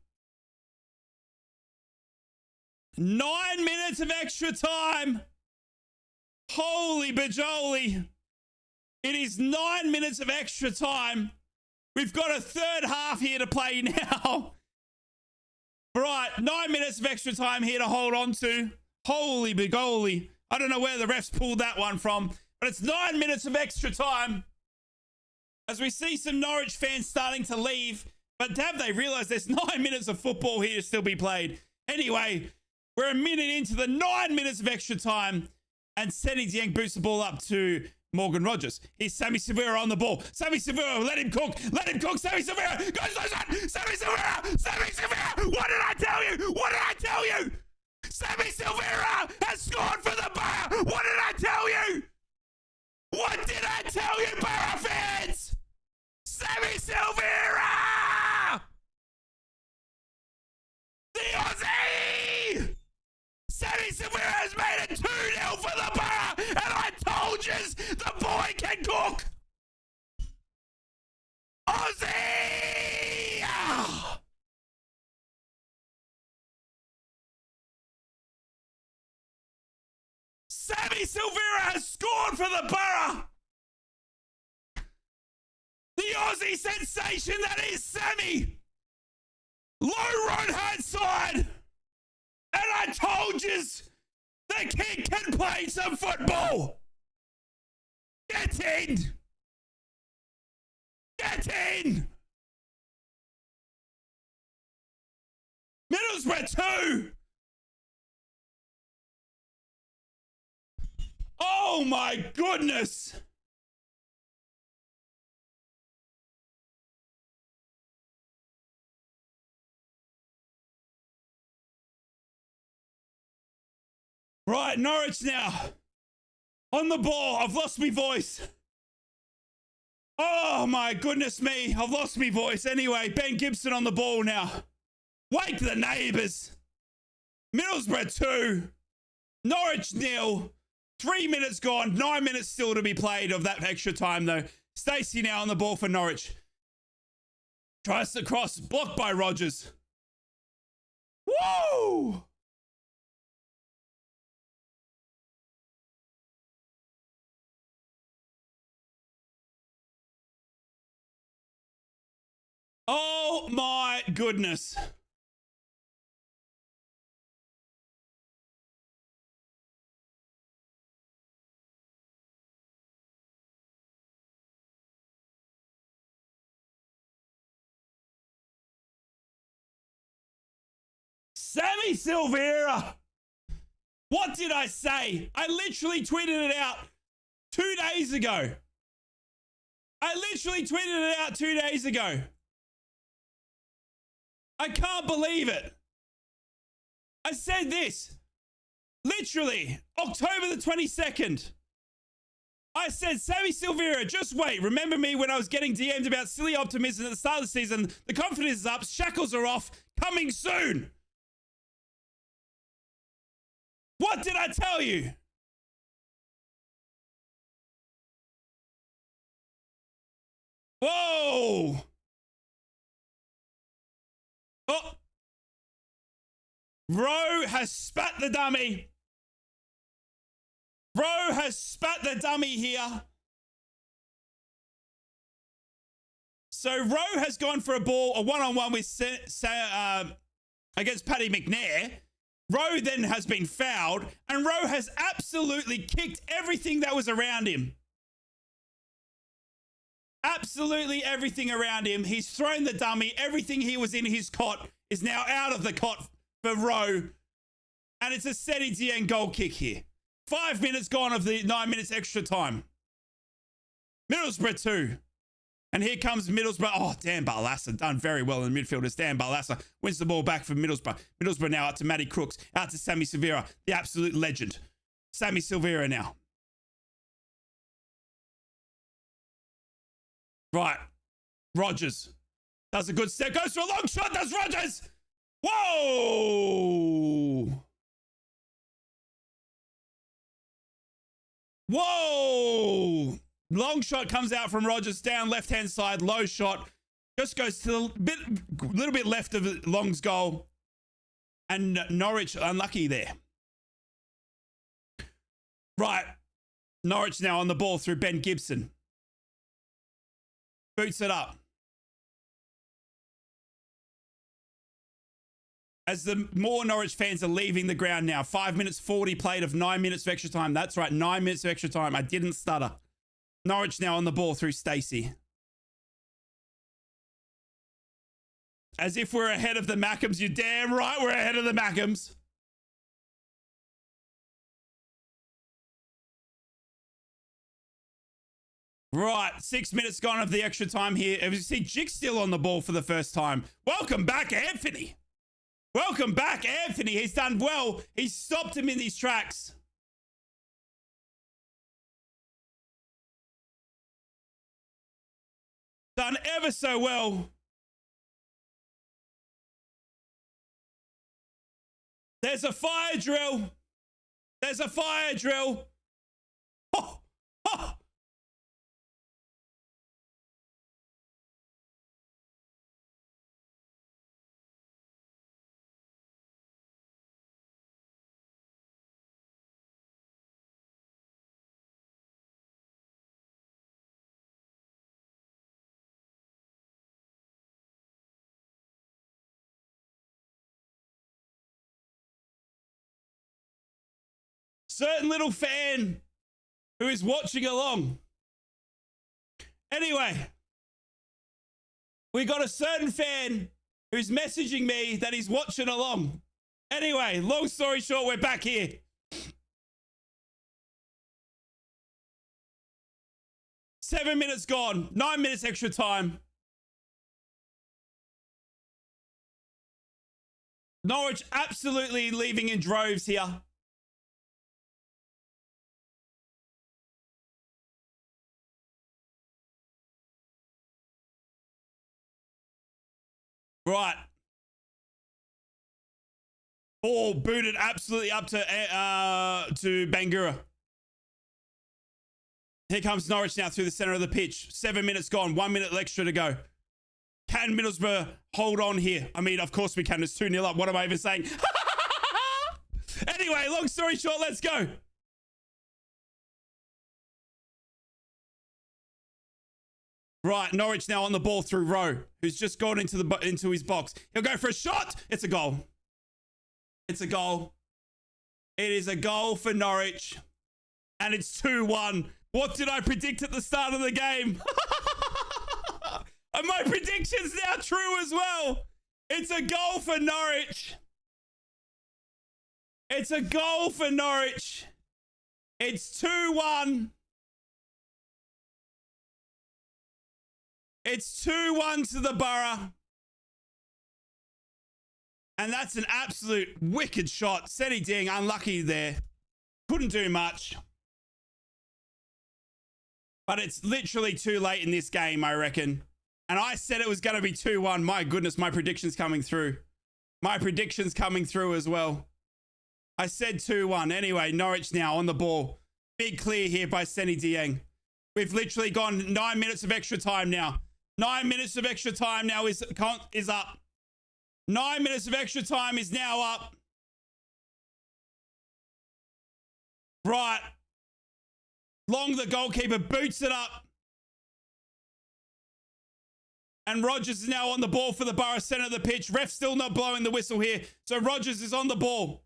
9 minutes of extra time. Holy bajoli. It is 9 minutes of extra time. We've got a third half here to play now. Right, 9 minutes of extra time here to hold on to. Holy bajoli. I don't know where the refs pulled that one from, but it's 9 minutes of extra time. As we see some Norwich fans starting to leave, but have they realised there's 9 minutes of football here to still be played? Anyway, we're a minute into the 9 minutes of extra time, and Seni Dieng boosts the ball up to Morgan Rogers. Here's Sammy Silvera on the ball. Sammy Silvera, let him cook. Let him cook. Sammy Silvera goes on. Sammy Silvera. Sammy Silvera. What did I tell you? What did I tell you? Sammy Silvera has scored for the Borough. What did I tell you? What did I tell you, Borough fans? Sammy Silvera! The Aussie! Sammy Silvera has made it 2-0 for the Borough, and I told you the boy can cook. Aussie! Sammy Silvera has scored for the Borough. The Aussie sensation that is Sammy. Low right hand side. And I told you the kid can play some football. Get in. Get in. Middlesbrough 2. Oh my goodness. Right, Norwich now. On the ball. I've lost my voice. Oh my goodness me. I've lost my voice. Anyway, Ben Gibson on the ball now. Wake the neighbours. Middlesbrough 2. Norwich 0. 3 minutes gone, 9 minutes still to be played of that extra time though. Stacey now on the ball for Norwich. Tries to cross, blocked by Rogers. Woo! Oh my goodness. Sammy Silvera. What did I say? I literally tweeted it out 2 days ago. I literally tweeted it out 2 days ago. I can't believe it. I said this. Literally, October the 22nd. I said, Sammy Silvera, just wait. Remember me when I was getting DM'd about silly optimism at the start of the season? The confidence is up. Shackles are off. Coming soon. What did I tell you? Whoa. Oh. Rowe has spat the dummy. Rowe has spat the dummy here. So Rowe has gone for a ball, a one-on-one with against Paddy McNair. Rowe then has been fouled, and Rowe has absolutely kicked everything that was around him. Absolutely everything around him. He's thrown the dummy. Everything he was in his cot is now out of the cot for Rowe. And it's a Seni Dieng goal kick here. 5 minutes gone of the 9 minutes extra time. Middlesbrough 2. And here comes Middlesbrough. Oh, Dan Barlaser done very well in the midfielders. Dan Barlaser wins the ball back for Middlesbrough. Middlesbrough now out to Matty Crooks. Out to Sammy Silvera, the absolute legend. Sammy Silvera now. Right. Rogers does a good step. Goes for a long shot. Does Rogers. Whoa. Whoa! Long shot comes out from Rogers, down left-hand side, low shot. Just goes to the little bit left of Long's goal. And Norwich unlucky there. Right. Norwich now on the ball through Ben Gibson. Boots it up. As the more Norwich fans are leaving the ground now. 5 minutes 40 played of 9 minutes of extra time. That's right, 9 minutes of extra time. I didn't stutter. Norwich now on the ball through Stacey. As if we're ahead of the Mackems. You're damn right we're ahead of the Mackems. Right, 6 minutes gone of the extra time here. As you see, Jick still on the ball for the first time. Welcome back, Anthony. Welcome back, Anthony. He's done well. He's stopped him in these tracks. Done ever so well. There's a fire drill. There's a fire drill. Oh, oh. Certain little fan who is watching along. Anyway, we got a certain fan who's messaging me that he's watching along. Anyway, long story short, we're back here. Seven minutes gone, 9 minutes extra time. Norwich absolutely leaving in droves here. Right. Ball booted absolutely up to Bangura. Here comes Norwich now through the center of the pitch. 7 minutes gone. 1 minute extra to go. Can Middlesbrough hold on here? I mean, of course we can. It's 2-0 up. What am I even saying? Anyway, long story short, let's go. Right, Norwich now on the ball through Rowe, who's just gone into his box. He'll go for a shot. It's a goal. It's a goal. It is a goal for Norwich. And it's 2-1. What did I predict at the start of the game? Are my predictions now true as well? It's a goal for Norwich. It's a goal for Norwich. It's 2-1. It's 2-1 to the Borough. And that's an absolute wicked shot. Seti Ding, unlucky there. Couldn't do much. But it's literally too late in this game, I reckon. And I said it was going to be 2-1. My goodness, my prediction's coming through. My prediction's coming through as well. I said 2-1. Anyway, Norwich now on the ball. Big clear here by Seti Dieng. We've literally gone 9 minutes of extra time now. 9 minutes of extra time now is up. 9 minutes of extra time is now up. Right. Long, the goalkeeper, boots it up. And Rogers is now on the ball for the Borough center of the pitch. Ref still not blowing the whistle here. So Rogers is on the ball.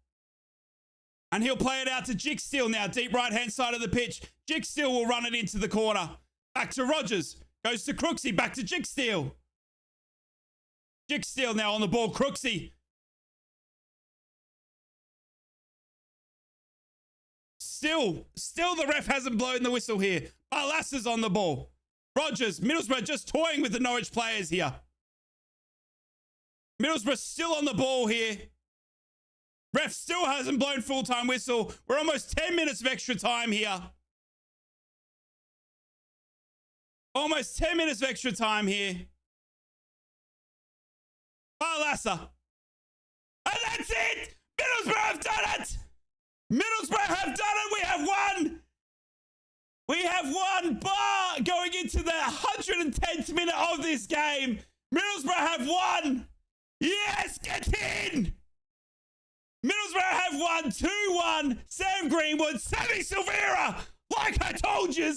And he'll play it out to Jick Steele now. Deep right-hand side of the pitch. Jick Steele will run it into the corner. Back to Rogers. Goes to Crooksy. Back to Jick Steele. Jick Steele now on the ball. Crooksy. Still the ref hasn't blown the whistle here. Barlassa's on the ball. Rogers, Middlesbrough just toying with the Norwich players here. Middlesbrough still on the ball here. Ref still hasn't blown full-time whistle. We're almost 10 minutes of extra time here. Almost 10 minutes of extra time here. Barlassa. And that's it! Middlesbrough have done it! Middlesbrough have done it! We have won! We have one bar going into the 110th minute of this game. Middlesbrough have won. Yes, get in. Middlesbrough have won 2-1. Sam Greenwood, Sammy Silvera, like I told you,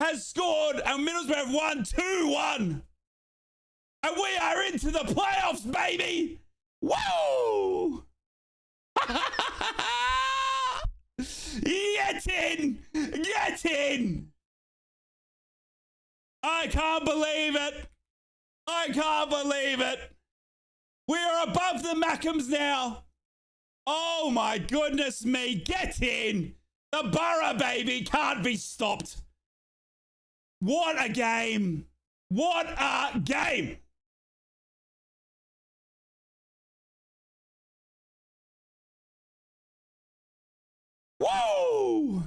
has scored, and Middlesbrough have won 2-1. And we are into the playoffs, baby. Whoa! Get in! Get in! I can't believe it. I can't believe it. We are above the Mackhams now. Oh my goodness me. Get in. The Boro, baby, can't be stopped. What a game. What a game. Whoa!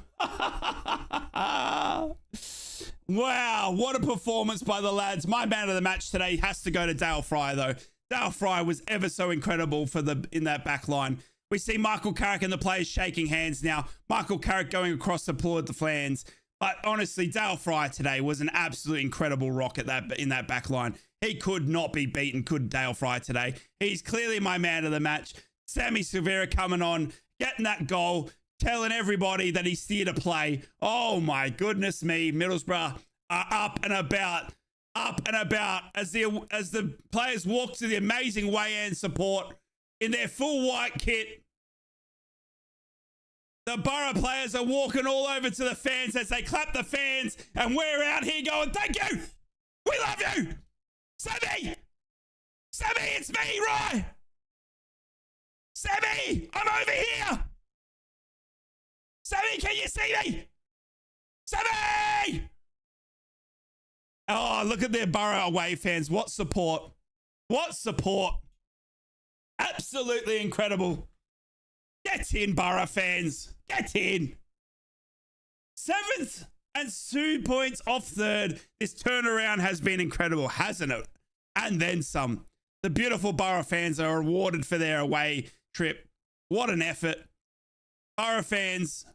Wow, what a performance by the lads. My man of the match today has to go to Dale Fry, though. Dale Fry was ever so incredible in that back line. We see Michael Carrick and the players shaking hands now. Michael Carrick going across to applaud the fans. But honestly, Dale Fry today was an absolute incredible rock in that back line. He could not be beaten, could Dale Fry today. He's clearly my man of the match. Sammy Silvera coming on, getting that goal, telling everybody that he's here to play. Oh my goodness me. Middlesbrough are up and about as the players walk to the amazing weigh-in support in their full white kit. The Boro players are walking all over to the fans as they clap the fans, and we're out here going, thank you. We love you. Sammy, it's me, Rye. Sammy, I'm over here. Sammy, can you see me? Sammy! Oh, look at their Boro away fans. What support. What support. Absolutely incredible. Get in, Boro fans. Get in. 7th and 2 points off 3rd. This turnaround has been incredible, hasn't it? And then some. The beautiful Boro fans are rewarded for their away trip. What an effort. Boro fans,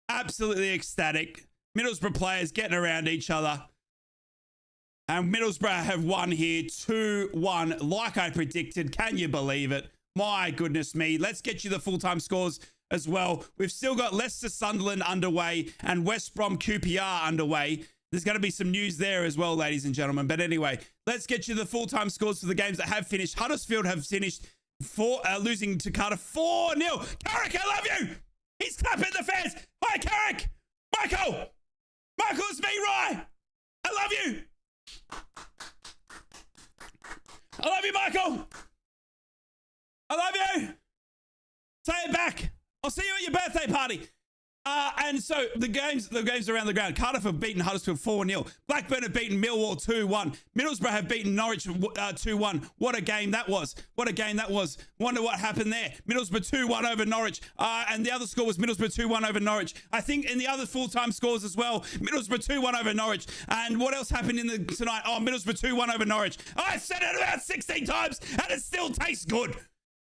absolutely ecstatic. Middlesbrough players getting around each other. And Middlesbrough have won here 2-1, like I predicted. Can you believe it? My goodness me. Let's get you the full-time scores as well. We've still got Leicester Sunderland underway and West Brom QPR underway. There's going to be some news there as well, ladies and gentlemen. But anyway, let's get you the full-time scores for the games that have finished. Huddersfield have finished losing to Cardiff 4-0. Carrick, I love you. He's clapping the fans. Hi, Carrick. Michael, it's me, Rye. I love you. I love you, Michael. I love you. Say it back. I'll see you at your birthday party. And so the games around the ground. Cardiff have beaten Huddersfield 4-0. Blackburn have beaten Millwall 2-1. Middlesbrough have beaten Norwich 2-1. What a game that was. What a game that was. Wonder what happened there. Middlesbrough 2-1 over Norwich. And the other score was Middlesbrough 2-1 over Norwich. I think in the other full-time scores as well, Middlesbrough 2-1 over Norwich. And what else happened tonight? Oh, Middlesbrough 2-1 over Norwich. I said it about 16 times and it still tastes good.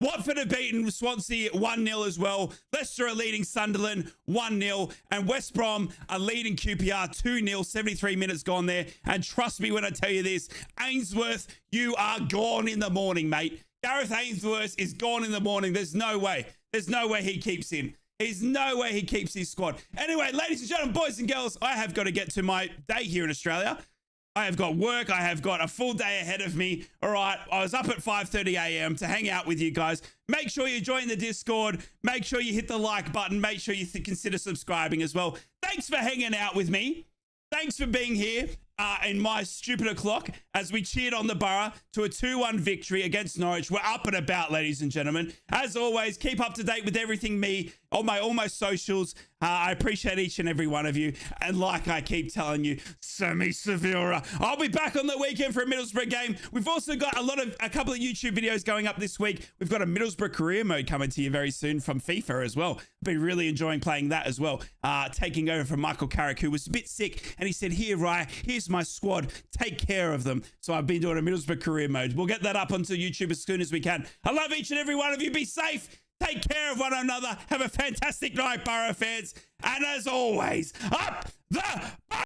Watford have beaten Swansea 1-0 as well. Leicester are leading Sunderland 1-0. And West Brom are leading QPR 2-0. 73 minutes gone there. And trust me when I tell you this, Ainsworth, you are gone in the morning, mate. Gareth Ainsworth is gone in the morning. There's no way. There's no way he keeps in. There's no way he keeps his squad. Anyway, ladies and gentlemen, boys and girls, I have got to get to my day here in Australia. I have got work. I have got a full day ahead of me. All right. I was up at 5:30 a.m. to hang out with you guys. Make sure you join the Discord. Make sure you hit the like button. Make sure you consider subscribing as well. Thanks for hanging out with me. Thanks for being here in my stupid o'clock as we cheered on the Borough to a 2-1 victory against Norwich. We're up and about, ladies and gentlemen. As always, keep up to date with everything me on my almost socials. I appreciate each and every one of you. And like I keep telling you, Sammy Silvera. I'll be back on the weekend for a Middlesbrough game. We've also got a couple of YouTube videos going up this week. We've got a Middlesbrough career mode coming to you very soon from FIFA as well. Been really enjoying playing that as well. Taking over from Michael Carrick, who was a bit sick. And he said, here, Ryan, here's my squad. Take care of them. So I've been doing a Middlesbrough career mode. We'll get that up onto YouTube as soon as we can. I love each and every one of you. Be safe. Take care of one another. Have a fantastic night, Borough fans. And as always, up the